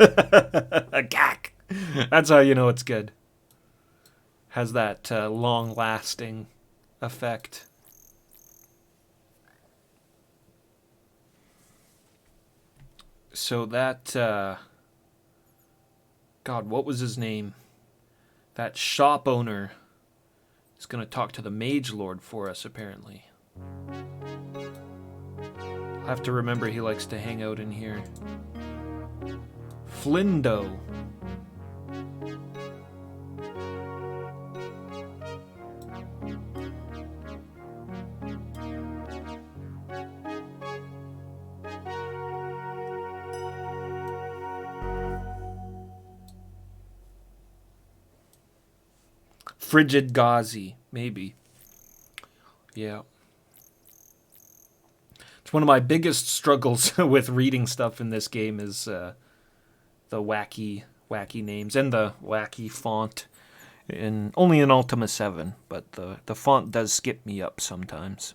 A gack. That's how you know it's good. Has that long-lasting effect. So that, God, what was his name? That shop owner is going to talk to the Mage Lord for us, apparently. I'll have to remember he likes to hang out in here. Flindo. Frigid Gauzy, maybe. Yeah. It's one of my biggest struggles with reading stuff in this game is the wacky names and the wacky font. Only in Ultima 7, but the font does skip me up sometimes.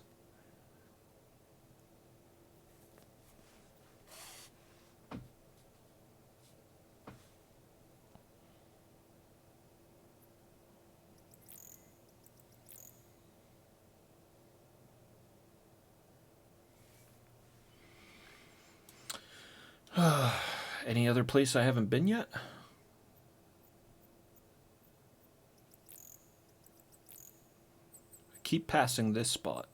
Any other place I haven't been yet? I keep passing this spot.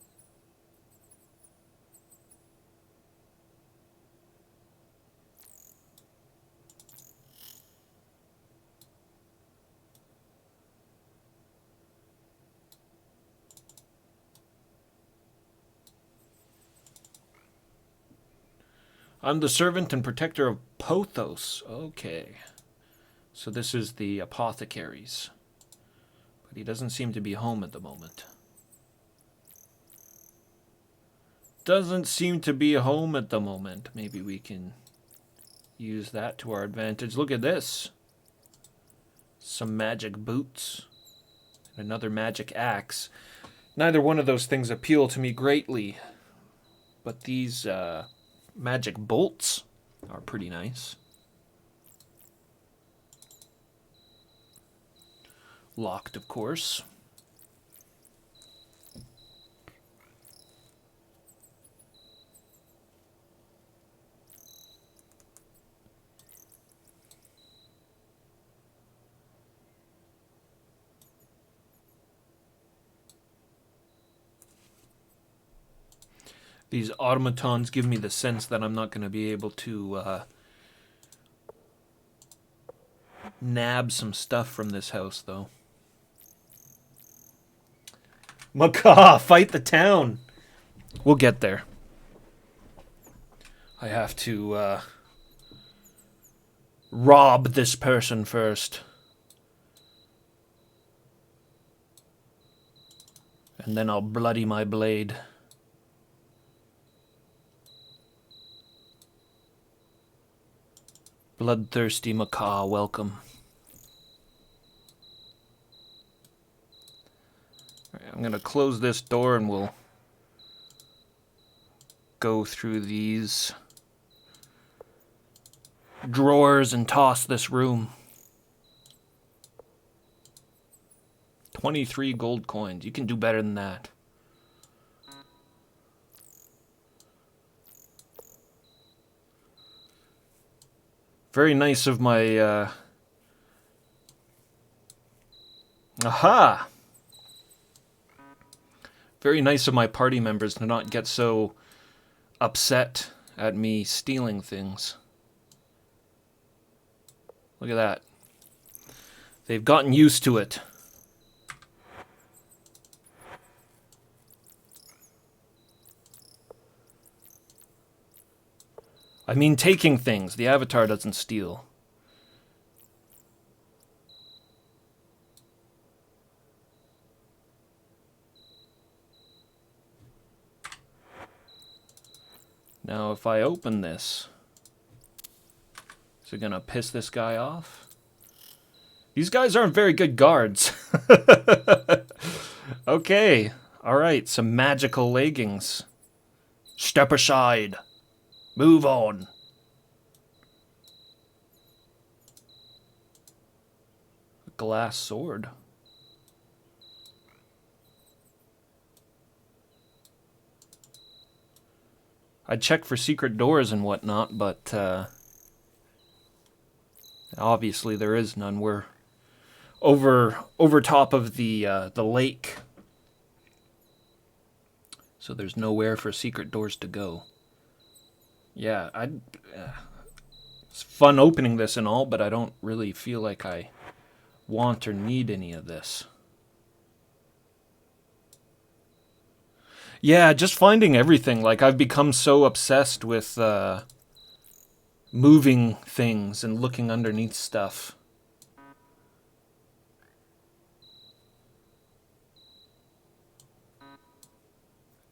I'm the servant and protector of Pothos. Okay. So this is the apothecaries. But he doesn't seem to be home at the moment. Doesn't seem to be home at the moment. Maybe we can use that to our advantage. Look at this. Some magic boots. And another magic axe. Neither one of those things appeal to me greatly. But these magic bolts are pretty nice. Locked, of course. These automatons give me the sense that I'm not going to be able to nab some stuff from this house, though. Macaw, fight the town! We'll get there. I have to rob this person first. And then I'll bloody my blade. Bloodthirsty macaw, welcome. All right, I'm going to close this door and we'll go through these drawers and toss this room. 23 gold coins. You can do better than that. Very nice of my, Aha! Very nice of my party members to not get so upset at me stealing things. Look at that. They've gotten used to it. I mean taking things. The Avatar doesn't steal. Now if I open this, is it gonna piss this guy off? These guys aren't very good guards. Okay, alright, some magical leggings. Step aside. Move on. A glass sword. I'd check for secret doors and whatnot, but obviously there is none. We're over top of the lake, so there's nowhere for secret doors to go. Yeah, it's fun opening this and all, but I don't really feel like I want or need any of this. Yeah, just finding everything. Like, I've become so obsessed with moving things and looking underneath stuff.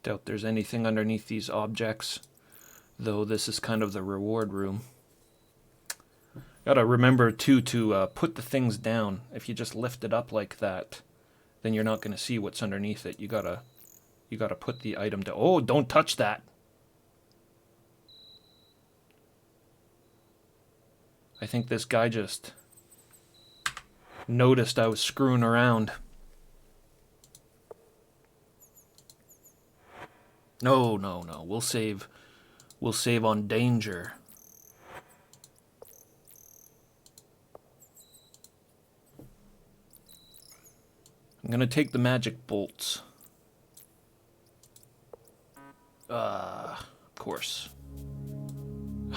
Doubt there's anything underneath these objects, though this is kind of the reward room. Gotta remember, too, to put the things down. If you just lift it up like that, then you're not gonna see what's underneath it. You gotta put the item down. Oh, don't touch that! I think this guy just noticed I was screwing around. No. We'll save on danger. I'm gonna take the magic bolts. Of course.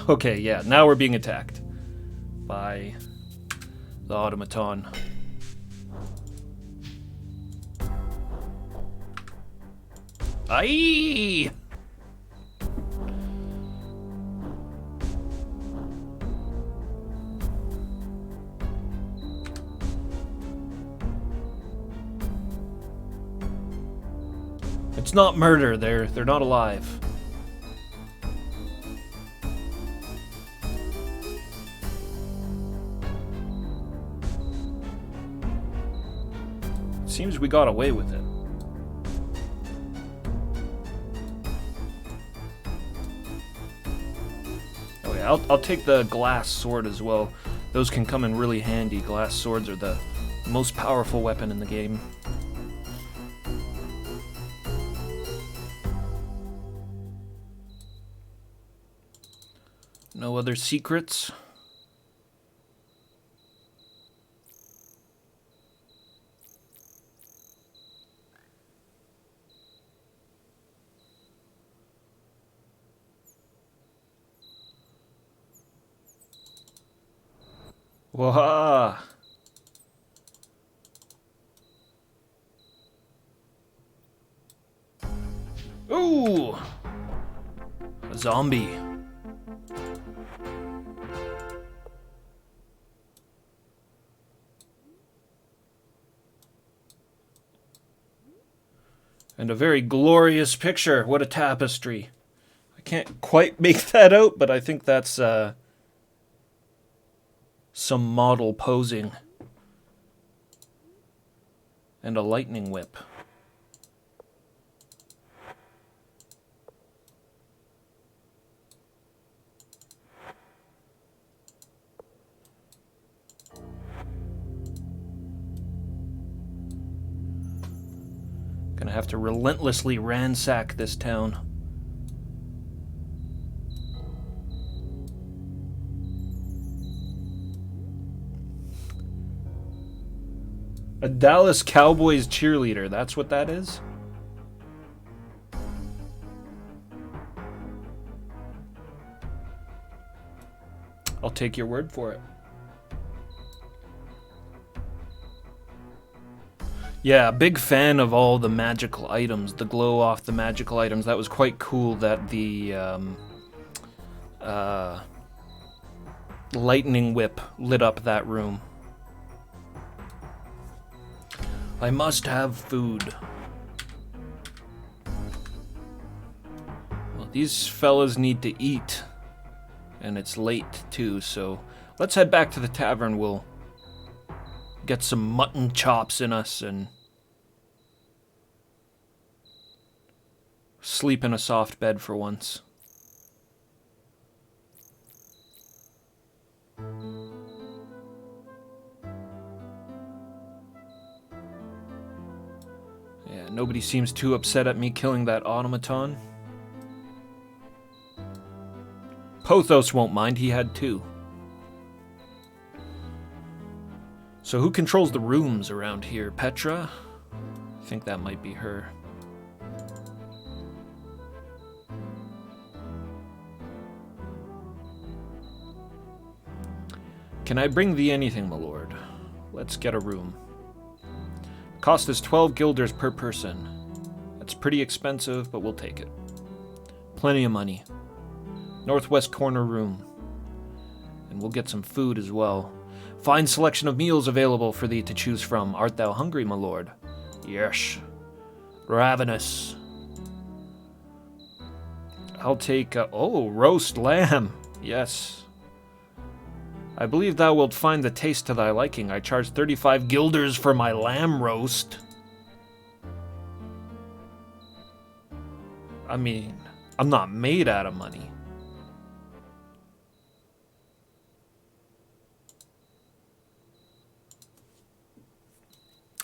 Okay, yeah, now we're being attacked by the automaton. Aye! It's not murder. They're not alive. Seems we got away with it. Oh yeah, I'll take the glass sword as well. Those can come in really handy. Glass swords are the most powerful weapon in the game. No other secrets? Waha! Ooh! A zombie. And a very glorious picture. What a tapestry. I can't quite make that out, but I think that's some model posing. And a lightning whip. Gonna have to relentlessly ransack this town. A Dallas Cowboys cheerleader, that's what that is? I'll take your word for it. Yeah, big fan of all the magical items, the glow off the magical items. That was quite cool that the lightning whip lit up that room. I must have food. Well, these fellas need to eat. And it's late, too, so let's head back to the tavern. We'll get some mutton chops in us and sleep in a soft bed for once. Yeah, nobody seems too upset at me killing that automaton. Pothos won't mind, he had two. So who controls the rooms around here? Petra? I think that might be her. Can I bring thee anything, my lord? Let's get a room. Cost is 12 guilders per person. That's pretty expensive, but we'll take it. Plenty of money. Northwest corner room. And we'll get some food as well. Fine selection of meals available for thee to choose from. Art thou hungry, my lord? Yes. Ravenous. I'll take, oh, roast lamb. Yes. I believe thou wilt find the taste to thy liking. I charge 35 guilders for my lamb roast. I mean, I'm not made out of money.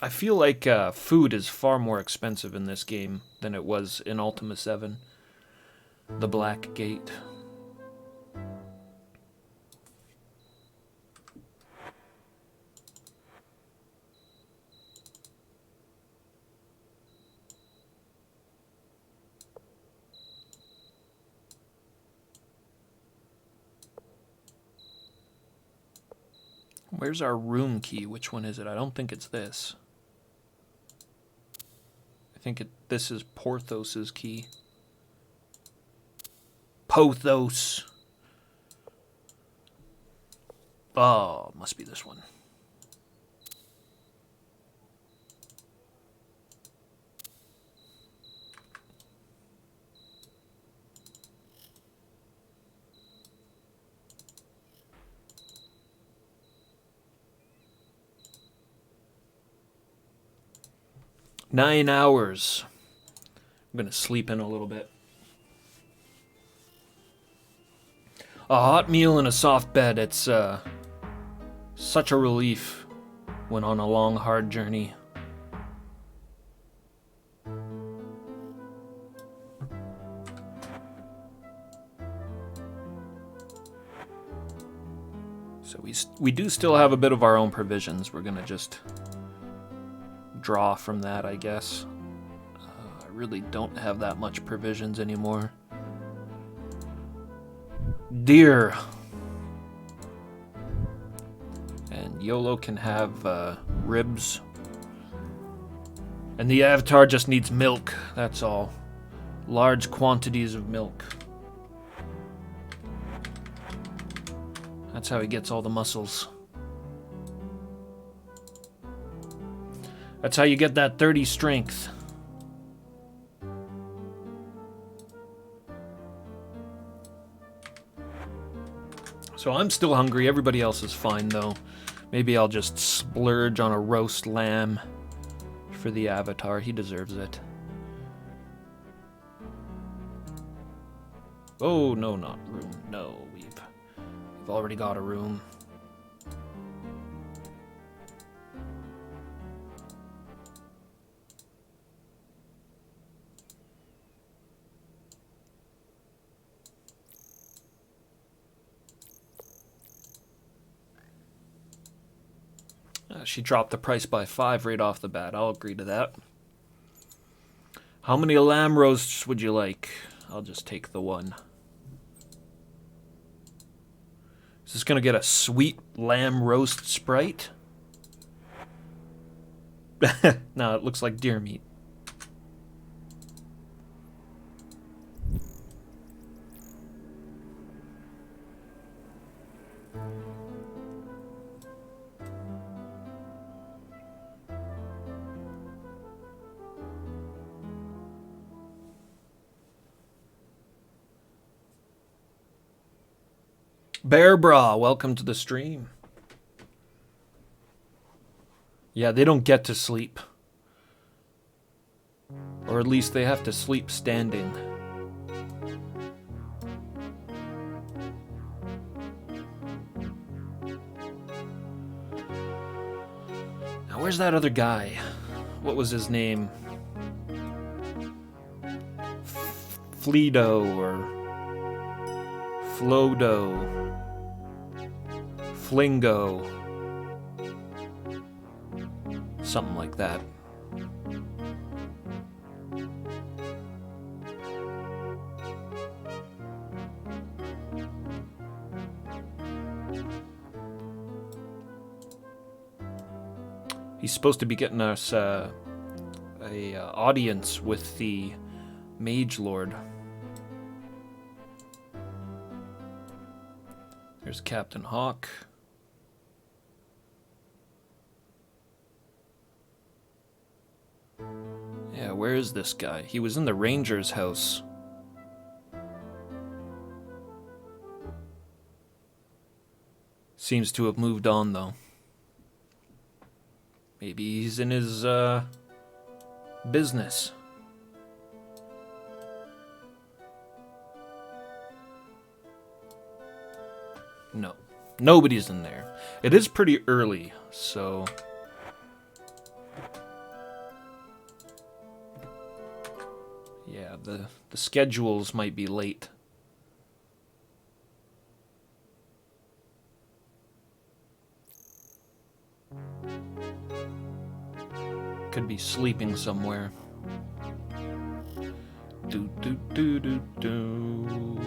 I feel like food is far more expensive in this game than it was in Ultima VII. The Black Gate. Where's our room key? Which one is it? I don't think it's this. I think this is Porthos's key. Pothos. Oh, must be this one. Nine hours. I'm gonna sleep in a little bit. A hot meal and a soft bed. It's such a relief when on a long, hard journey. So we do still have a bit of our own provisions. We're gonna just draw from that, I guess. I really don't have that much provisions anymore. Deer. And YOLO can have ribs. And the Avatar just needs milk, that's all. Large quantities of milk. That's how he gets all the muscles. That's how you get that 30 strength. So I'm still hungry. Everybody else is fine, though. Maybe I'll just splurge on a roast lamb for the Avatar. He deserves it. Oh, no, not room. No, we've already got a room. She dropped the price by 5 right off the bat. I'll agree to that. How many lamb roasts would you like? I'll just take the one. Is this gonna get a sweet lamb roast Sprite? No, it looks like deer meat. Bear Bra, welcome to the stream. Yeah, they don't get to sleep. Or at least they have to sleep standing. Now, where's that other guy? What was his name? Fleedo or Flodo. Flingo. Something like that. He's supposed to be getting us a audience with the Mage Lord. There's Captain Hawk. Yeah, where is this guy? He was in the Ranger's house. Seems to have moved on, though. Maybe he's in his, business. No. Nobody's in there. It is pretty early, so... yeah, the schedules might be late. Could be sleeping somewhere. Do do do do do.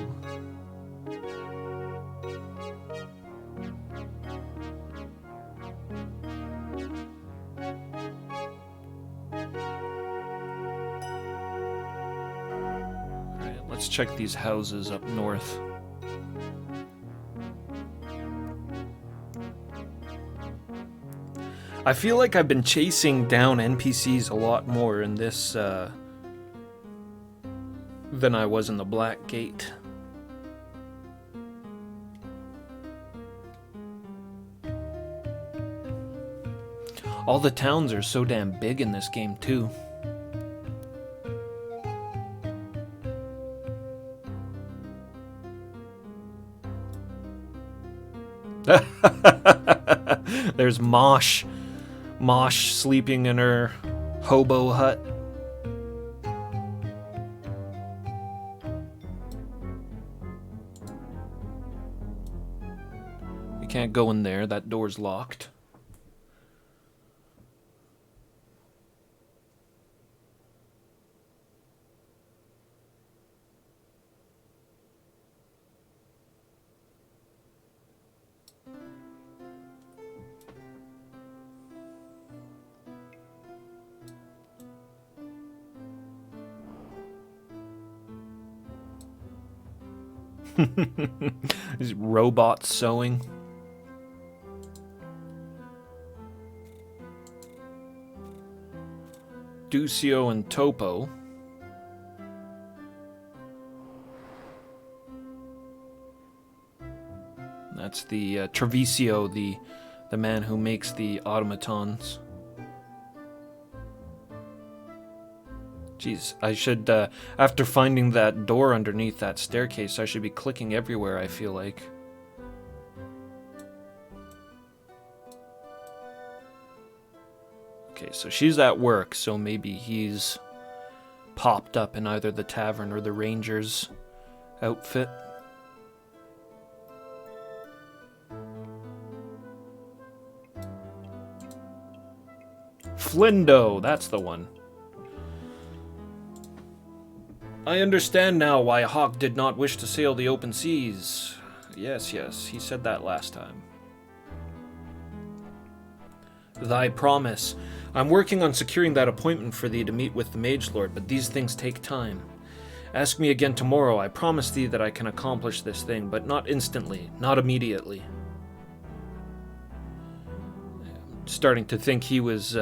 Alright, let's check these houses up north. I feel like I've been chasing down NPCs a lot more in this, than I was in the Black Gate. All the towns are so damn big in this game, too. There's Mosh. Mosh sleeping in her hobo hut. You can't go in there, that door's locked. These robots sewing. Ducio and Topo. That's the Treviso, the man who makes the automatons. Jeez, I should, after finding that door underneath that staircase, I should be clicking everywhere, I feel like. Okay, so she's at work, so maybe he's popped up in either the tavern or the ranger's outfit. Flindo, that's the one. I understand now why Hawk did not wish to sail the open seas. Yes, he said that last time. Thy promise. I'm working on securing that appointment for thee to meet with the Mage Lord, but these things take time. Ask me again tomorrow. I promise thee that I can accomplish this thing, but not instantly, not immediately. I'm starting to think he was,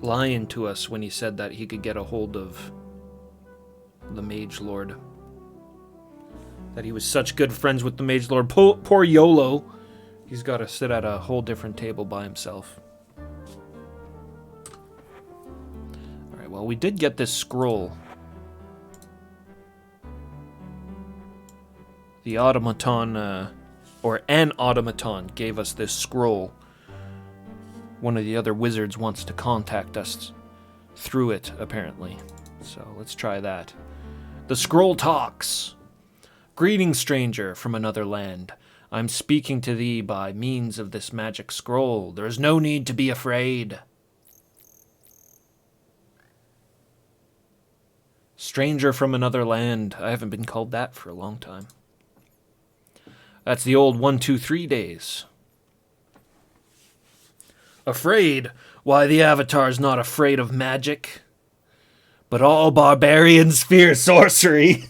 lying to us when he said that he could get a hold of the Mage Lord. That he was such good friends with the Mage Lord. Poor YOLO. He's got to sit at a whole different table by himself. Alright, well, we did get this scroll. The automaton, or an automaton, gave us this scroll. One of the other wizards wants to contact us through it, apparently. So let's try that. The scroll talks. Greeting, stranger from another land. I'm speaking to thee by means of this magic scroll. There is no need to be afraid. Stranger from another land. I haven't been called that for a long time. That's the old 1, 2, 3 days. Afraid? Why, the Avatar's not afraid of magic. But all barbarians fear sorcery.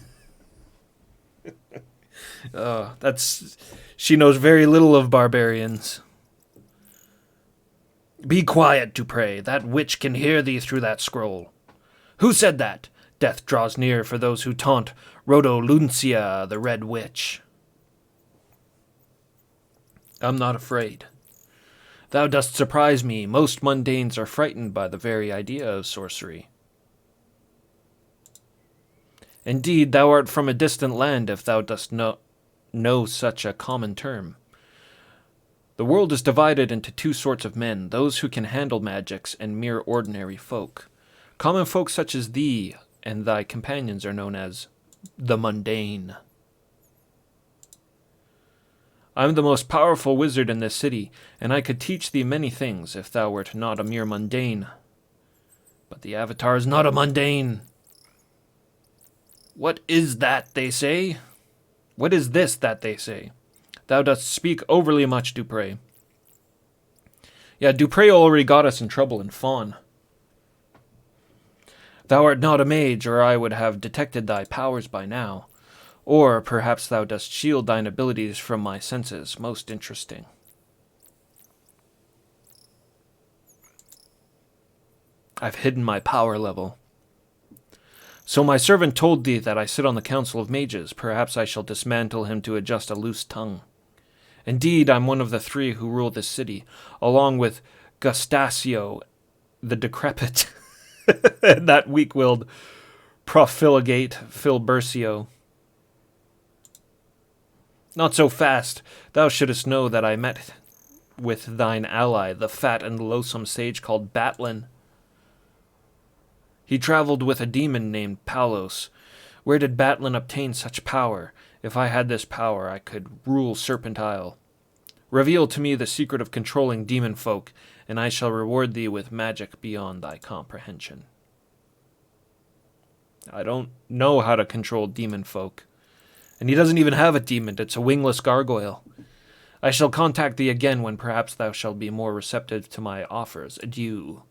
She knows very little of barbarians. Be quiet, to pray. That witch can hear thee through that scroll. Who said that? Death draws near for those who taunt Rhodoluncia, the Red Witch. I'm not afraid. Thou dost surprise me. Most mundanes are frightened by the very idea of sorcery. Indeed, thou art from a distant land if thou dost know such a common term. The world is divided into two sorts of men, those who can handle magics and mere ordinary folk. Common folk such as thee and thy companions are known as the mundane. I am the most powerful wizard in this city, and I could teach thee many things if thou wert not a mere mundane. But the Avatar is not a mundane. What is that, they say? What is this that they say? Thou dost speak overly much, Dupre. Yeah, Dupre already got us in trouble in Fawn. Thou art not a mage, or I would have detected thy powers by now. Or perhaps thou dost shield thine abilities from my senses. Most interesting. I've hidden my power level. So my servant told thee that I sit on the Council of Mages. Perhaps I shall dismantle him to adjust a loose tongue. Indeed, I'm one of the three who rule this city, along with Gustasio, the Decrepit, and that weak-willed profligate Filbercio. Not so fast. Thou shouldst know that I met with thine ally, the fat and loathsome sage called Batlin. He traveled with a demon named Palos. Where did Batlin obtain such power? If I had this power, I could rule Serpent Isle. Reveal to me the secret of controlling demon folk, and I shall reward thee with magic beyond thy comprehension. I don't know how to control demon folk. And he doesn't even have a demon, it's a wingless gargoyle. I shall contact thee again when perhaps thou shalt be more receptive to my offers. Adieu.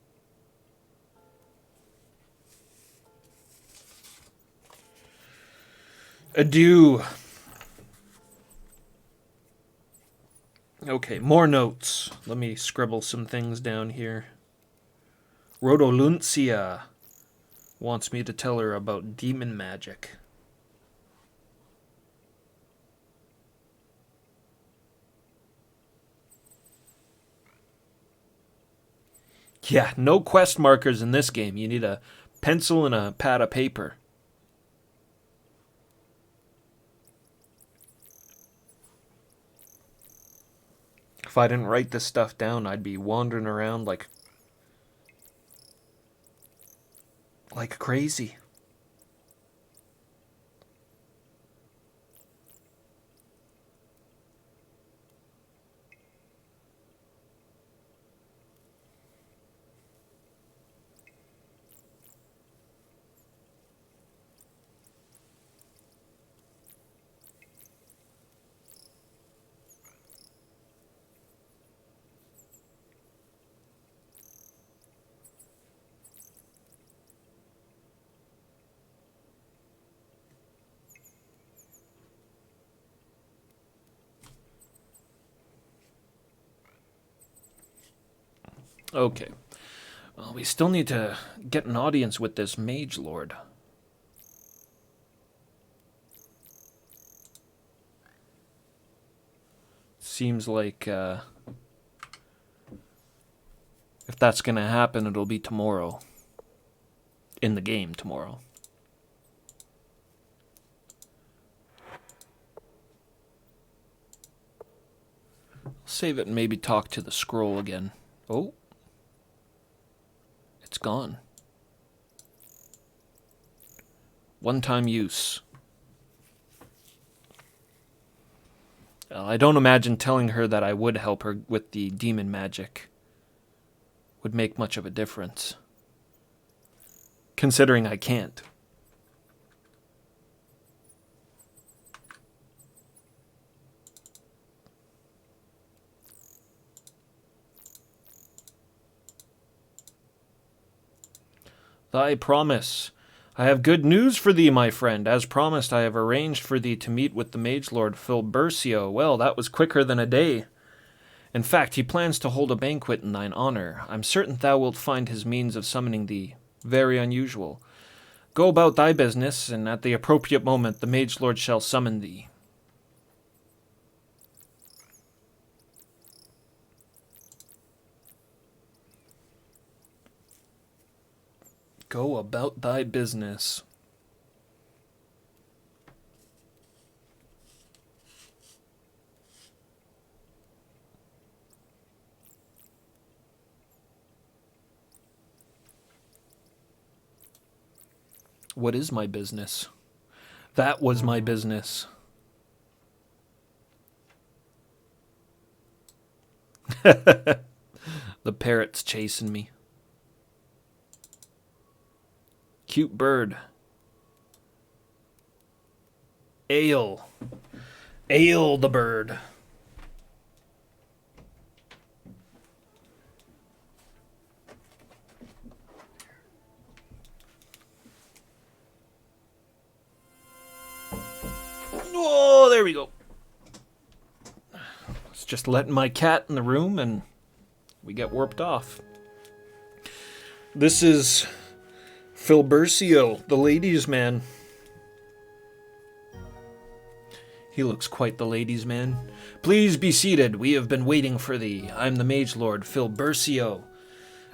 Adieu. Okay, more notes. Let me scribble some things down here. Rodoluncia wants me to tell her about demon magic. Yeah, no quest markers in this game. You need a pencil and a pad of paper. If I didn't write this stuff down, I'd be wandering around like crazy. Okay. Well, we still need to get an audience with this mage lord. Seems like if that's going to happen, it'll be tomorrow. In the game tomorrow. Save it and maybe talk to the scroll again. Oh. It's gone. One-time use. I don't imagine telling her that I would help her with the demon magic would make much of a difference. Considering I can't. Thy promise. I have good news for thee, my friend. As promised, I have arranged for thee to meet with the mage lord Filbercio. Well, that was quicker than a day. In fact, he plans to hold a banquet in thine honor. I'm certain thou wilt find his means of summoning thee very unusual. Go about thy business, and at the appropriate moment the mage lord shall summon thee. Go about thy business. What is my business? That was my business. The parrot's chasing me. Cute bird. Ale. Ale the bird. Oh, there we go. It's just letting my cat in the room and we get warped off. This is Filbercio, the ladies' man. He looks quite the ladies' man. Please be seated. We have been waiting for thee. I'm the Mage Lord, Filbercio.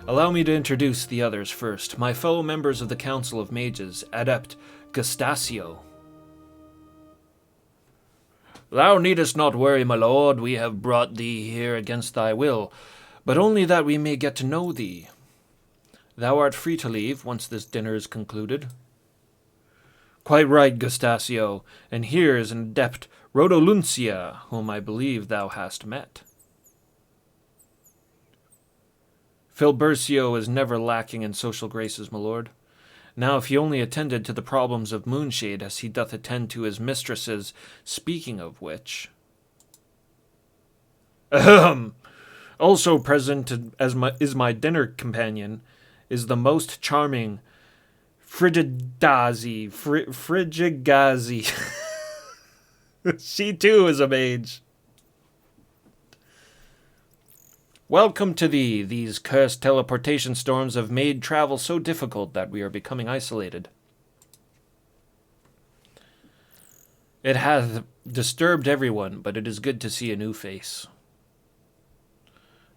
Allow me to introduce the others first. My fellow members of the Council of Mages, Adept Gustasio. Thou needest not worry, my lord. We have brought thee here against thy will, but only that we may get to know thee. Thou art free to leave once this dinner is concluded. Quite right, Gustasio, and here is an adept, Rodoluncia, whom I believe thou hast met. Filbercio is never lacking in social graces, my lord. Now, if he only attended to the problems of Moonshade as he doth attend to his mistresses, speaking of which... Ahem! Also present is my dinner companion, is the most charming Frigidazi. Frigigazi. She too is a mage. Welcome to thee. These cursed teleportation storms have made travel so difficult that we are becoming isolated. It hath disturbed everyone, but it is good to see a new face.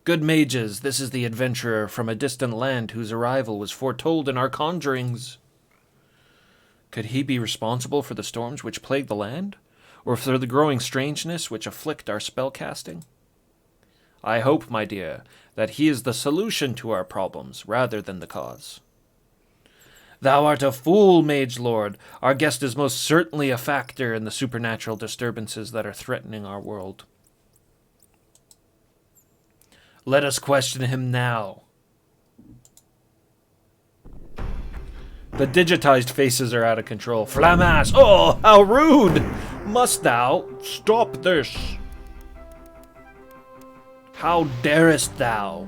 Good mages, this is the adventurer from a distant land whose arrival was foretold in our conjurings. Could he be responsible for the storms which plague the land, or for the growing strangeness which afflict our spellcasting? I hope, my dear, that he is the solution to our problems, rather than the cause. Thou art a fool, Mage Lord. Our guest is most certainly a factor in the supernatural disturbances that are threatening our world. Let us question him now. The digitized faces are out of control. Flamas! Oh, how rude! Must thou stop this? How darest thou?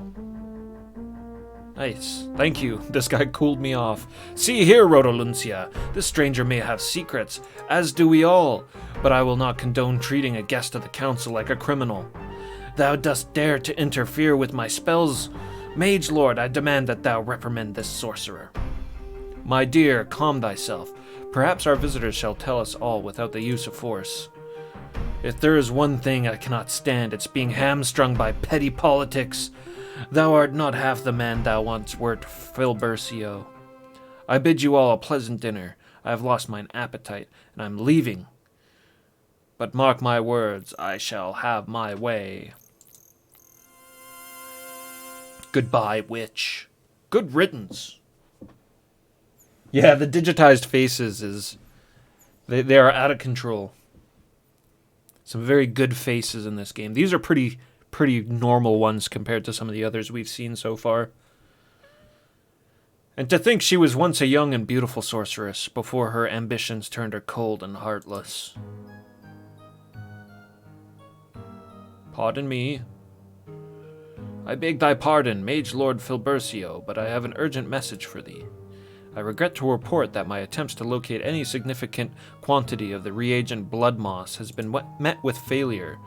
Nice. Thank you. This guy cooled me off. See here, Rodoluncia. This stranger may have secrets, as do we all, but I will not condone treating a guest of the council like a criminal. Thou dost dare to interfere with my spells? Mage Lord, I demand that thou reprimand this sorcerer. My dear, calm thyself. Perhaps our visitors shall tell us all without the use of force. If there is one thing I cannot stand, it's being hamstrung by petty politics. Thou art not half the man thou once wert, Filbercio. I bid you all a pleasant dinner. I have lost mine appetite, and I'm leaving. But mark my words, I shall have my way. Goodbye, witch. Good riddance. Yeah, the digitized faces is... They are out of control. Some very good faces in this game. These are pretty normal ones compared to some of the others we've seen so far. And to think she was once a young and beautiful sorceress before her ambitions turned her cold and heartless. Pardon me. I beg thy pardon, Mage Lord Filbercio, but I have an urgent message for thee. I regret to report that my attempts to locate any significant quantity of the reagent blood moss has been met with failure.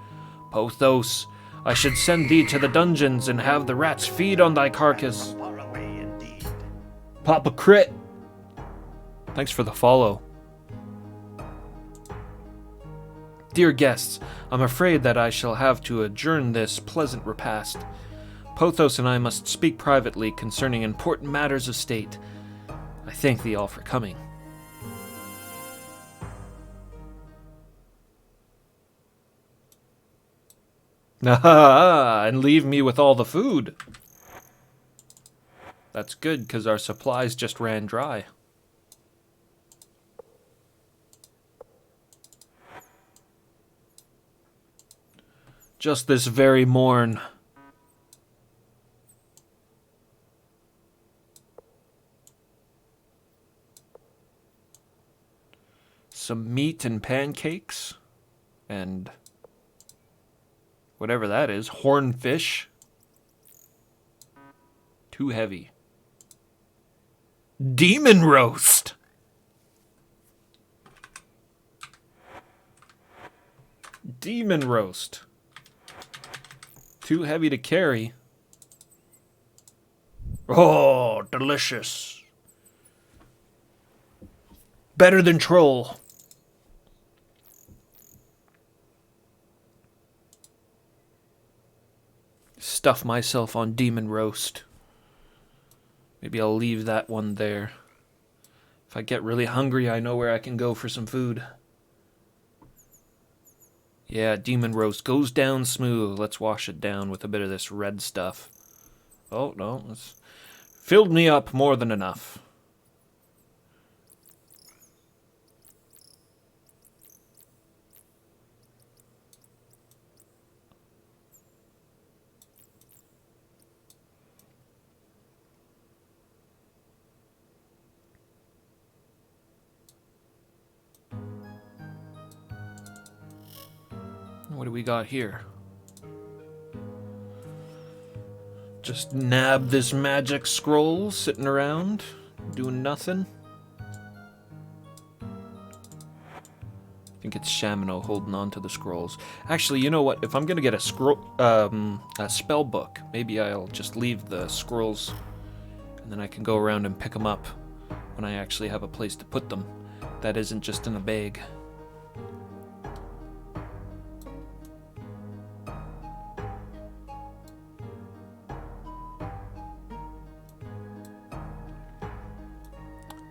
Pothos, I should send thee to the dungeons and have the rats feed on thy carcass. Far away indeed. Papa Crit! Thanks for the follow. Dear guests, I'm afraid that I shall have to adjourn this pleasant repast. Pothos and I must speak privately concerning important matters of state. I thank thee all for coming. And leave me with all the food. That's good, because our supplies just ran dry. Just this very morn. Some meat and pancakes. And whatever that is. Hornfish. Too heavy. Demon roast. Demon roast. Too heavy to carry. Oh, delicious. Better than troll. Stuff myself on demon roast. Maybe I'll leave that one there. If I get really hungry, I know where I can go for some food. Yeah, demon roast goes down smooth. Let's wash it down with a bit of this red stuff. Oh, no. It's filled me up more than enough. What do we got here? Just nab this magic scroll sitting around, doing nothing. I think it's Shamino holding on to the scrolls. Actually, you know what? If I'm gonna get a spell book, maybe I'll just leave the scrolls, and then I can go around and pick them up when I actually have a place to put them. That isn't just in a bag.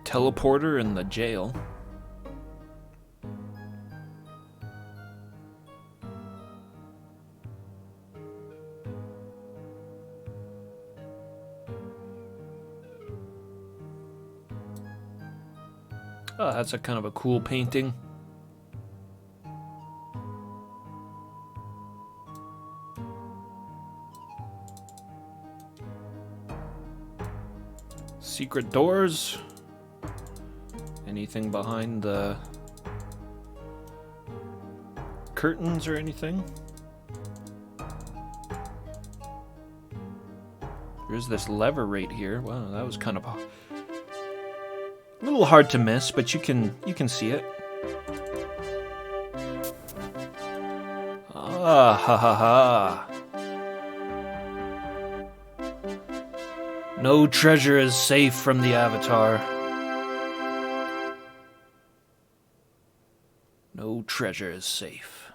Teleporter in the jail. Oh, that's a kind of a cool painting. Secret doors. Anything behind the curtains or anything? There's this lever right here. Wow, that was kind of a little hard to miss, but you can see it. Ah, ha ha ha. No treasure is safe from the Avatar. No treasure is safe.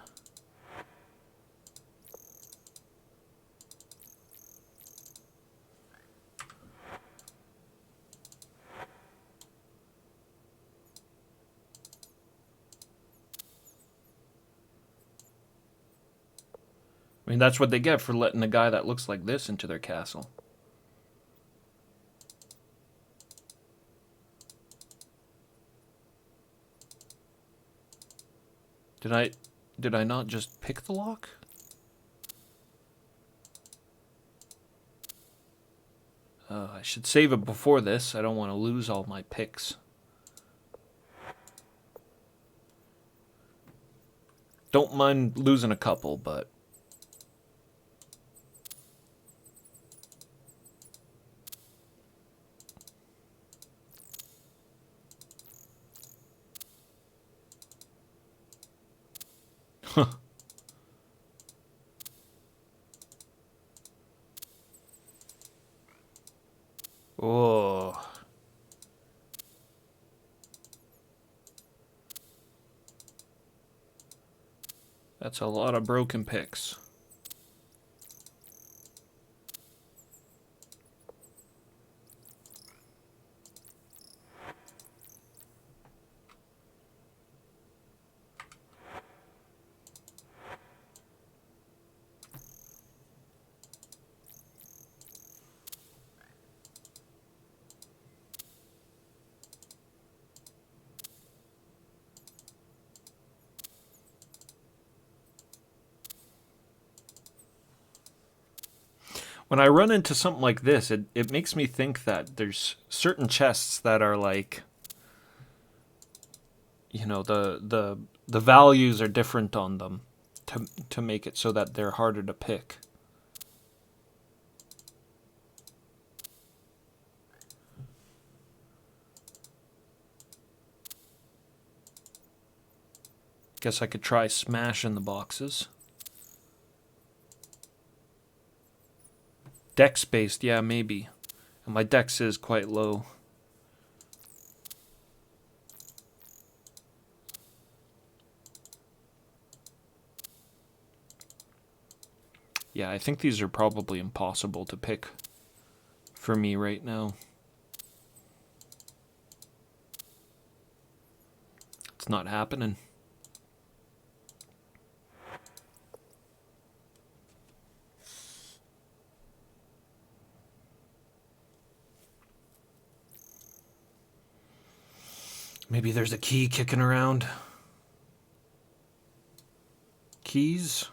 I mean, that's what they get for letting a guy that looks like this into their castle. Did I not just pick the lock? I should save it before this. I don't want to lose all my picks. Don't mind losing a couple, but... Huh. Oh. That's a lot of broken picks. when I run into something like this, it makes me think that there's certain chests that are like, you know, the values are different on them to make it so that they're harder to pick. Guess I could try smashing the boxes. Dex based, yeah, maybe. And my dex is quite low. Yeah, I think these are probably impossible to pick for me right now. It's not happening. Maybe there's a key kicking around. Keys?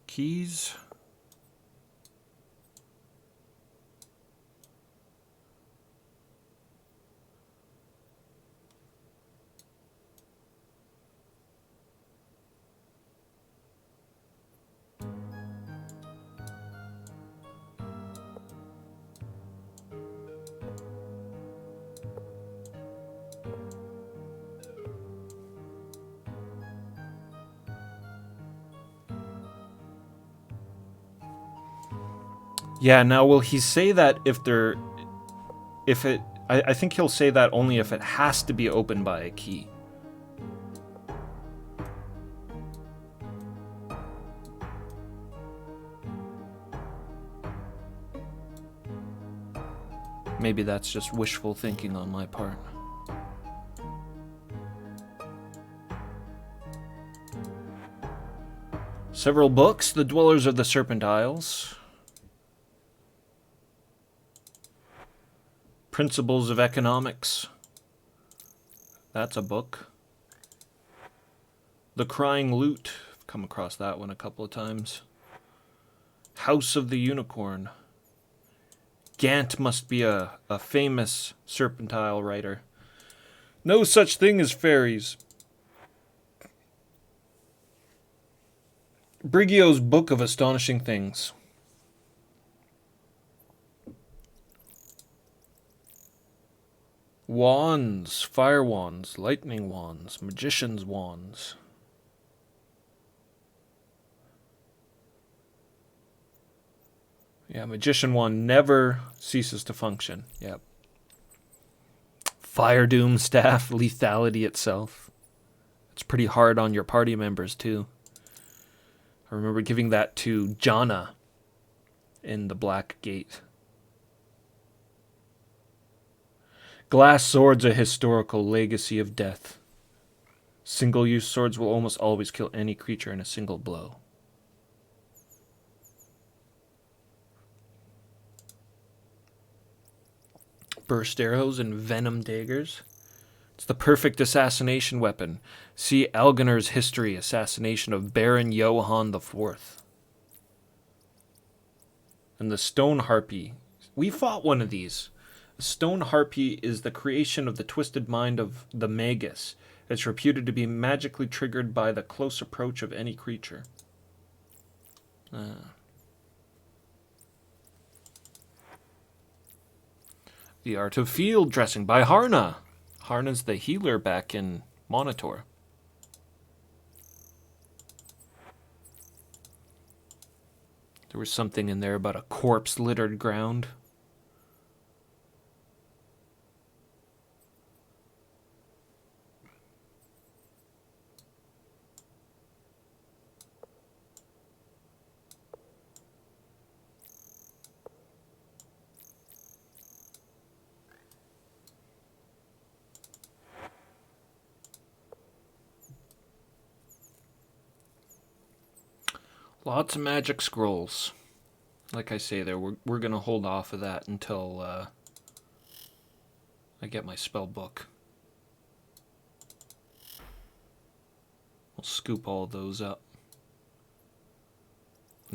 Keys? Yeah, now will he say that I think he'll say that only if it has to be opened by a key. Maybe that's just wishful thinking on my part. Several books, The Dwellers of the Serpent Isles. Principles of Economics. That's a book. The Crying Lute. I've come across that one a couple of times. House of the Unicorn. Gant must be a famous Serpent Isle writer. No such thing as fairies. Briggio's Book of Astonishing Things. Wands, fire wands, lightning wands, magician's wands. Yeah, magician wand never ceases to function. Yep. Fire doom staff, lethality itself. It's pretty hard on your party members too. I remember giving that to Jana in the Black Gate. Glass swords, a historical legacy of death. Single-use swords will almost always kill any creature in a single blow. Burst arrows and venom daggers. It's the perfect assassination weapon. See Algener's History, assassination of Baron Johann IV. And the Stone Harpy. We fought one of these. The Stone Harpy is the creation of the twisted mind of the Magus. It's reputed to be magically triggered by the close approach of any creature. The Art of Field Dressing by Harna. Harna's the healer back in Monitor. There was something in there about a corpse-littered ground. Lots of magic scrolls. Like I say there, we're going to hold off of that until I get my spell book. We'll scoop all those up.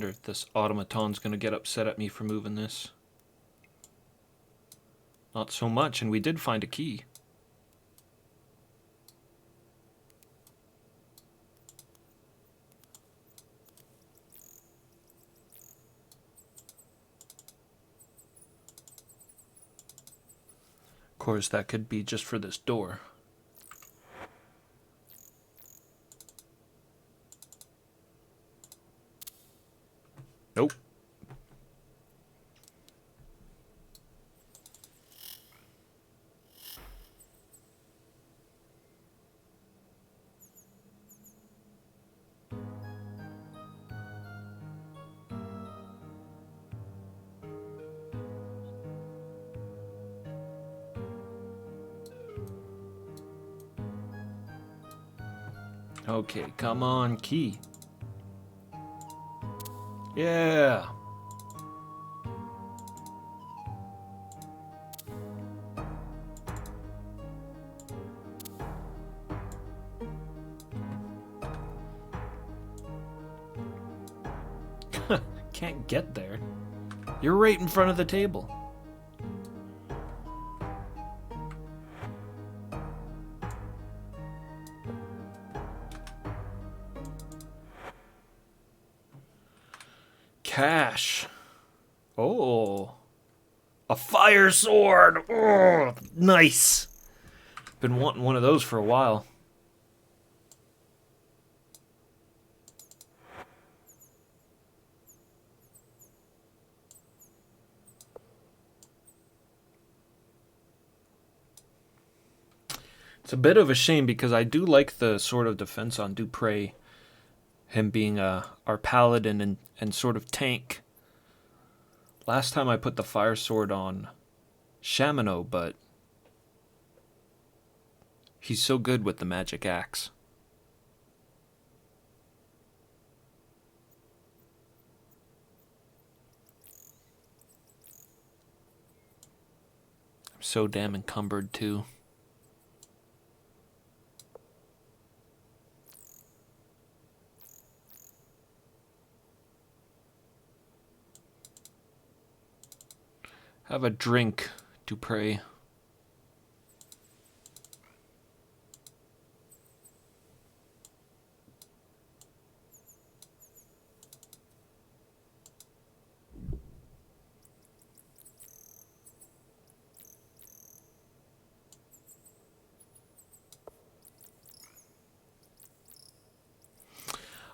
wonder if this automaton's gonna get upset at me for moving this. Not so much, and we did find a key. Of course, that could be just for this door. Nope. Okay, come on, key. Yeah. Can't get there. You're right in front of the table. Cash. Oh. A fire sword. Oh, nice. Been wanting one of those for a while. It's a bit of a shame because I do like the sort of defense on Dupre. Him being our paladin and sort of tank. Last time I put the fire sword on Shamino, but he's so good with the magic axe. I'm so damn encumbered too. Have a drink, Dupre.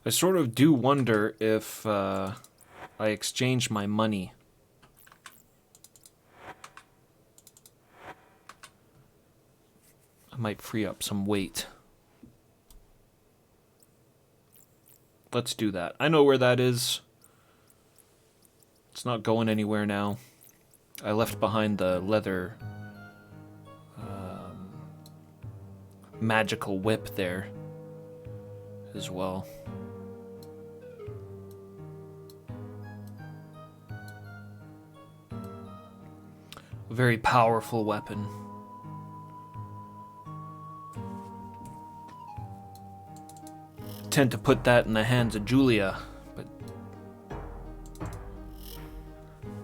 I sort of do wonder if I exchange my money. I might free up some weight. Let's do that. I know where that is. It's not going anywhere now. I left behind the leather magical whip there as well. A very powerful weapon. Tend to put that in the hands of Julia, but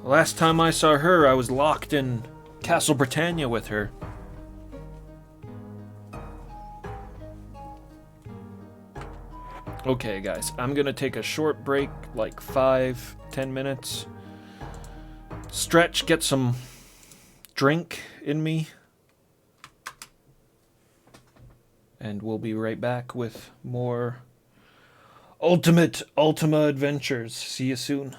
the last time I saw her, I was locked in Castle Britannia with her. Okay, guys, I'm gonna take a short break, like 5-10 minutes. Stretch, get some drink in me. And we'll be right back with more Ultima adventures. See you soon.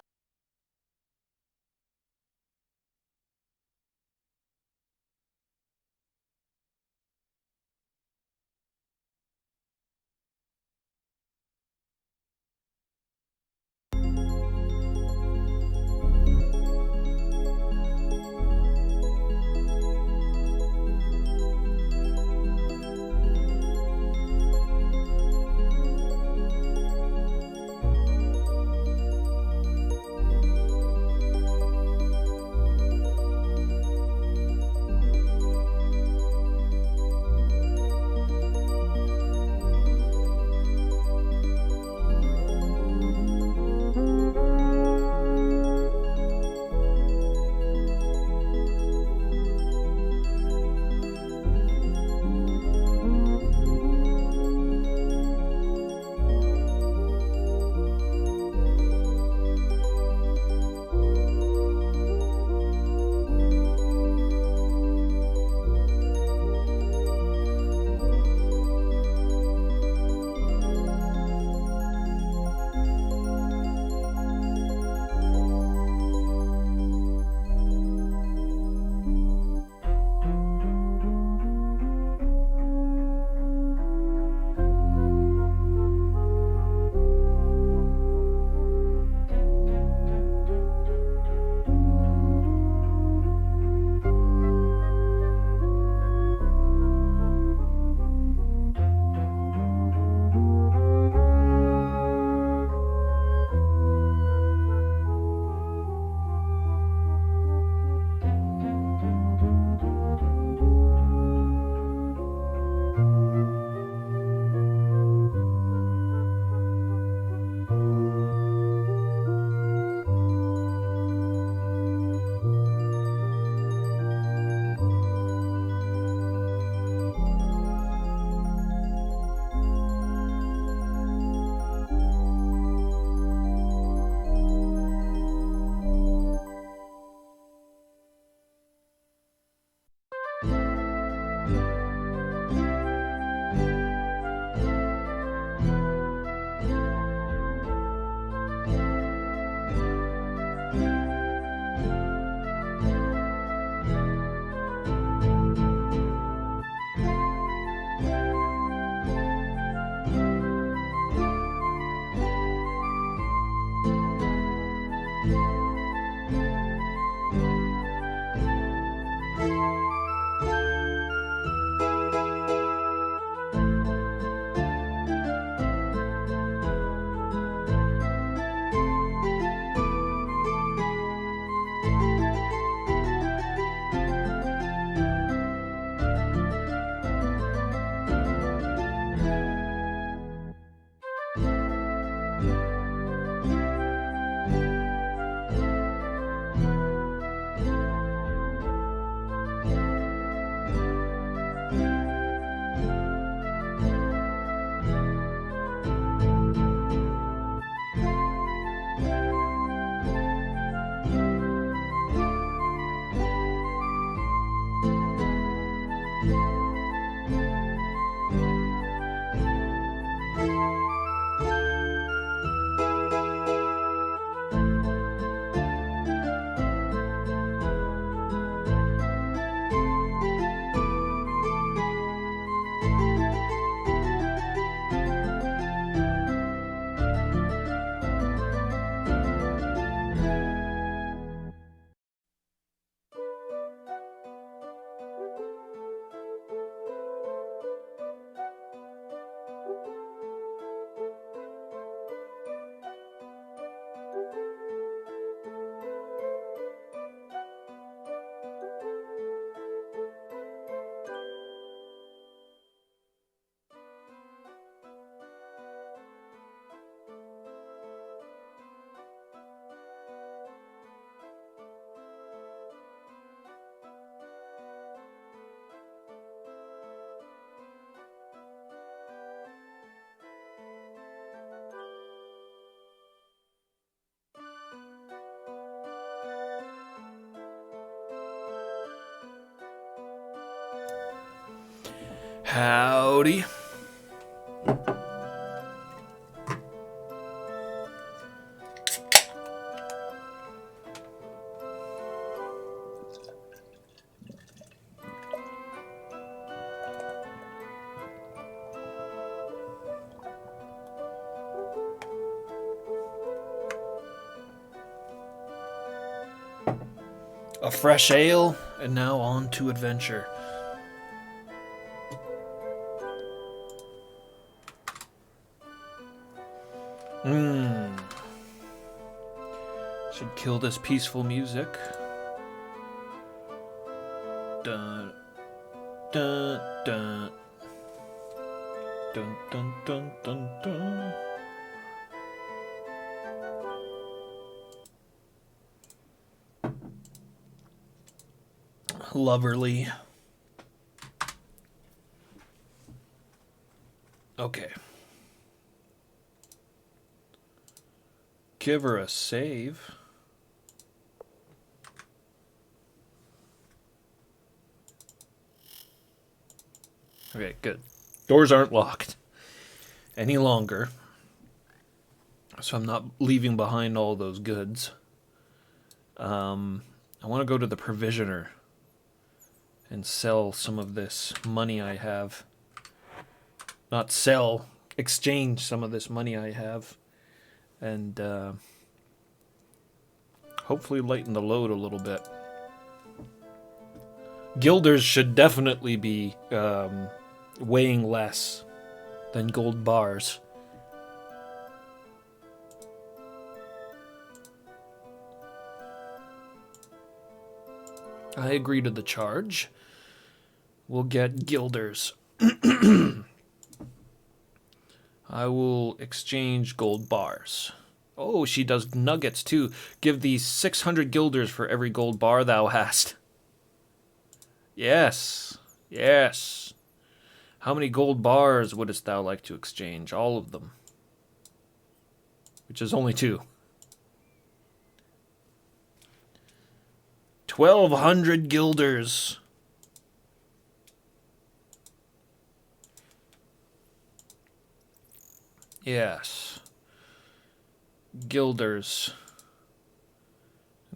Howdy. A fresh ale, and now on to adventure. Should kill this peaceful music. Dun, dun, dun. Dun, dun, dun, dun, dun. Loverly. Okay. Give her a save. Okay, good. Doors aren't locked any longer. So I'm not leaving behind all those goods. I want to go to the provisioner and sell some of this money I have. Not sell, exchange some of this money I have. And hopefully lighten the load a little bit. Guilders should definitely be weighing less than gold bars. I agree to the charge. We'll get guilders. I will exchange gold bars. Oh, she does nuggets too. Give thee 600 guilders for every gold bar thou hast. Yes, yes. How many gold bars wouldst thou like to exchange? All of them. Which is only 2. 1,200 guilders. Yes. Guilders.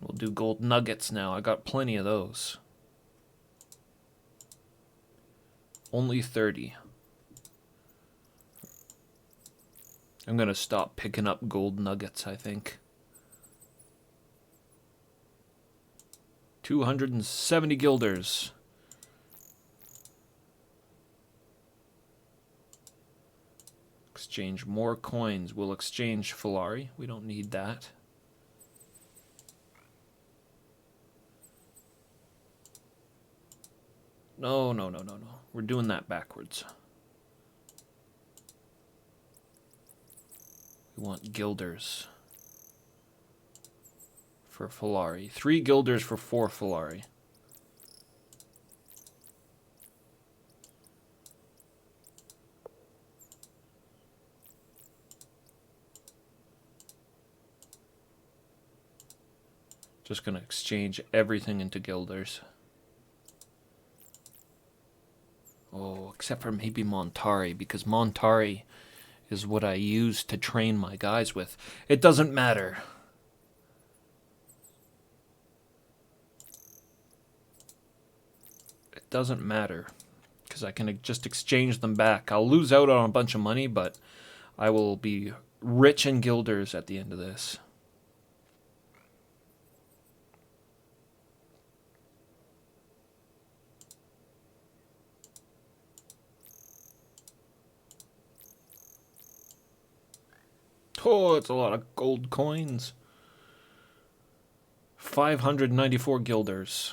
We'll do gold nuggets now. I got plenty of those. Only 30. I'm going to stop picking up gold nuggets, I think. 270 guilders. Exchange more coins. We'll exchange Filari. We don't need that. No. We're doing that backwards. We want guilders for Filari. 3 guilders for 4 Filari. Just going to exchange everything into guilders. Oh, except for maybe Montari, because Montari is what I use to train my guys with. It doesn't matter. It doesn't matter, because I can just exchange them back. I'll lose out on a bunch of money, but I will be rich in guilders at the end of this. Oh, it's a lot of gold coins. 594 guilders.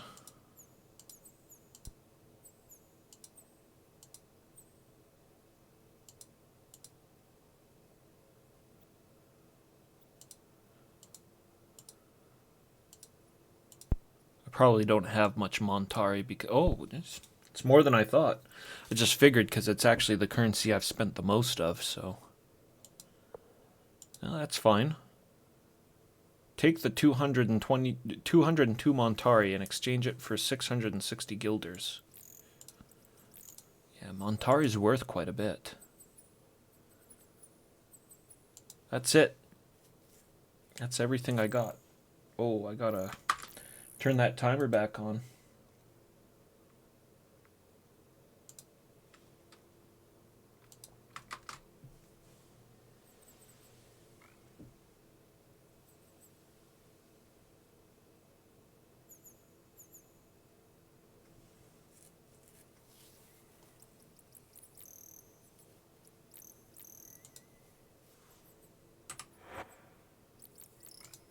I probably don't have much Montari because... Oh, it's more than I thought. I just figured because it's actually the currency I've spent the most of, so... Well, that's fine. Take the 202 Montari and exchange it for 660 guilders. Yeah, Montari's worth quite a bit. That's it. That's everything I got. Oh, I gotta turn that timer back on.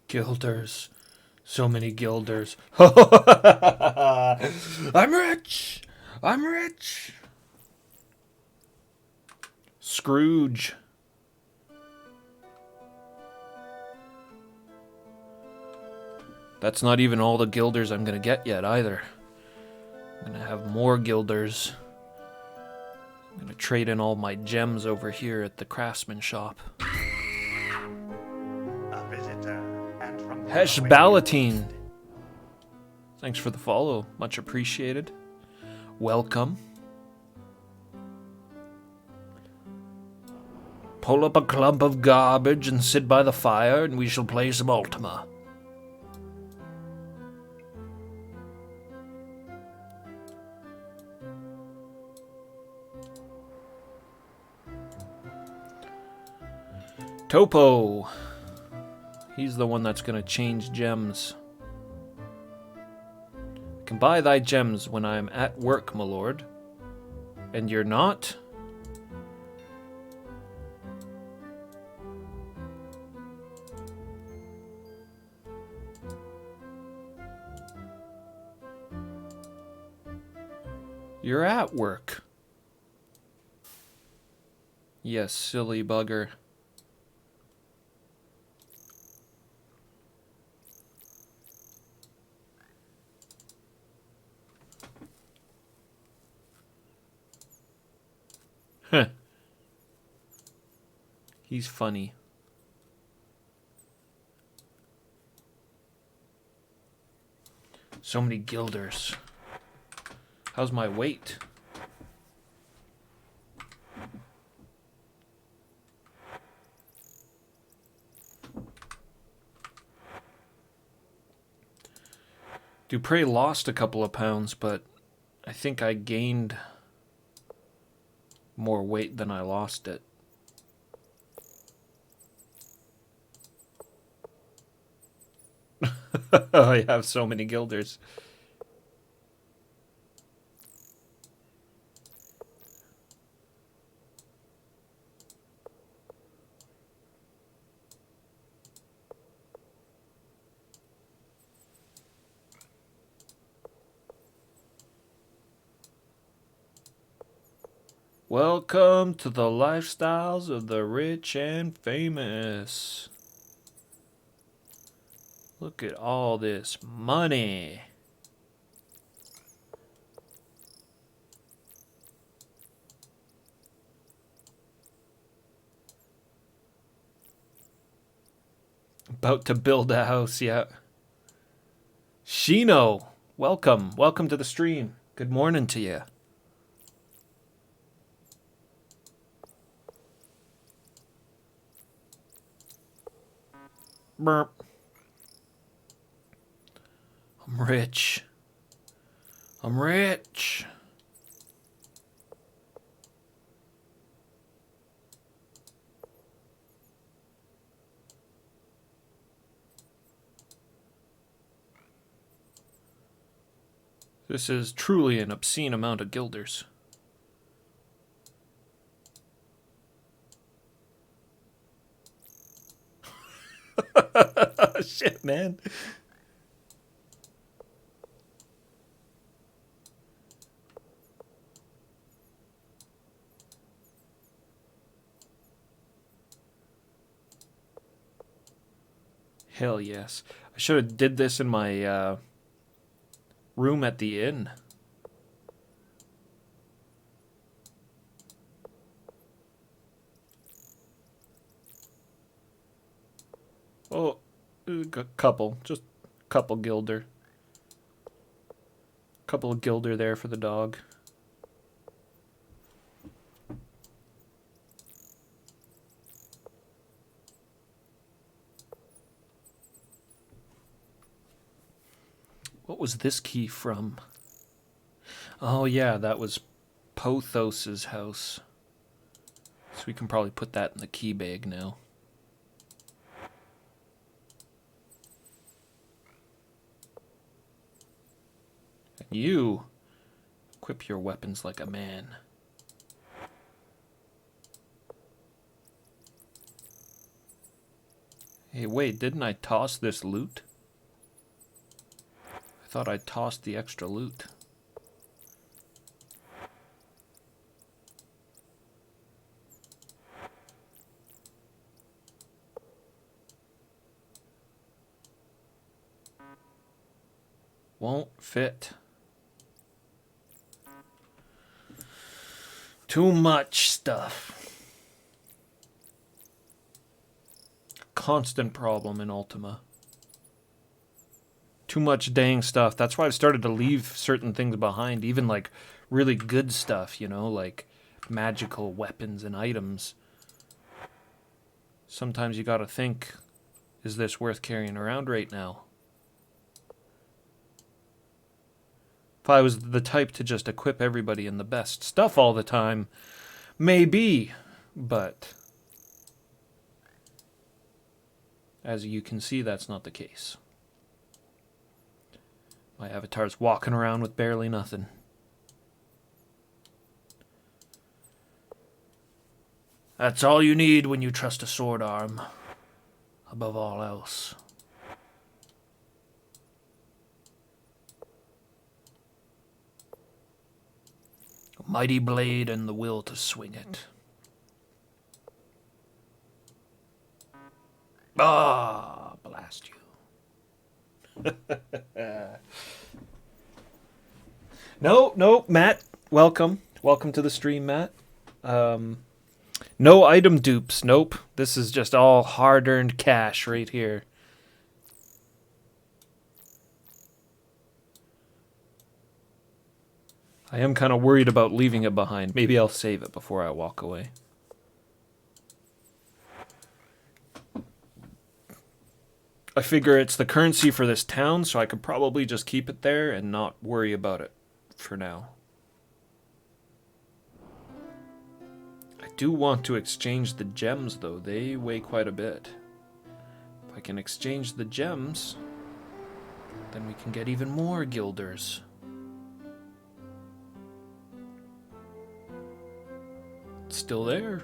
Guilders. So many guilders. I'm rich! I'm rich! Scrooge. That's not even all the guilders I'm gonna get yet either. I'm gonna have more guilders. I'm gonna trade in all my gems over here at the craftsman shop. A visitor, and from Hesh far away Balatine. Thanks for the follow. Much appreciated. Welcome. Pull up a clump of garbage and sit by the fire, and we shall play some Ultima. Topo. He's the one that's going to change gems. I can buy thy gems when I am at work, my lord. And you're not? You're at work. Yes, silly bugger. Heh. He's funny. So many guilders. How's my weight? Dupre lost a couple of pounds, but I think I gained more weight than I lost it. I have so many guilders. Welcome to the lifestyles of the rich and famous. Look at all this money. About to build a house, yeah. Shino, welcome. Welcome to the stream. Good morning to you. Burp. I'm rich. I'm rich. This is truly an obscene amount of guilders. Shit, man. Hell yes. I should have did this in my room at the inn. Oh, a couple. Just a couple gilder. Couple of gilder there for the dog. What was this key from? Oh yeah, that was Pothos's house. So we can probably put that in the key bag now. And you equip your weapons like a man. Hey, wait, didn't I toss this loot? I thought I tossed the extra loot. Won't fit. Too much stuff. Constant problem in Ultima. Too much dang stuff. That's why I've started to leave certain things behind, even like really good stuff, you know, like magical weapons and items. Sometimes you gotta think, is this worth carrying around right now? If I was the type to just equip everybody in the best stuff all the time, maybe, but as you can see, that's not the case. My avatar's walking around with barely nothing. That's all you need when you trust a sword arm, above all else. A mighty blade and the will to swing it. Ah, blast you. No, Matt, welcome. Welcome to the stream, Matt. No item dupes, nope. This is just all hard-earned cash right here. I am kind of worried about leaving it behind. Maybe I'll save it before I walk away. I figure it's the currency for this town, so I could probably just keep it there and not worry about it for now. I do want to exchange the gems, though. They weigh quite a bit. If I can exchange the gems, then we can get even more guilders. It's still there.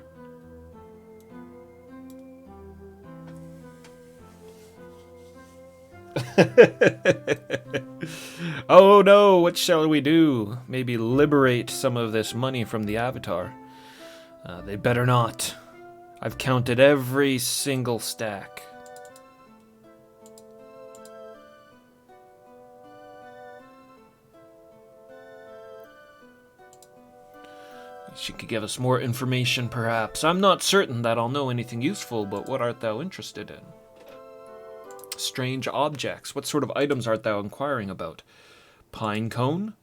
Oh no, what shall we do? Maybe liberate some of this money from the Avatar. They better not. I've counted every single stack. She could give us more information, perhaps. I'm not certain that I'll know anything useful, but what art thou interested in? Strange objects. What sort of items art thou inquiring about? Pine cone?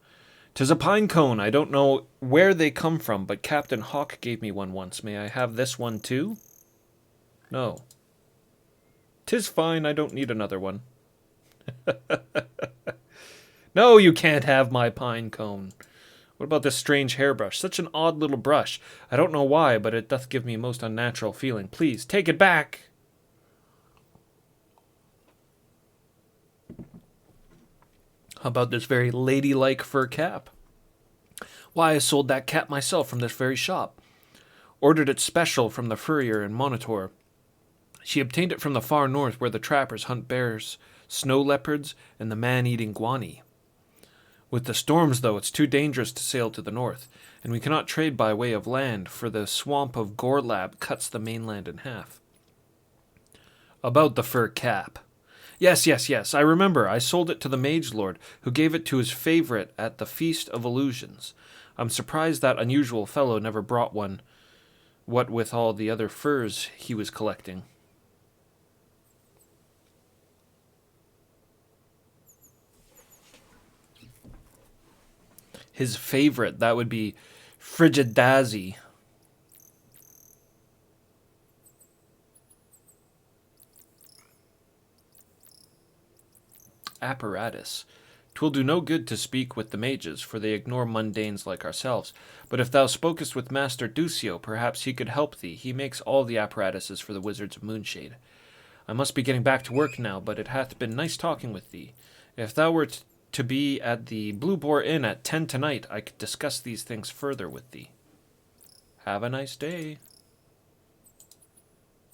'Tis a pine cone. I don't know where they come from, but Captain Hawk gave me one once. May I have this one too? No. 'Tis fine. I don't need another one. No, you can't have my pine cone. What about this strange hairbrush? Such an odd little brush. I don't know why, but it doth give me a most unnatural feeling. Please, take it back! How about this very ladylike fur cap? Why, I sold that cap myself from this very shop. Ordered it special from the furrier in Monitor. She obtained it from the far north where the trappers hunt bears, snow leopards, and the man-eating guani. With the storms, though, it's too dangerous to sail to the north, and we cannot trade by way of land, for the swamp of Gorlab cuts the mainland in half. About the fur cap. Yes, I remember. I sold it to the Mage Lord, who gave it to his favorite at the Feast of Illusions. I'm surprised that unusual fellow never brought one, what with all the other furs he was collecting. His favorite, that would be Frigidazi. Apparatus. 'Twill do no good to speak with the mages, for they ignore mundanes like ourselves. But if thou spokest with Master Ducio, perhaps he could help thee. He makes all the apparatuses for the wizards of Moonshade. I must be getting back to work now, but it hath been nice talking with thee. If thou wert to be at the Blue Boar Inn at 10 tonight, I could discuss these things further with thee. Have a nice day.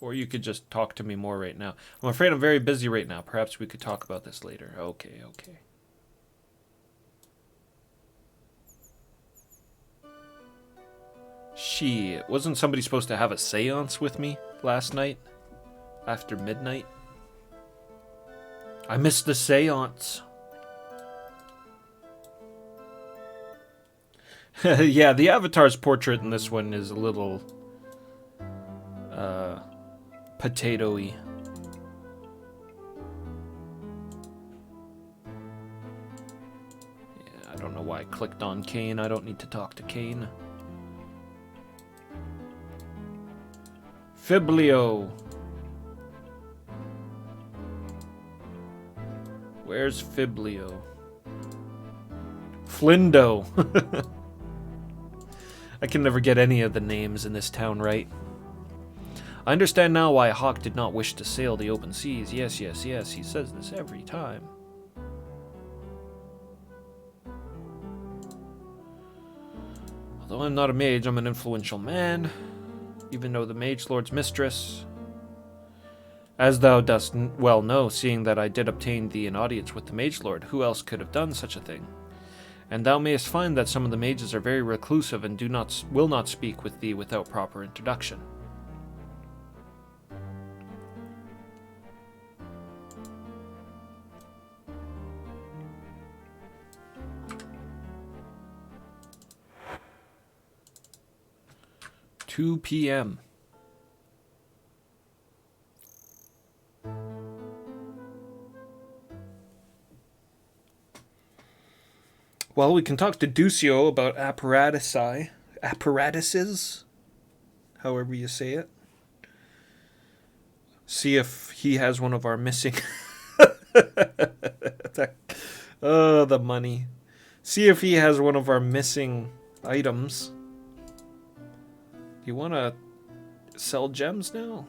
Or you could just talk to me more right now. I'm afraid I'm very busy right now. Perhaps we could talk about this later. Okay. Shit, wasn't somebody supposed to have a seance with me last night? After midnight? I missed the seance. Yeah, the Avatar's portrait in this one is a little potato-y. Yeah, I don't know why I clicked on Kane. I don't need to talk to Kane. Fiblio. Where's Fiblio? Flindo. I can never get any of the names in this town right. I understand now why Hawk did not wish to sail the open seas. Yes, he says this every time. Although I'm not a mage, I'm an influential man. Even though the Mage Lord's mistress, as thou dost well know, seeing that I did obtain thee an audience with the Mage Lord, who else could have done such a thing? And thou mayest find that some of the mages are very reclusive and will not speak with thee without proper introduction. (2 p.m.) Well, we can talk to Ducio about apparatuses, however you say it. See if he has one of our missing... Oh, the money. See if he has one of our missing items. You want to sell gems now?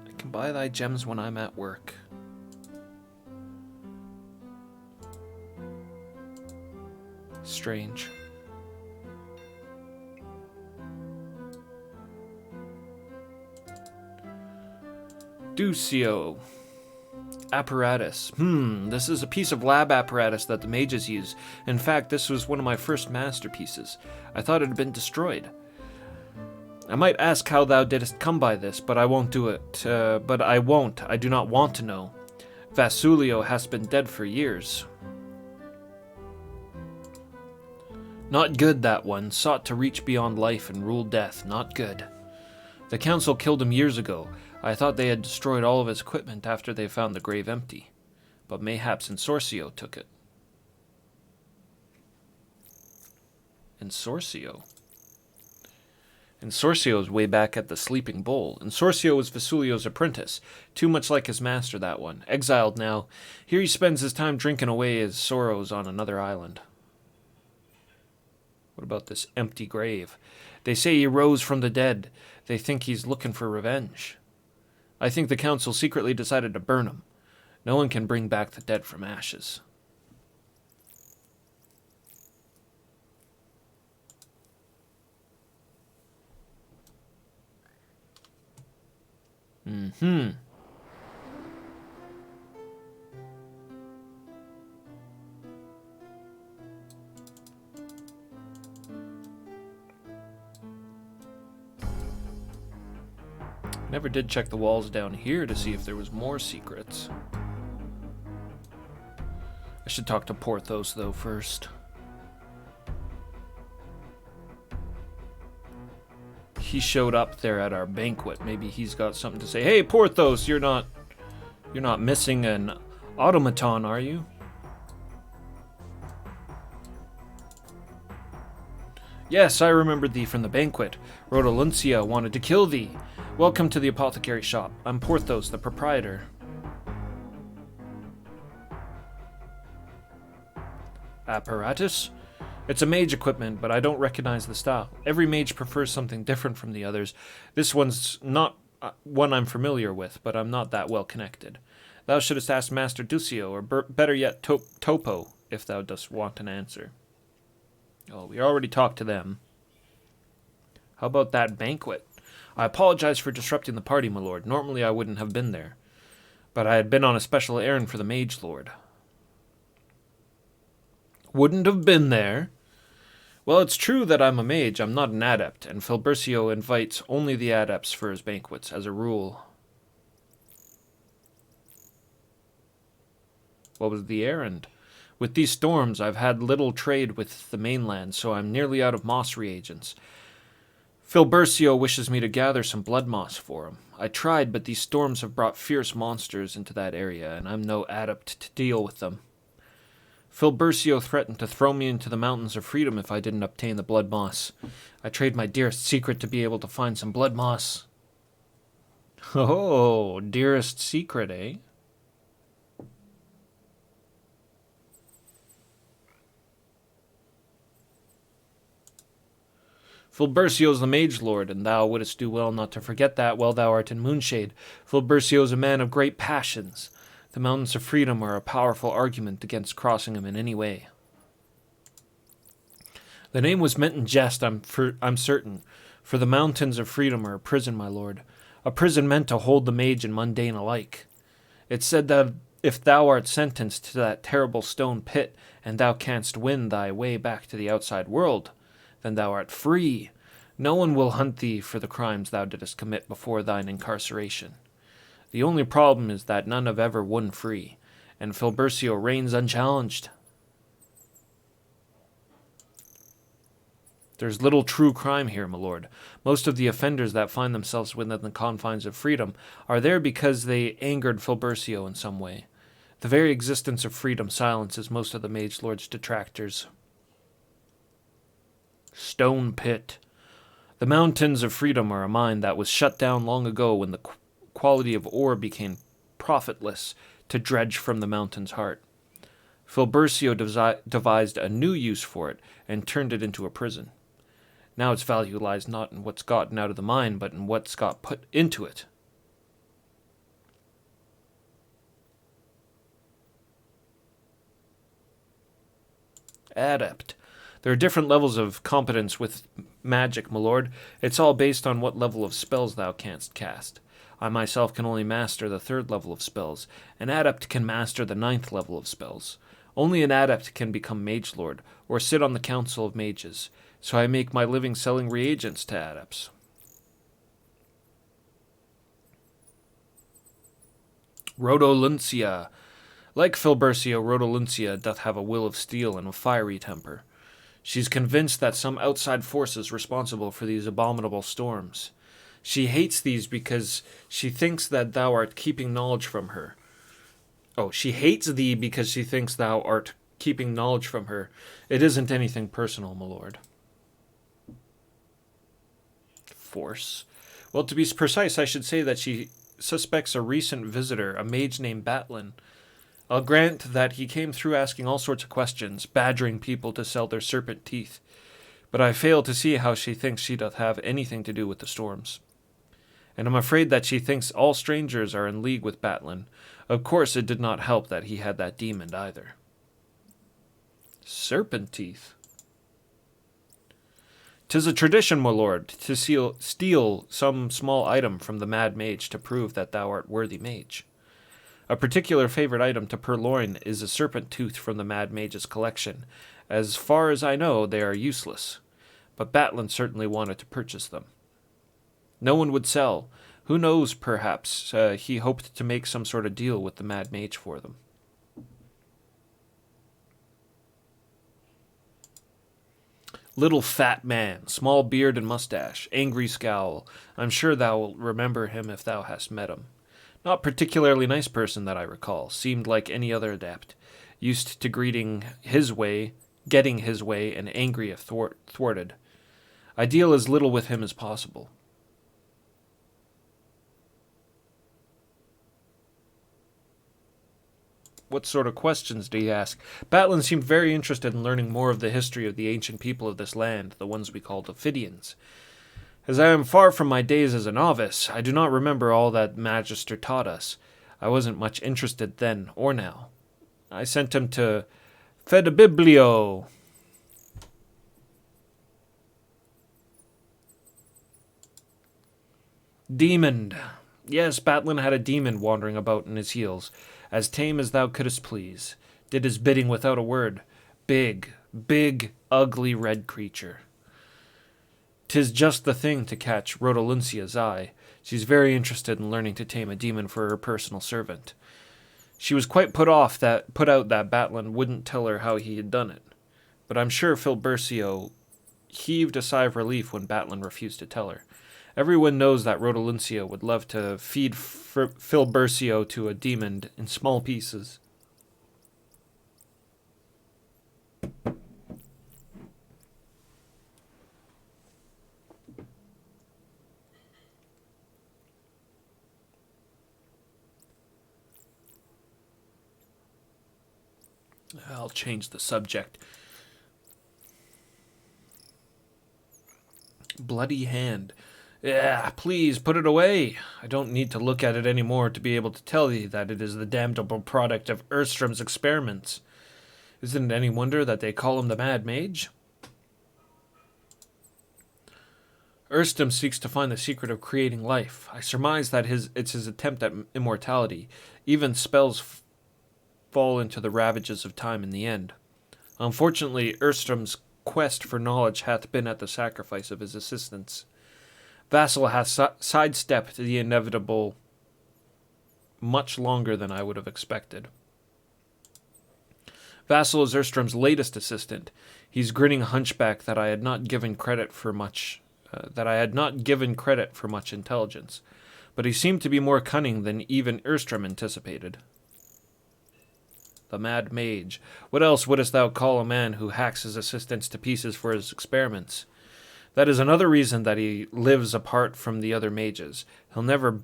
I can buy thy gems when I'm at work. Strange. Ducio. Apparatus. This is a piece of lab apparatus that the mages use. In fact, this was one of my first masterpieces. I thought it had been destroyed. I might ask how thou didst come by this, but I won't do it. But I won't. I do not want to know. Vasulio has been dead for years. Not good, that one. Sought to reach beyond life and rule death. Not good. The council killed him years ago. I thought they had destroyed all of his equipment after they found the grave empty. But mayhaps Ensorcio took it. Ensorcio? Ensorcio's way back at the Sleeping Bowl. Ensorcio was Vasulio's apprentice. Too much like his master, that one. Exiled now. Here he spends his time drinking away his sorrows on another island. What about this empty grave? They say he rose from the dead. They think he's looking for revenge. I think the council secretly decided to burn him. No one can bring back the dead from ashes. Never did check the walls down here to see if there was more secrets. I should talk to Porthos, though, first. He showed up there at our banquet. Maybe he's got something to say. Hey, Porthos, you're not missing an automaton, are you? Yes, I remember thee from the banquet. Rodolencia wanted to kill thee. Welcome to the apothecary shop. I'm Porthos, the proprietor. Apparatus? It's a mage equipment, but I don't recognize the style. Every mage prefers something different from the others. This one's not one I'm familiar with, but I'm not that well connected. Thou shouldst ask Master Ducio, or better yet, Topo, if thou dost want an answer. Oh, we already talked to them. How about that banquet? I apologize for disrupting the party, my lord. Normally I wouldn't have been there, but I had been on a special errand for the mage lord. Wouldn't have been there? Well, it's true that I'm a mage. I'm not an adept, and Filbercio invites only the adepts for his banquets, as a rule. What was the errand? With these storms, I've had little trade with the mainland, so I'm nearly out of moss reagents. Filbercio wishes me to gather some blood moss for him. I tried, but these storms have brought fierce monsters into that area, and I'm no adept to deal with them. Filbercio threatened to throw me into the Mountains of Freedom if I didn't obtain the blood moss. I trade my dearest secret to be able to find some blood moss. Oh, dearest secret, eh? Filbercio's the mage lord, and thou wouldst do well not to forget that while thou art in Moonshade. Filbercio's a man of great passions. The Mountains of Freedom are a powerful argument against crossing him in any way. The name was meant in jest, I'm certain, for the Mountains of Freedom are a prison, my lord, a prison meant to hold the mage and mundane alike. It's said that if thou art sentenced to that terrible stone pit, and thou canst win thy way back to the outside world, then thou art free. No one will hunt thee for the crimes thou didst commit before thine incarceration. The only problem is that none have ever won free, and Filbercio reigns unchallenged. There's little true crime here, my lord. Most of the offenders that find themselves within the confines of freedom are there because they angered Filbercio in some way. The very existence of freedom silences most of the mage lord's detractors. Stone Pit. The Mountains of Freedom are a mine that was shut down long ago when the quality of ore became profitless to dredge from the mountain's heart. Filbercio devised a new use for it and turned it into a prison. Now its value lies not in what's gotten out of the mine, but in what's got put into it. Adept. There are different levels of competence with magic, my lord. It's all based on what level of spells thou canst cast. I myself can only master the 3rd level of spells. An adept can master the 9th level of spells. Only an adept can become mage lord, or sit on the council of mages, so I make my living selling reagents to adepts. Rhodoluncia. Like Filbercio, Rhodoluncia doth have a will of steel and a fiery temper. She's convinced that some outside force is responsible for these abominable storms. She hates these because she thinks that thou art keeping knowledge from her. Oh, she hates thee because she thinks thou art keeping knowledge from her. It isn't anything personal, my lord. Force? Well, to be precise, I should say that she suspects a recent visitor, a mage named Batlin. I'll grant that he came through asking all sorts of questions, badgering people to sell their serpent teeth, but I fail to see how she thinks she doth have anything to do with the storms. And I'm afraid that she thinks all strangers are in league with Batlin. Of course it did not help that he had that demon either. Serpent teeth. 'Tis a tradition, my lord, to steal some small item from the mad mage to prove that thou art worthy mage. A particular favorite item to Purloin is a serpent tooth from the Mad Mage's collection. As far as I know, they are useless, but Batlin certainly wanted to purchase them. No one would sell. Who knows, perhaps he hoped to make some sort of deal with the Mad Mage for them. Little fat man, small beard and mustache, angry scowl. I'm sure thou wilt remember him if thou hast met him. Not particularly nice person that I recall, seemed like any other adept, used to getting his way, and angry if thwarted. I deal as little with him as possible. What sort of questions do you ask? Batlin seemed very interested in learning more of the history of the ancient people of this land, the ones we called Ophidians. As I am far from my days as a novice, I do not remember all that Magister taught us. I wasn't much interested then or now. I sent him to Fedebiblio. Demon. Yes, Batlin had a demon wandering about in his heels, as tame as thou couldst please. Did his bidding without a word. Big, ugly red creature. 'Tis just the thing to catch Rhodolencia's eye. She's very interested in learning to tame a demon for her personal servant. She was quite put out that Batlin wouldn't tell her how he had done it. But I'm sure Filbercio heaved a sigh of relief when Batlin refused to tell her. Everyone knows that Rhodolencia would love to feed Filbercio to a demon in small pieces. I'll change the subject. Bloody hand. Yeah, please put it away. I don't need to look at it anymore to be able to tell thee that it is the damnable product of Erstrom's experiments. Isn't it any wonder that they call him the Mad Mage? Erstrom seeks to find the secret of creating life. I surmise that it's his attempt at immortality. Even spells fall into the ravages of time in the end. Unfortunately, Erstrom's quest for knowledge hath been at the sacrifice of his assistants. Vassal hath sidestepped the inevitable much longer than I would have expected. Vassal is Erstrom's latest assistant. He's grinning hunchback that I had not given credit for much intelligence, but he seemed to be more cunning than even Erstrom anticipated. The Mad Mage. What else wouldst thou call a man who hacks his assistants to pieces for his experiments? That is another reason that he lives apart from the other mages. He'll never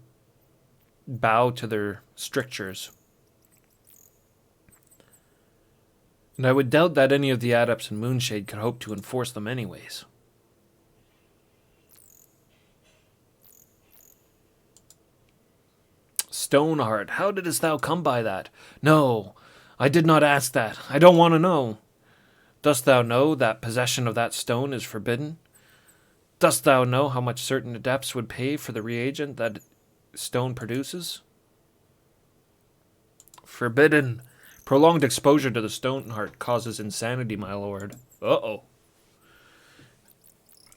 bow to their strictures. And I would doubt that any of the adepts in Moonshade could hope to enforce them anyways. Stoneheart, how didst thou come by that? No, I did not ask that. I don't want to know. Dost thou know that possession of that stone is forbidden? Dost thou know how much certain adepts would pay for the reagent that stone produces? Forbidden. Prolonged exposure to the Stoneheart causes insanity, my lord. Uh-oh.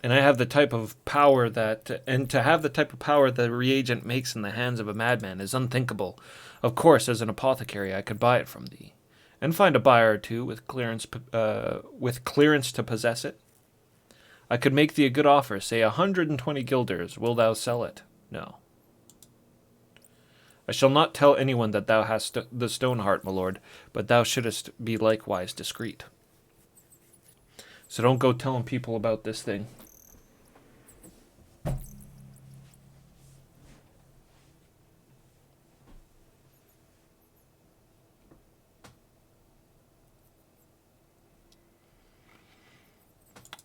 And I have the type of power to have the type of power the reagent makes in the hands of a madman is unthinkable. Of course, as an apothecary, I could buy it from thee, and find a buyer or two with clearance to possess it. I could make thee a good offer, say 120 guilders. Will thou sell it? No. I shall not tell anyone that thou hast the Stoneheart, my lord, but thou shouldest be likewise discreet. So don't go telling people about this thing.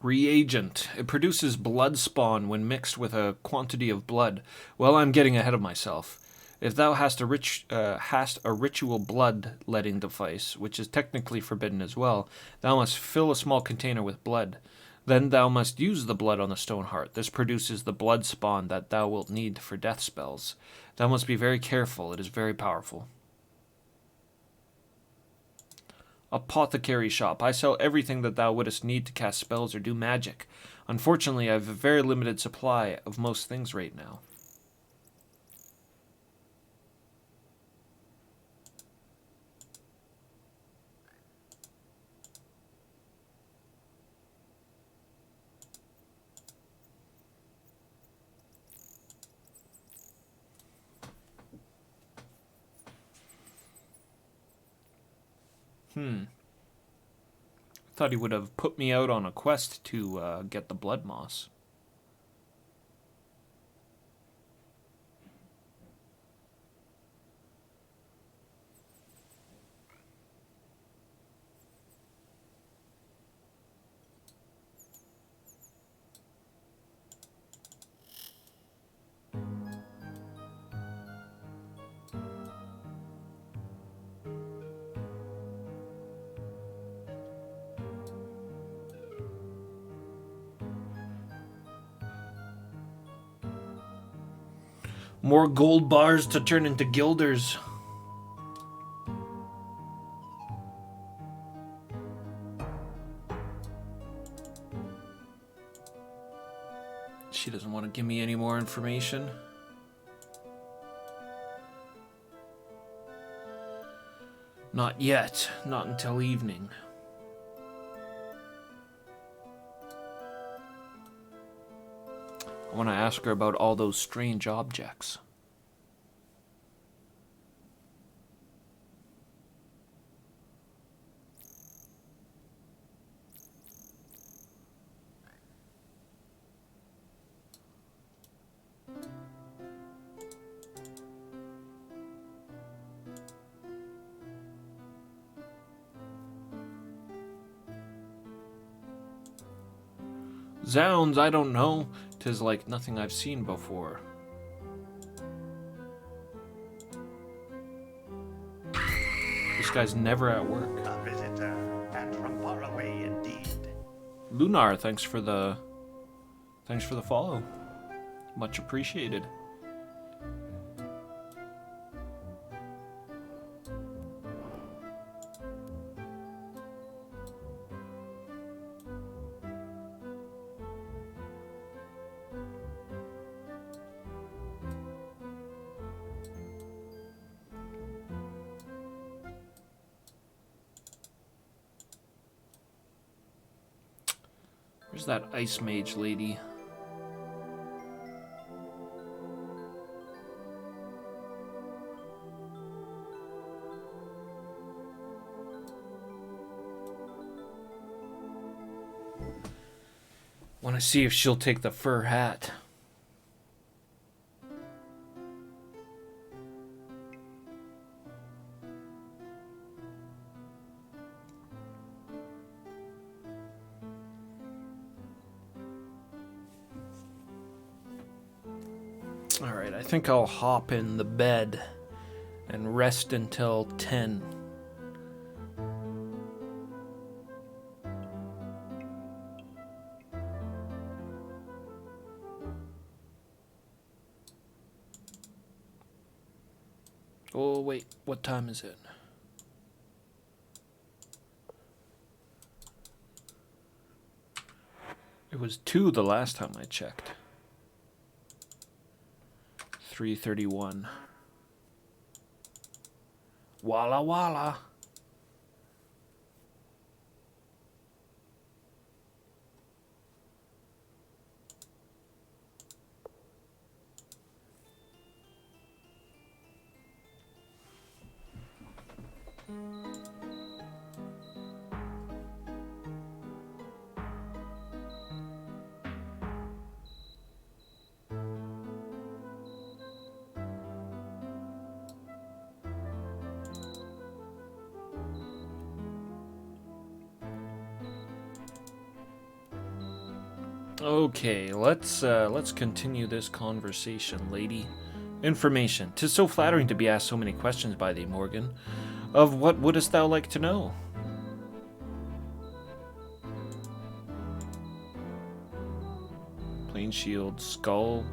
Reagent. It produces blood spawn when mixed with a quantity of blood. Well, I'm getting ahead of myself. If thou hast a ritual blood-letting device, which is technically forbidden as well, thou must fill a small container with blood. Then thou must use the blood on the Stoneheart. This produces the blood spawn that thou wilt need for death spells. Thou must be very careful. It is very powerful. Apothecary shop. I sell everything that thou wouldst need to cast spells or do magic. Unfortunately, I have a very limited supply of most things right now. Thought he would have put me out on a quest to get the blood moss. More gold bars to turn into guilders. She doesn't want to give me any more information. Not yet. Not until evening. I want to ask her about all those strange objects. Zounds, I don't know. 'Tis like nothing I've seen before. This guy's never at work. A visitor, and from far away indeed. Lunar, thanks for the follow. Much appreciated. Where's that ice mage lady? Want to see if she'll take the fur hat. Alright, I think I'll hop in the bed and rest until 10. Oh, wait, what time is it? It was 2 the last time I checked. 3:31. Walla walla. Okay, let's continue this conversation, lady. Information. 'Tis so flattering to be asked so many questions by thee, Morgan. Of what wouldst thou like to know? Plain shield, skull,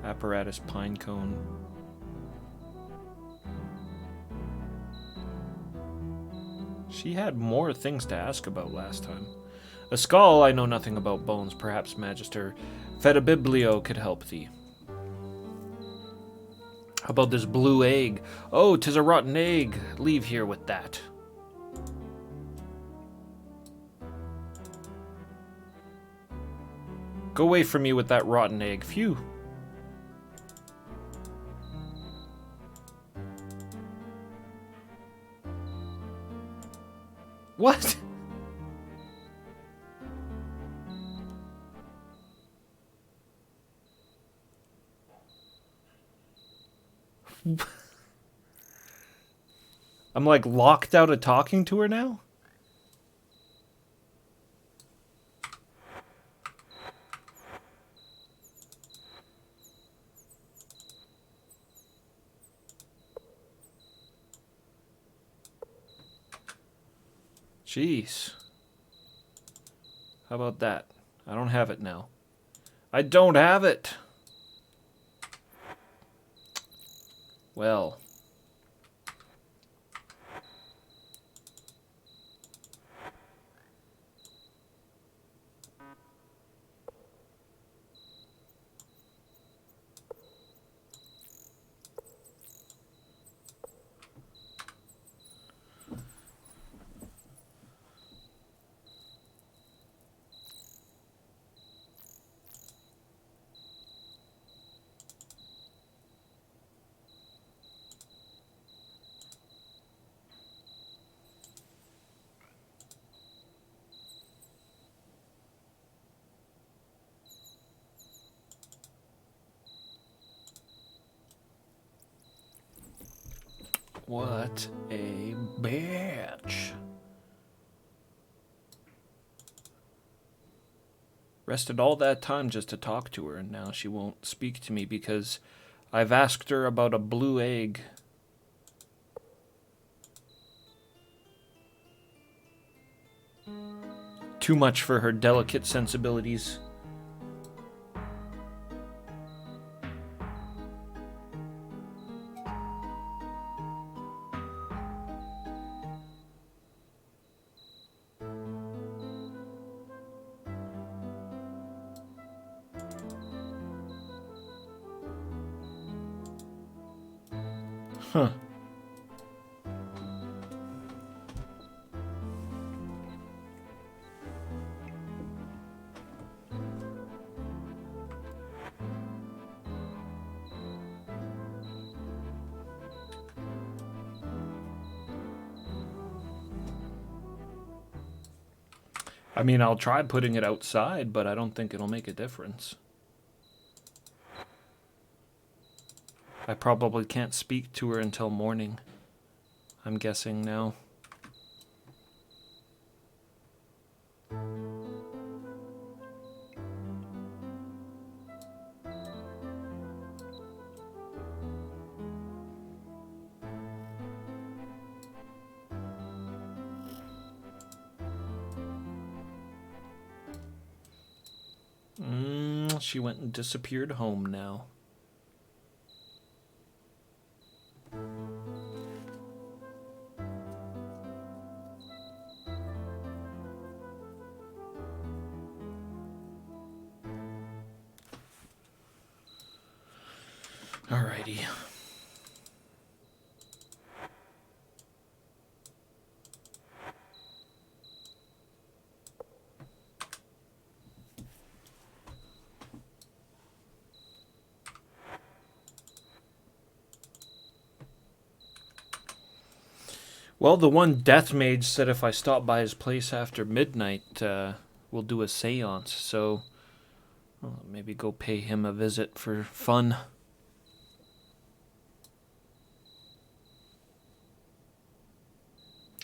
apparatus, pine cone. She had more things to ask about last time. A skull, I know nothing about bones. Perhaps Magister Fedibiblio could help thee. How about this blue egg? Oh, 'tis a rotten egg. Leave here with that. Go away from me with that rotten egg. Phew. What? I'm like locked out of talking to her now? Jeez. How about that? I don't have it now. I don't have it. Well. What a bitch. Rested all that time just to talk to her, and now she won't speak to me because I've asked her about a blue egg. Too much for her delicate sensibilities. Huh. I mean, I'll try putting it outside, but I don't think it'll make a difference. I probably can't speak to her until morning, I'm guessing now. She went and disappeared home now. Alrighty. Well, the one death mage said if I stop by his place after midnight, we'll do a seance, so well, maybe go pay him a visit for fun.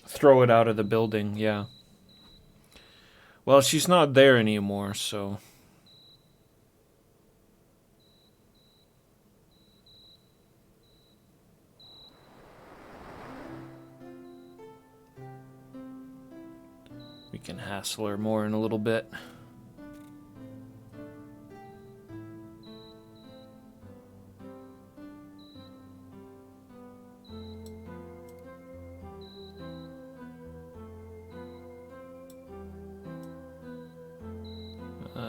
Throw it out of the building, yeah. Well, she's not there anymore, so... we can hassle her more in a little bit.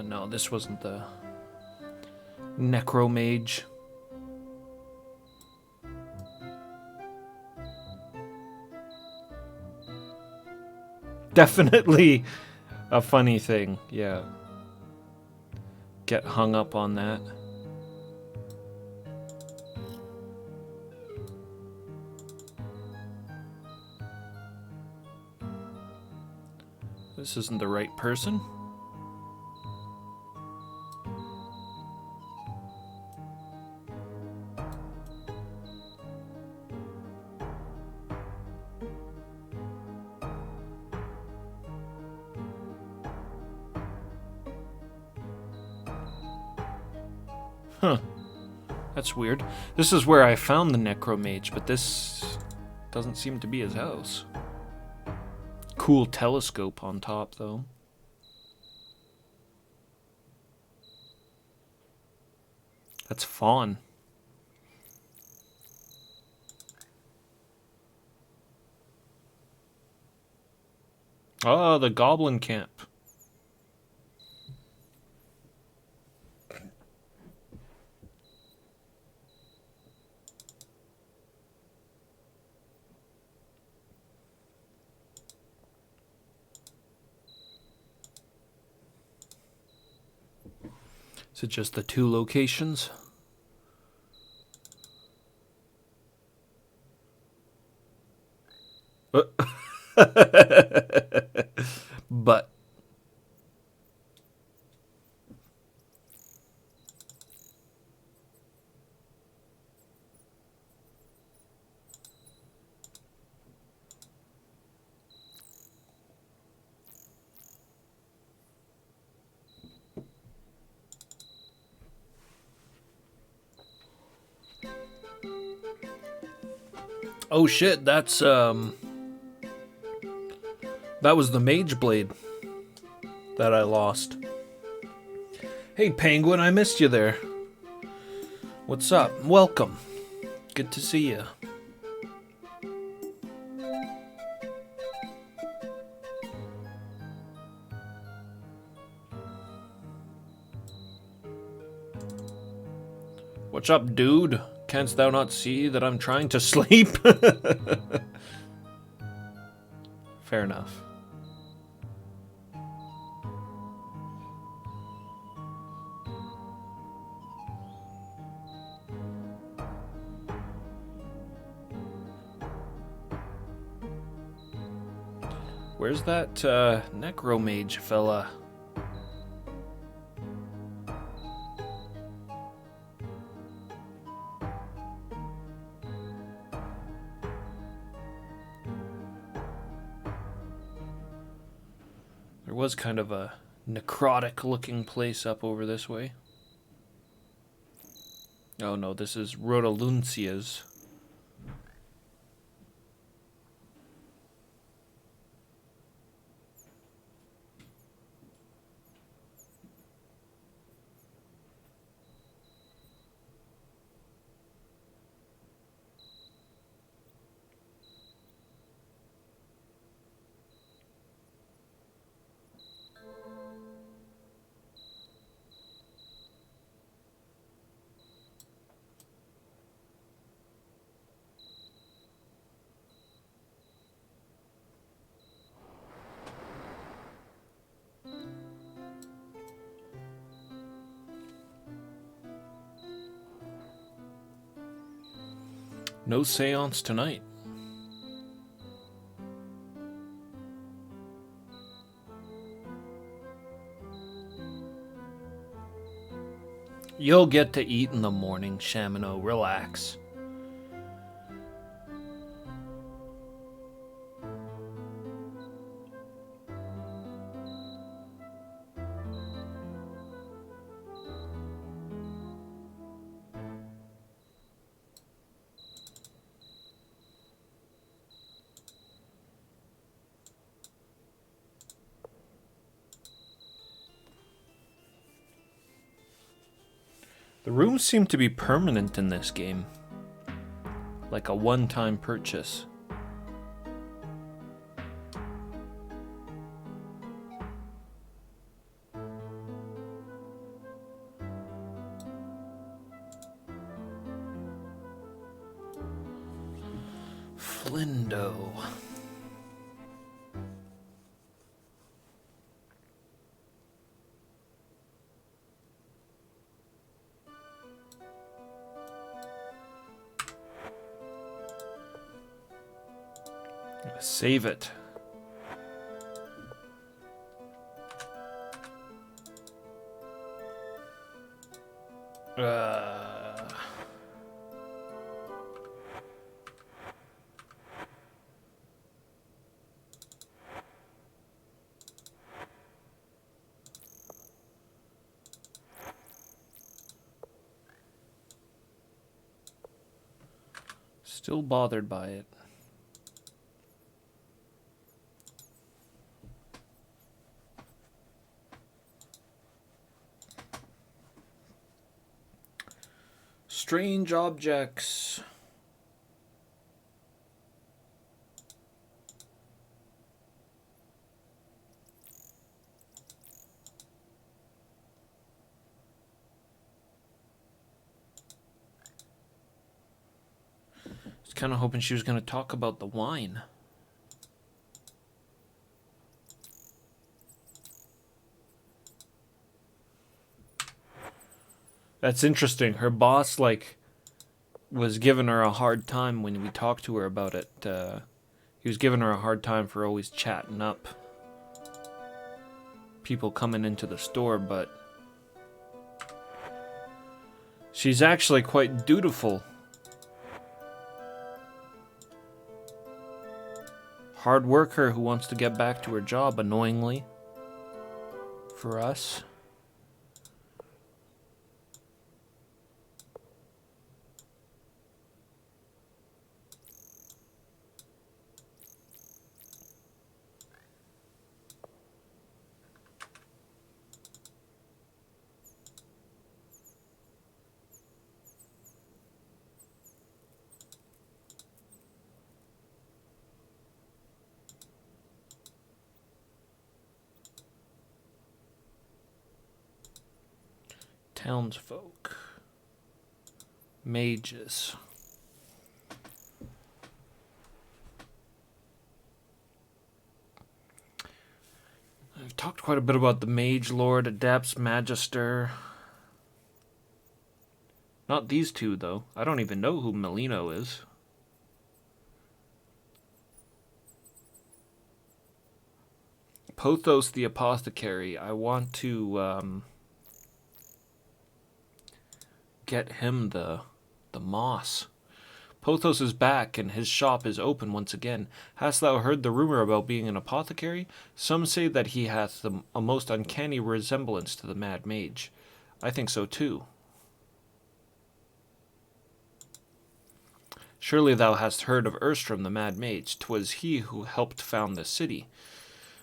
No, this wasn't the necromage. Definitely a funny thing, yeah. Get hung up on that. This isn't the right person. Huh. That's weird. This is where I found the necromage, but this doesn't seem to be his house. Cool telescope on top, though. That's fawn. Ah, the Goblin Camp. Is it just the 2 locations? But oh shit, that's that was the Mage Blade that I lost. Hey Penguin, I missed you there. What's up? Welcome. Good to see you. What's up, dude? Canst thou not see that I'm trying to sleep? Fair enough. Where's that necromage fella? There was kind of a necrotic looking place up over this way. Oh no, this is Rodaluncia's. No seance tonight. You'll get to eat in the morning, Shamino. Relax. The rooms seem to be permanent in this game. Like a one-time purchase. Flindo. Save it. Still bothered by it. Strange objects. Kind of hoping she was going to talk about the wine. That's interesting. Her boss, like, was giving her a hard time when we talked to her about it. He was giving her a hard time for always chatting up people coming into the store, but she's actually quite dutiful. Hard worker who wants to get back to her job, annoyingly. For us. Townsfolk. Mages. I've talked quite a bit about the Mage Lord, Adepts, Magister. Not these two, though. I don't even know who Melino is. Pothos the Apothecary. I want to get him the moss. Pothos is back, and his shop is open once again. Hast thou heard the rumor about being an apothecary? Some say that he hath a most uncanny resemblance to the Mad Mage. I think so too. Surely thou hast heard of Erstrom the Mad Mage. 'Twas he who helped found this city.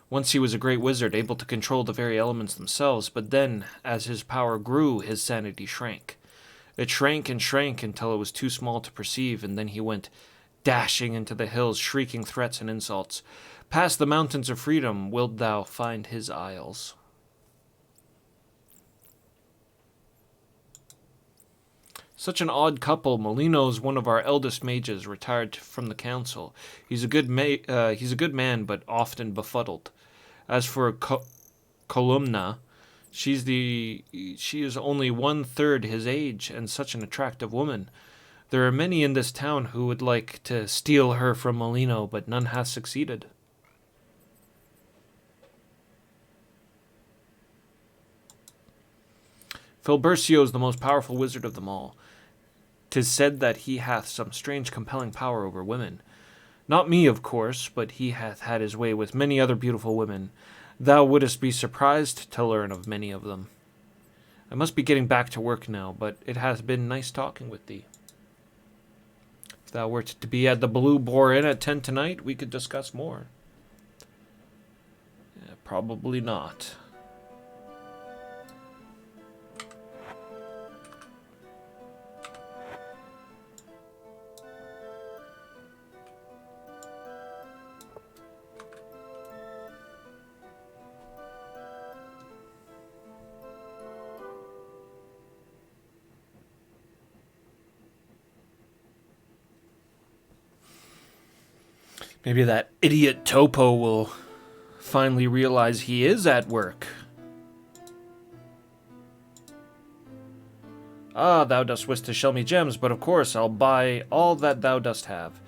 Once he was a great wizard, able to control the very elements themselves, but then, as his power grew, his sanity shrank. It shrank and shrank until it was too small to perceive, and then he went dashing into the hills, shrieking threats and insults. Past the mountains of freedom wilt thou find his isles. Such an odd couple. Molino's one of our eldest mages, retired from the council. He's a good man, but often befuddled. As for Columna, she is only 1/3 his age, and such an attractive woman. There are many in this town who would like to steal her from Molino, but none has succeeded. Filbercio is the most powerful wizard of them all. 'Tis said that he hath some strange compelling power over women. Not me, of course, but he hath had his way with many other beautiful women. Thou wouldst be surprised to learn of many of them. I must be getting back to work now, but it has been nice talking with thee. If thou wert to be at the Blue Boar Inn at 10 tonight, we could discuss more. Probably not. Maybe that idiot Topo will finally realize he is at work. Ah, thou dost wish to show me gems, but of course I'll buy all that thou dost have.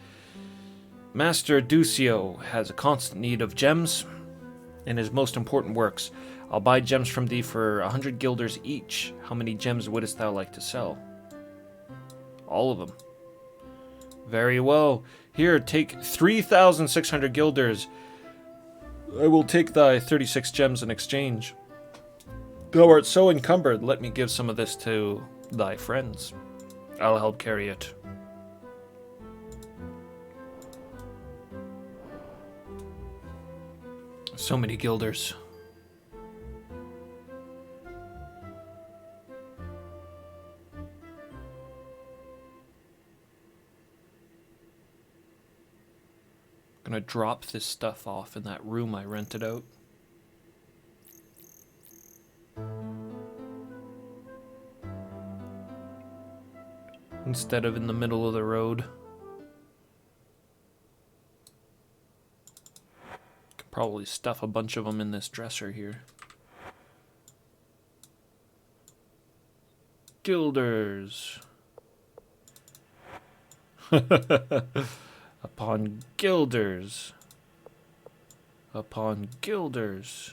Master Ducio has a constant need of gems in his most important works. I'll buy gems from thee for 100 guilders each. How many gems wouldst thou like to sell? All of them. Very well. Here, take 3,600 guilders. I will take thy 36 gems in exchange. Thou art so encumbered, let me give some of this to thy friends. I'll help carry it. So many guilders. Gonna drop this stuff off in that room I rented out. Instead of in the middle of the road. Probably stuff a bunch of them in this dresser here. Gilders. Upon gilders. Upon gilders.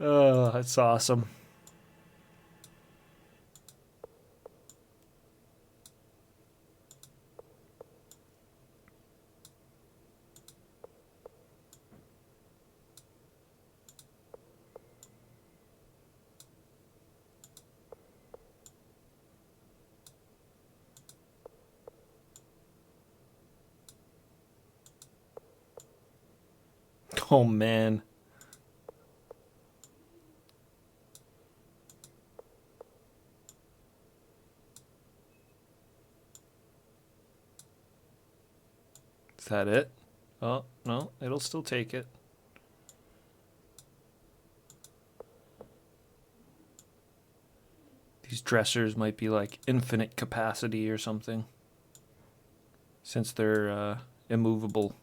Oh, that's awesome. Oh, man. Is that it? Oh, no, it'll still take it. These dressers might be like infinite capacity or something, since they're immovable.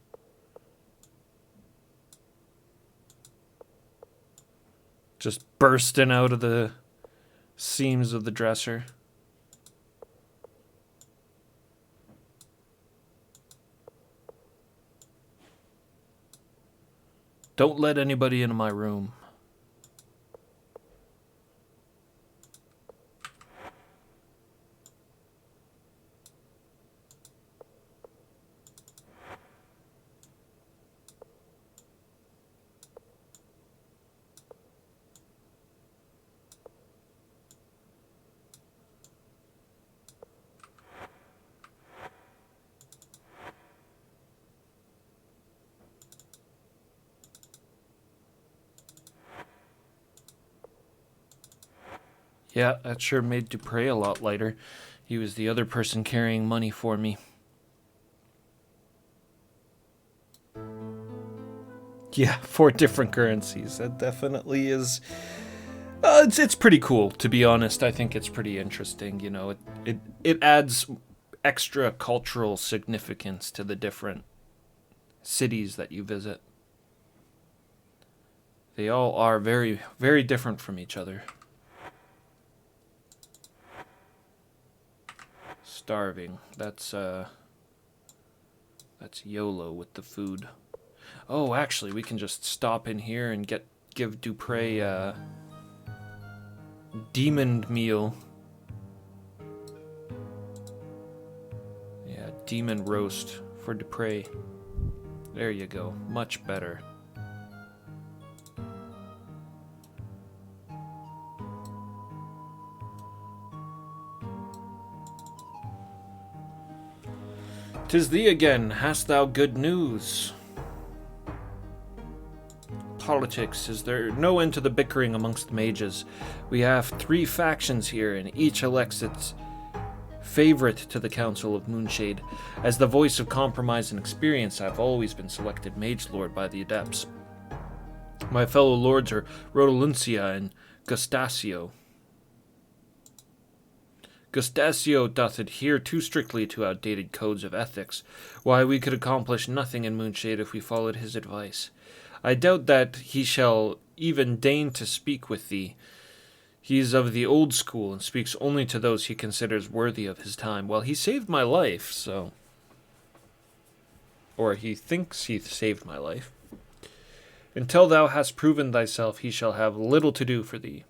Just bursting out of the seams of the dresser. Don't let anybody into my room. Yeah, that sure made Dupre a lot lighter. He was the other person carrying money for me. Yeah, 4 different currencies. That definitely is... it's pretty cool, to be honest. I think it's pretty interesting, you know. It adds extra cultural significance to the different cities that you visit. They all are very, very different from each other. Starving. That's YOLO with the food. Oh, actually, we can just stop in here and give Dupre a demon meal. Yeah, demon roast for Dupre. There you go. Much better. "'Tis thee again, hast thou good news?" Politics, is there no end to the bickering amongst the mages? We have 3 factions here, and each elects its favorite to the Council of Moonshade. As the voice of compromise and experience, I've always been selected Mage Lord by the Adepts. My fellow lords are Rodolencia and Gustasio. Gustasio doth adhere too strictly to outdated codes of ethics. Why, we could accomplish nothing in Moonshade if we followed his advice. I doubt that he shall even deign to speak with thee. He is of the old school and speaks only to those he considers worthy of his time. Well, he saved my life, so... Or he thinks he saved my life. Until thou hast proven thyself, he shall have little to do for thee.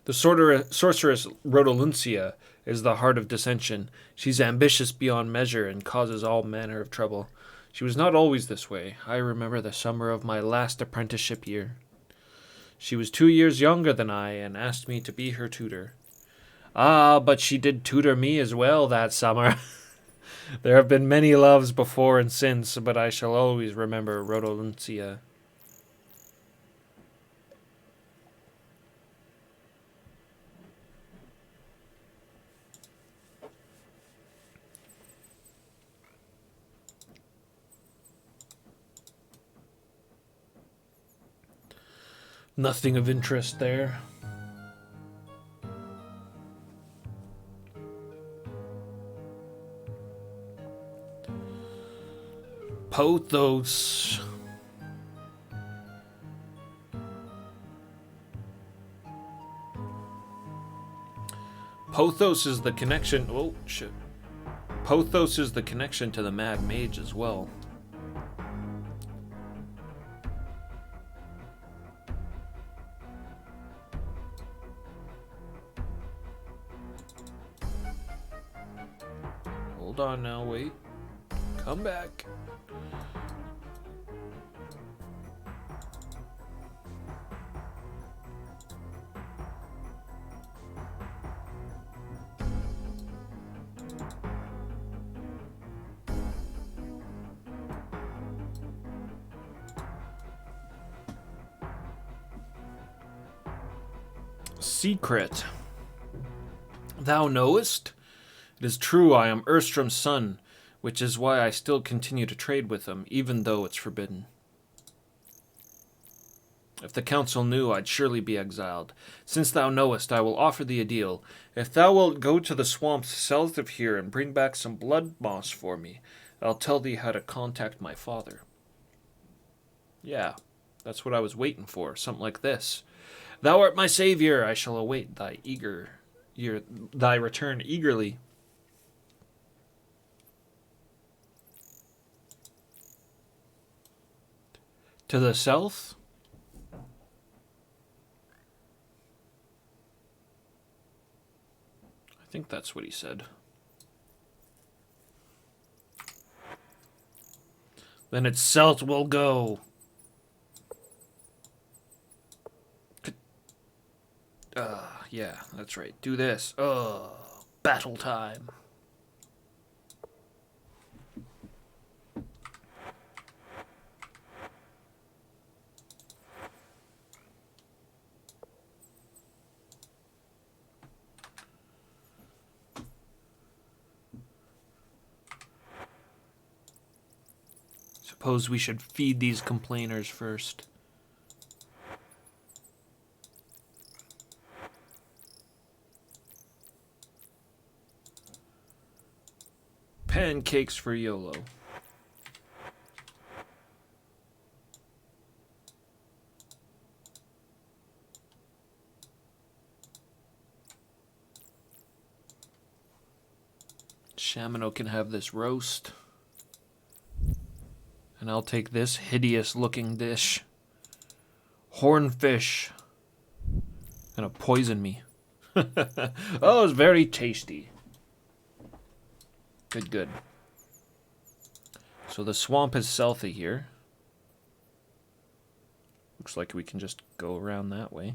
The sorceress Rodolencia is the heart of dissension. She's ambitious beyond measure and causes all manner of trouble. She was not always this way. I remember the summer of my last apprenticeship year. She was 2 years younger than I and asked me to be her tutor. Ah, but she did tutor me as well that summer. There have been many loves before and since, but I shall always remember Rodolencia. Nothing of interest there. Pothos. Pothos is the connection. Oh, shit. Pothos is the connection to the Mad Mage as well. Hold on now, wait. Come back. Secret. Thou knowest? It is true I am Erstrom's son, which is why I still continue to trade with him, even though it's forbidden. If the council knew, I'd surely be exiled. Since thou knowest, I will offer thee a deal. If thou wilt go to the swamps south of here and bring back some blood moss for me, I'll tell thee how to contact my father. Yeah, that's what I was waiting for, something like this. Thou art my savior, I shall await thy return eagerly. To the south? I think that's what he said. Then it's south we'll go. Yeah, that's right. Do this. Battle time. Suppose we should feed these complainers first. Pancakes for YOLO. Shamino can have this roast. And I'll take this hideous looking dish. Hornfish. Gonna poison me. Oh, it's very tasty. Good, good. So the swamp is south of here. Looks like we can just go around that way.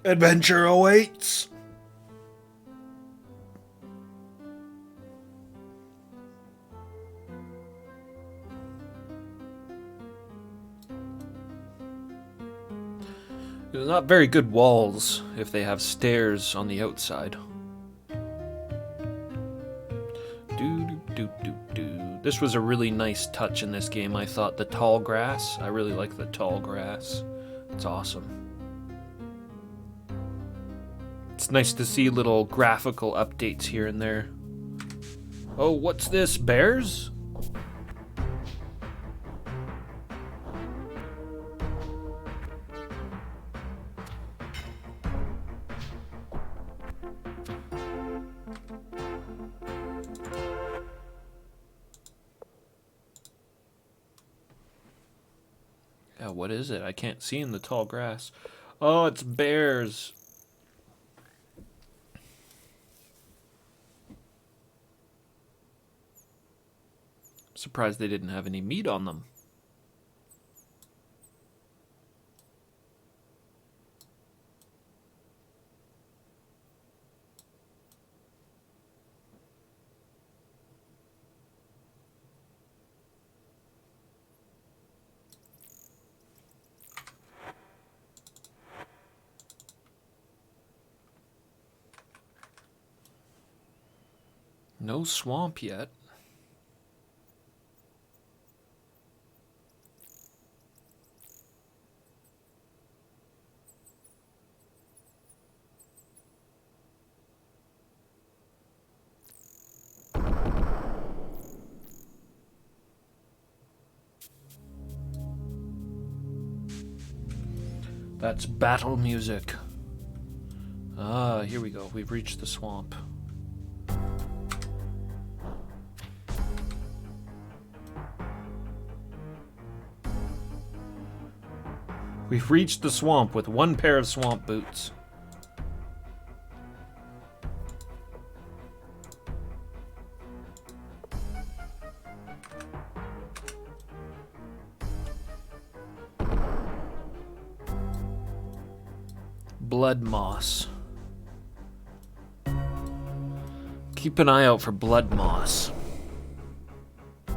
Adventure awaits! They're not very good walls if they have stairs on the outside. This was a really nice touch in this game, I thought. The tall grass. I really like the tall grass. It's awesome. It's nice to see little graphical updates here and there. Oh, what's this? Bears? Yeah, what is it? I can't see in the tall grass. Oh, it's bears. Surprised they didn't have any meat on them. No swamp yet. That's battle music. Ah, here we go. We've reached the swamp. We've reached the swamp with one pair of swamp boots. Blood moss. Keep an eye out for blood moss. I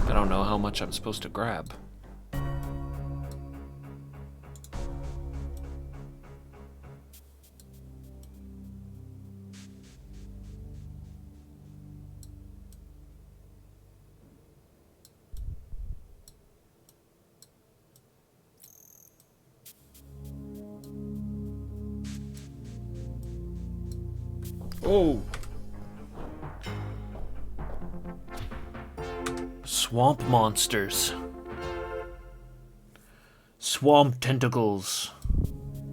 don't know how much I'm supposed to grab. Oh! Swamp monsters. Swamp tentacles.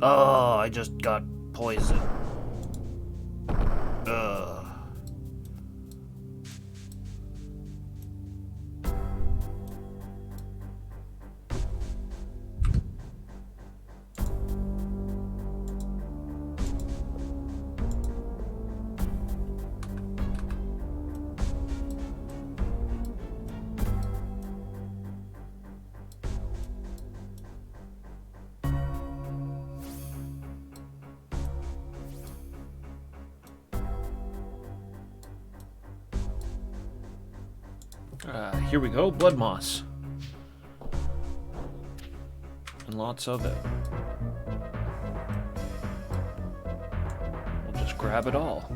Oh, I just got poisoned. Ugh. Here we go, blood moss. And lots of it. We'll just grab it all.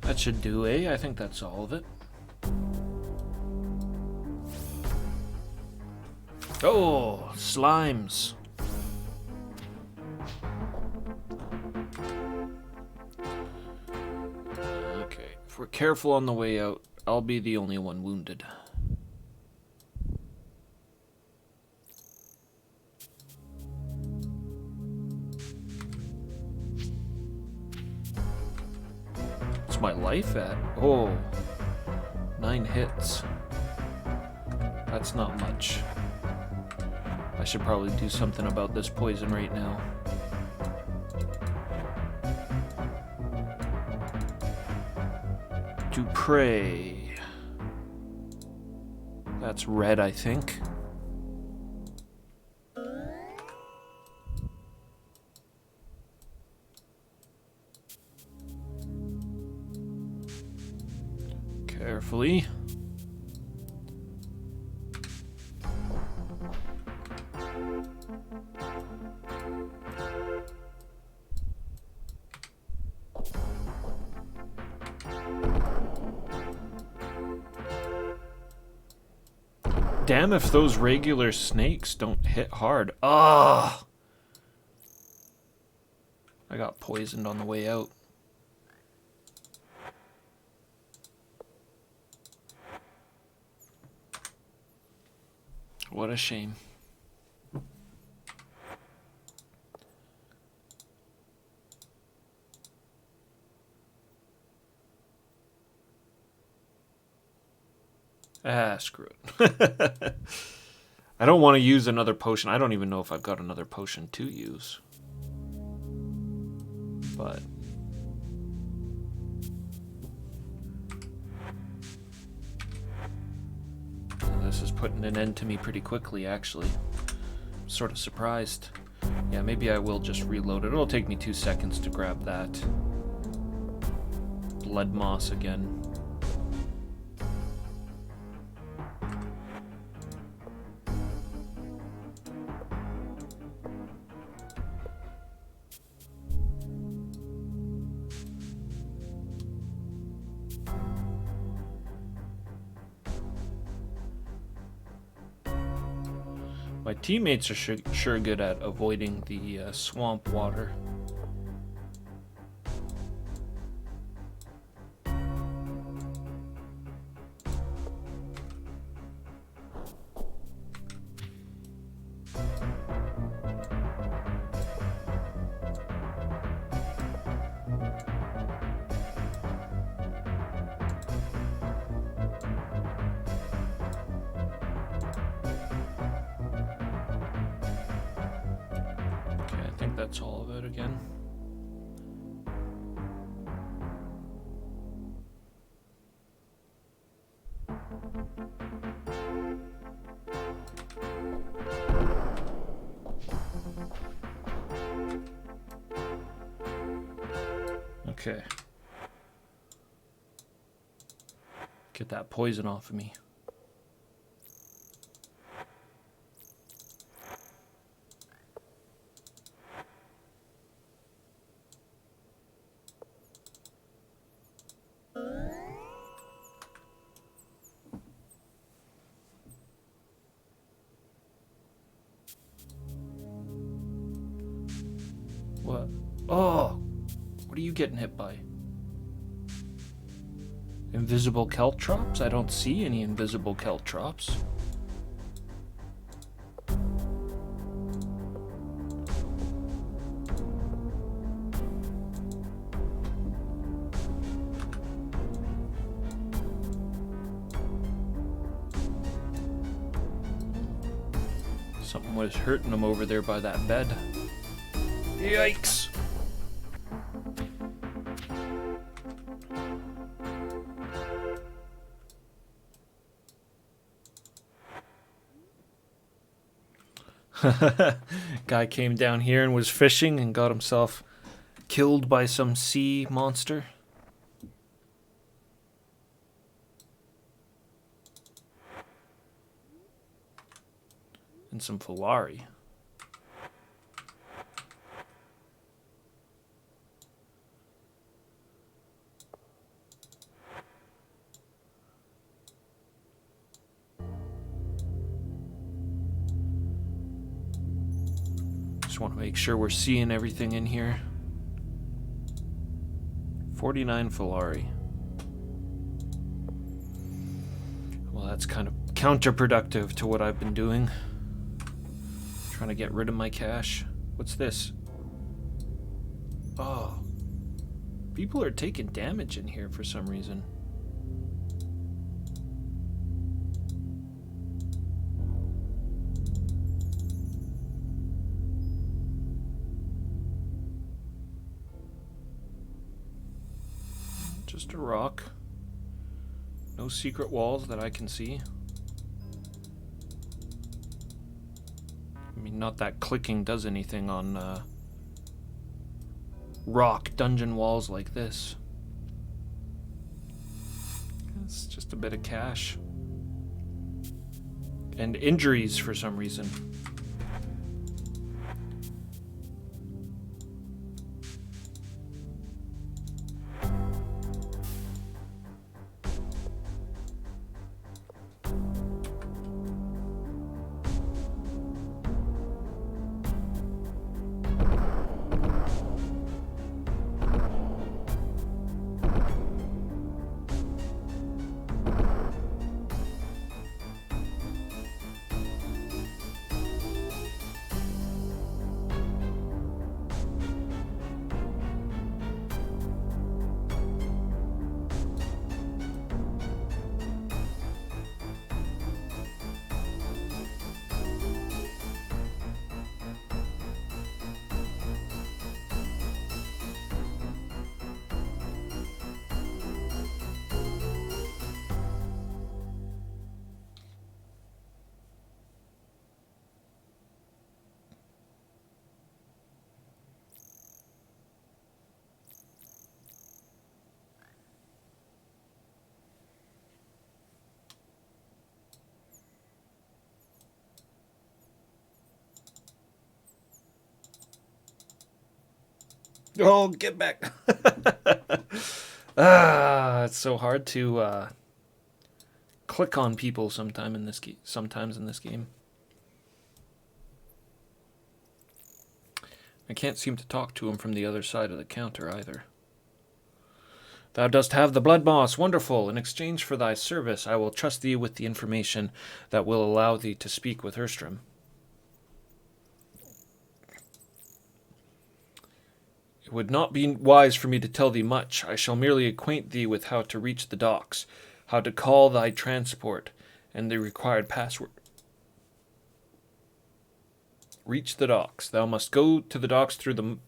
That should do, eh? I think that's all of it. Oh, slimes. Okay, if we're careful on the way out, I'll be the only one wounded. My life at? Oh, 9 hits. That's not much. I should probably do something about this poison right now. To pray. That's red, I think. Carefully. Damn if those regular snakes don't hit hard. Ah! I got poisoned on the way out. What a shame. Ah, screw it. I don't want to use another potion. I don't even know if I've got another potion to use. But this is putting an end to me pretty quickly, actually. I'm sort of surprised. Yeah, maybe I will just reload it. It'll take me 2 seconds to grab that blood moss again. My teammates are sure good at avoiding the swamp water. That's all of it again. Okay. Get that poison off of me. What? Oh! What are you getting hit by? Invisible caltrops? I don't see any invisible caltrops. Something was hurting them over there by that bed. Yikes! Guy came down here and was fishing and got himself killed by some sea monster. And some Filari. Just want to make sure we're seeing everything in here. 49 Filari. Well, that's kind of counterproductive to what I've been doing. Trying to get rid of my cash. What's this? Oh. People are taking damage in here for some reason. Just a rock. No secret walls that I can see. I mean, not that clicking does anything on rock dungeon walls like this. It's just a bit of cash. And injuries for some reason. Oh, get back. It's so hard to click on people sometimes in this game. I can't seem to talk to him from the other side of the counter either. Thou dost have the blood moss, wonderful. In exchange for thy service, I will trust thee with the information that will allow thee to speak with Erstrom. It would not be wise for me to tell thee much. I shall merely acquaint thee with how to reach the docks, how to call thy transport, and the required password. Reach the docks. Thou must go to the docks through the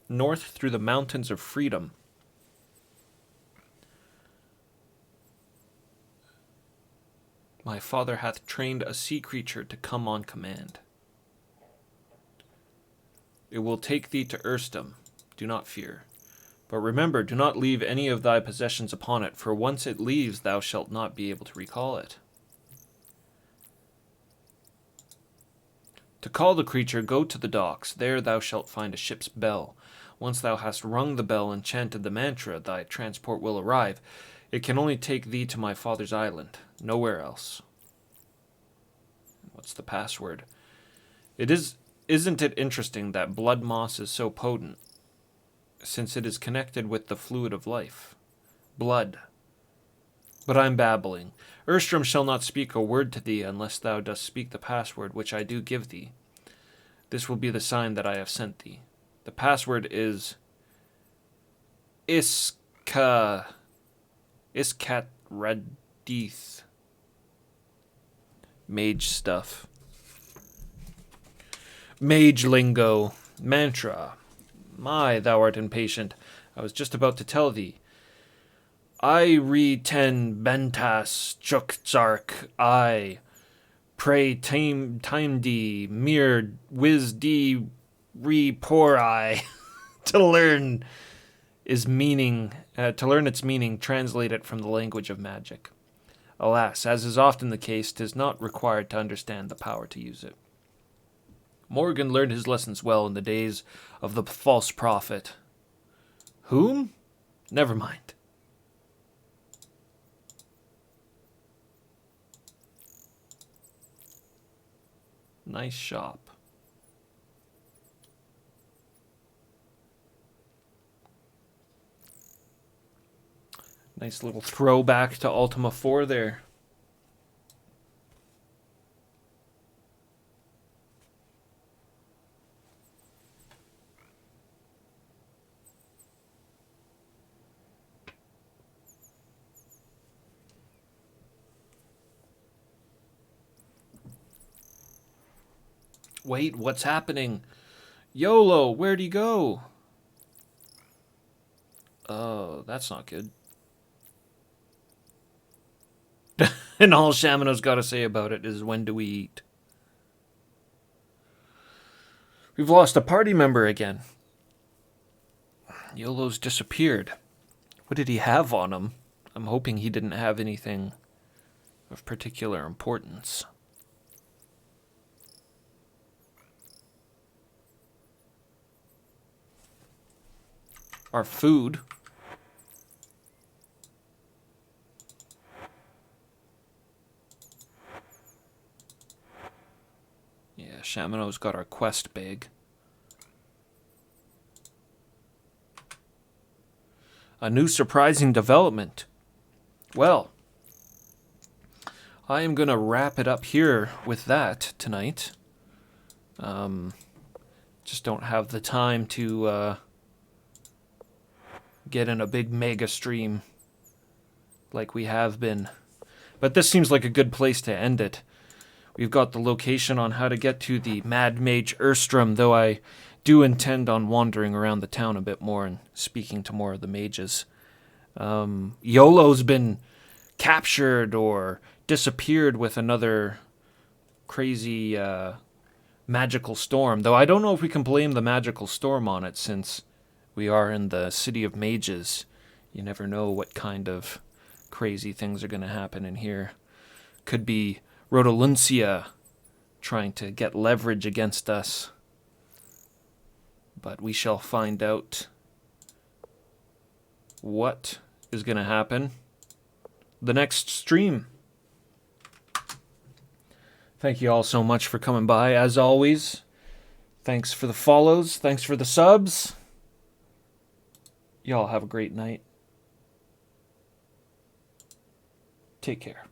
north through the mountains of freedom. My father hath trained a sea creature to come on command. It will take thee to Erstom. Do not fear. But remember, do not leave any of thy possessions upon it, for once it leaves, thou shalt not be able to recall it. To call the creature, go to the docks. There thou shalt find a ship's bell. Once thou hast rung the bell and chanted the mantra, thy transport will arrive. It can only take thee to my father's island, nowhere else. What's the password? Isn't it interesting that blood moss is so potent, since it is connected with the fluid of life? Blood. But I'm babbling. Erstrom shall not speak a word to thee unless thou dost speak the password which I do give thee. This will be the sign that I have sent thee. The password is Iskat Radith. Mage stuff. Mage lingo. Mantra. My, thou art impatient. I was just about to tell thee. I re ten bentas chukzark I. Pray time di mir wiz di re por I. To learn its meaning, translate it from the language of magic. Alas, as is often the case, 'tis not required to understand the power to use it. Morgan learned his lessons well in the days of the false prophet. Whom? Never mind. Nice shop. Nice little throwback to Ultima 4 there. Wait, what's happening? YOLO, where'd he go? Oh, that's not good. And all Shamano's got to say about it is, when do we eat? We've lost a party member again. YOLO's disappeared. What did he have on him? I'm hoping he didn't have anything of particular importance. Our food. Yeah, Shamano's got our quest bag. A new surprising development. Well, I am going to wrap it up here with that tonight. Just don't have the time to get in a big mega stream like we have been. But this seems like a good place to end it. We've got the location on how to get to the Mad Mage Erstrom, though I do intend on wandering around the town a bit more and speaking to more of the mages. YOLO's been captured or disappeared with another crazy magical storm, though I don't know if we can blame the magical storm on it, since we are in the City of Mages. You never know what kind of crazy things are going to happen in here. Could be Rodoluncia trying to get leverage against us. But we shall find out what is going to happen the next stream. Thank you all so much for coming by, as always. Thanks for the follows. Thanks for the subs. Y'all have a great night. Take care.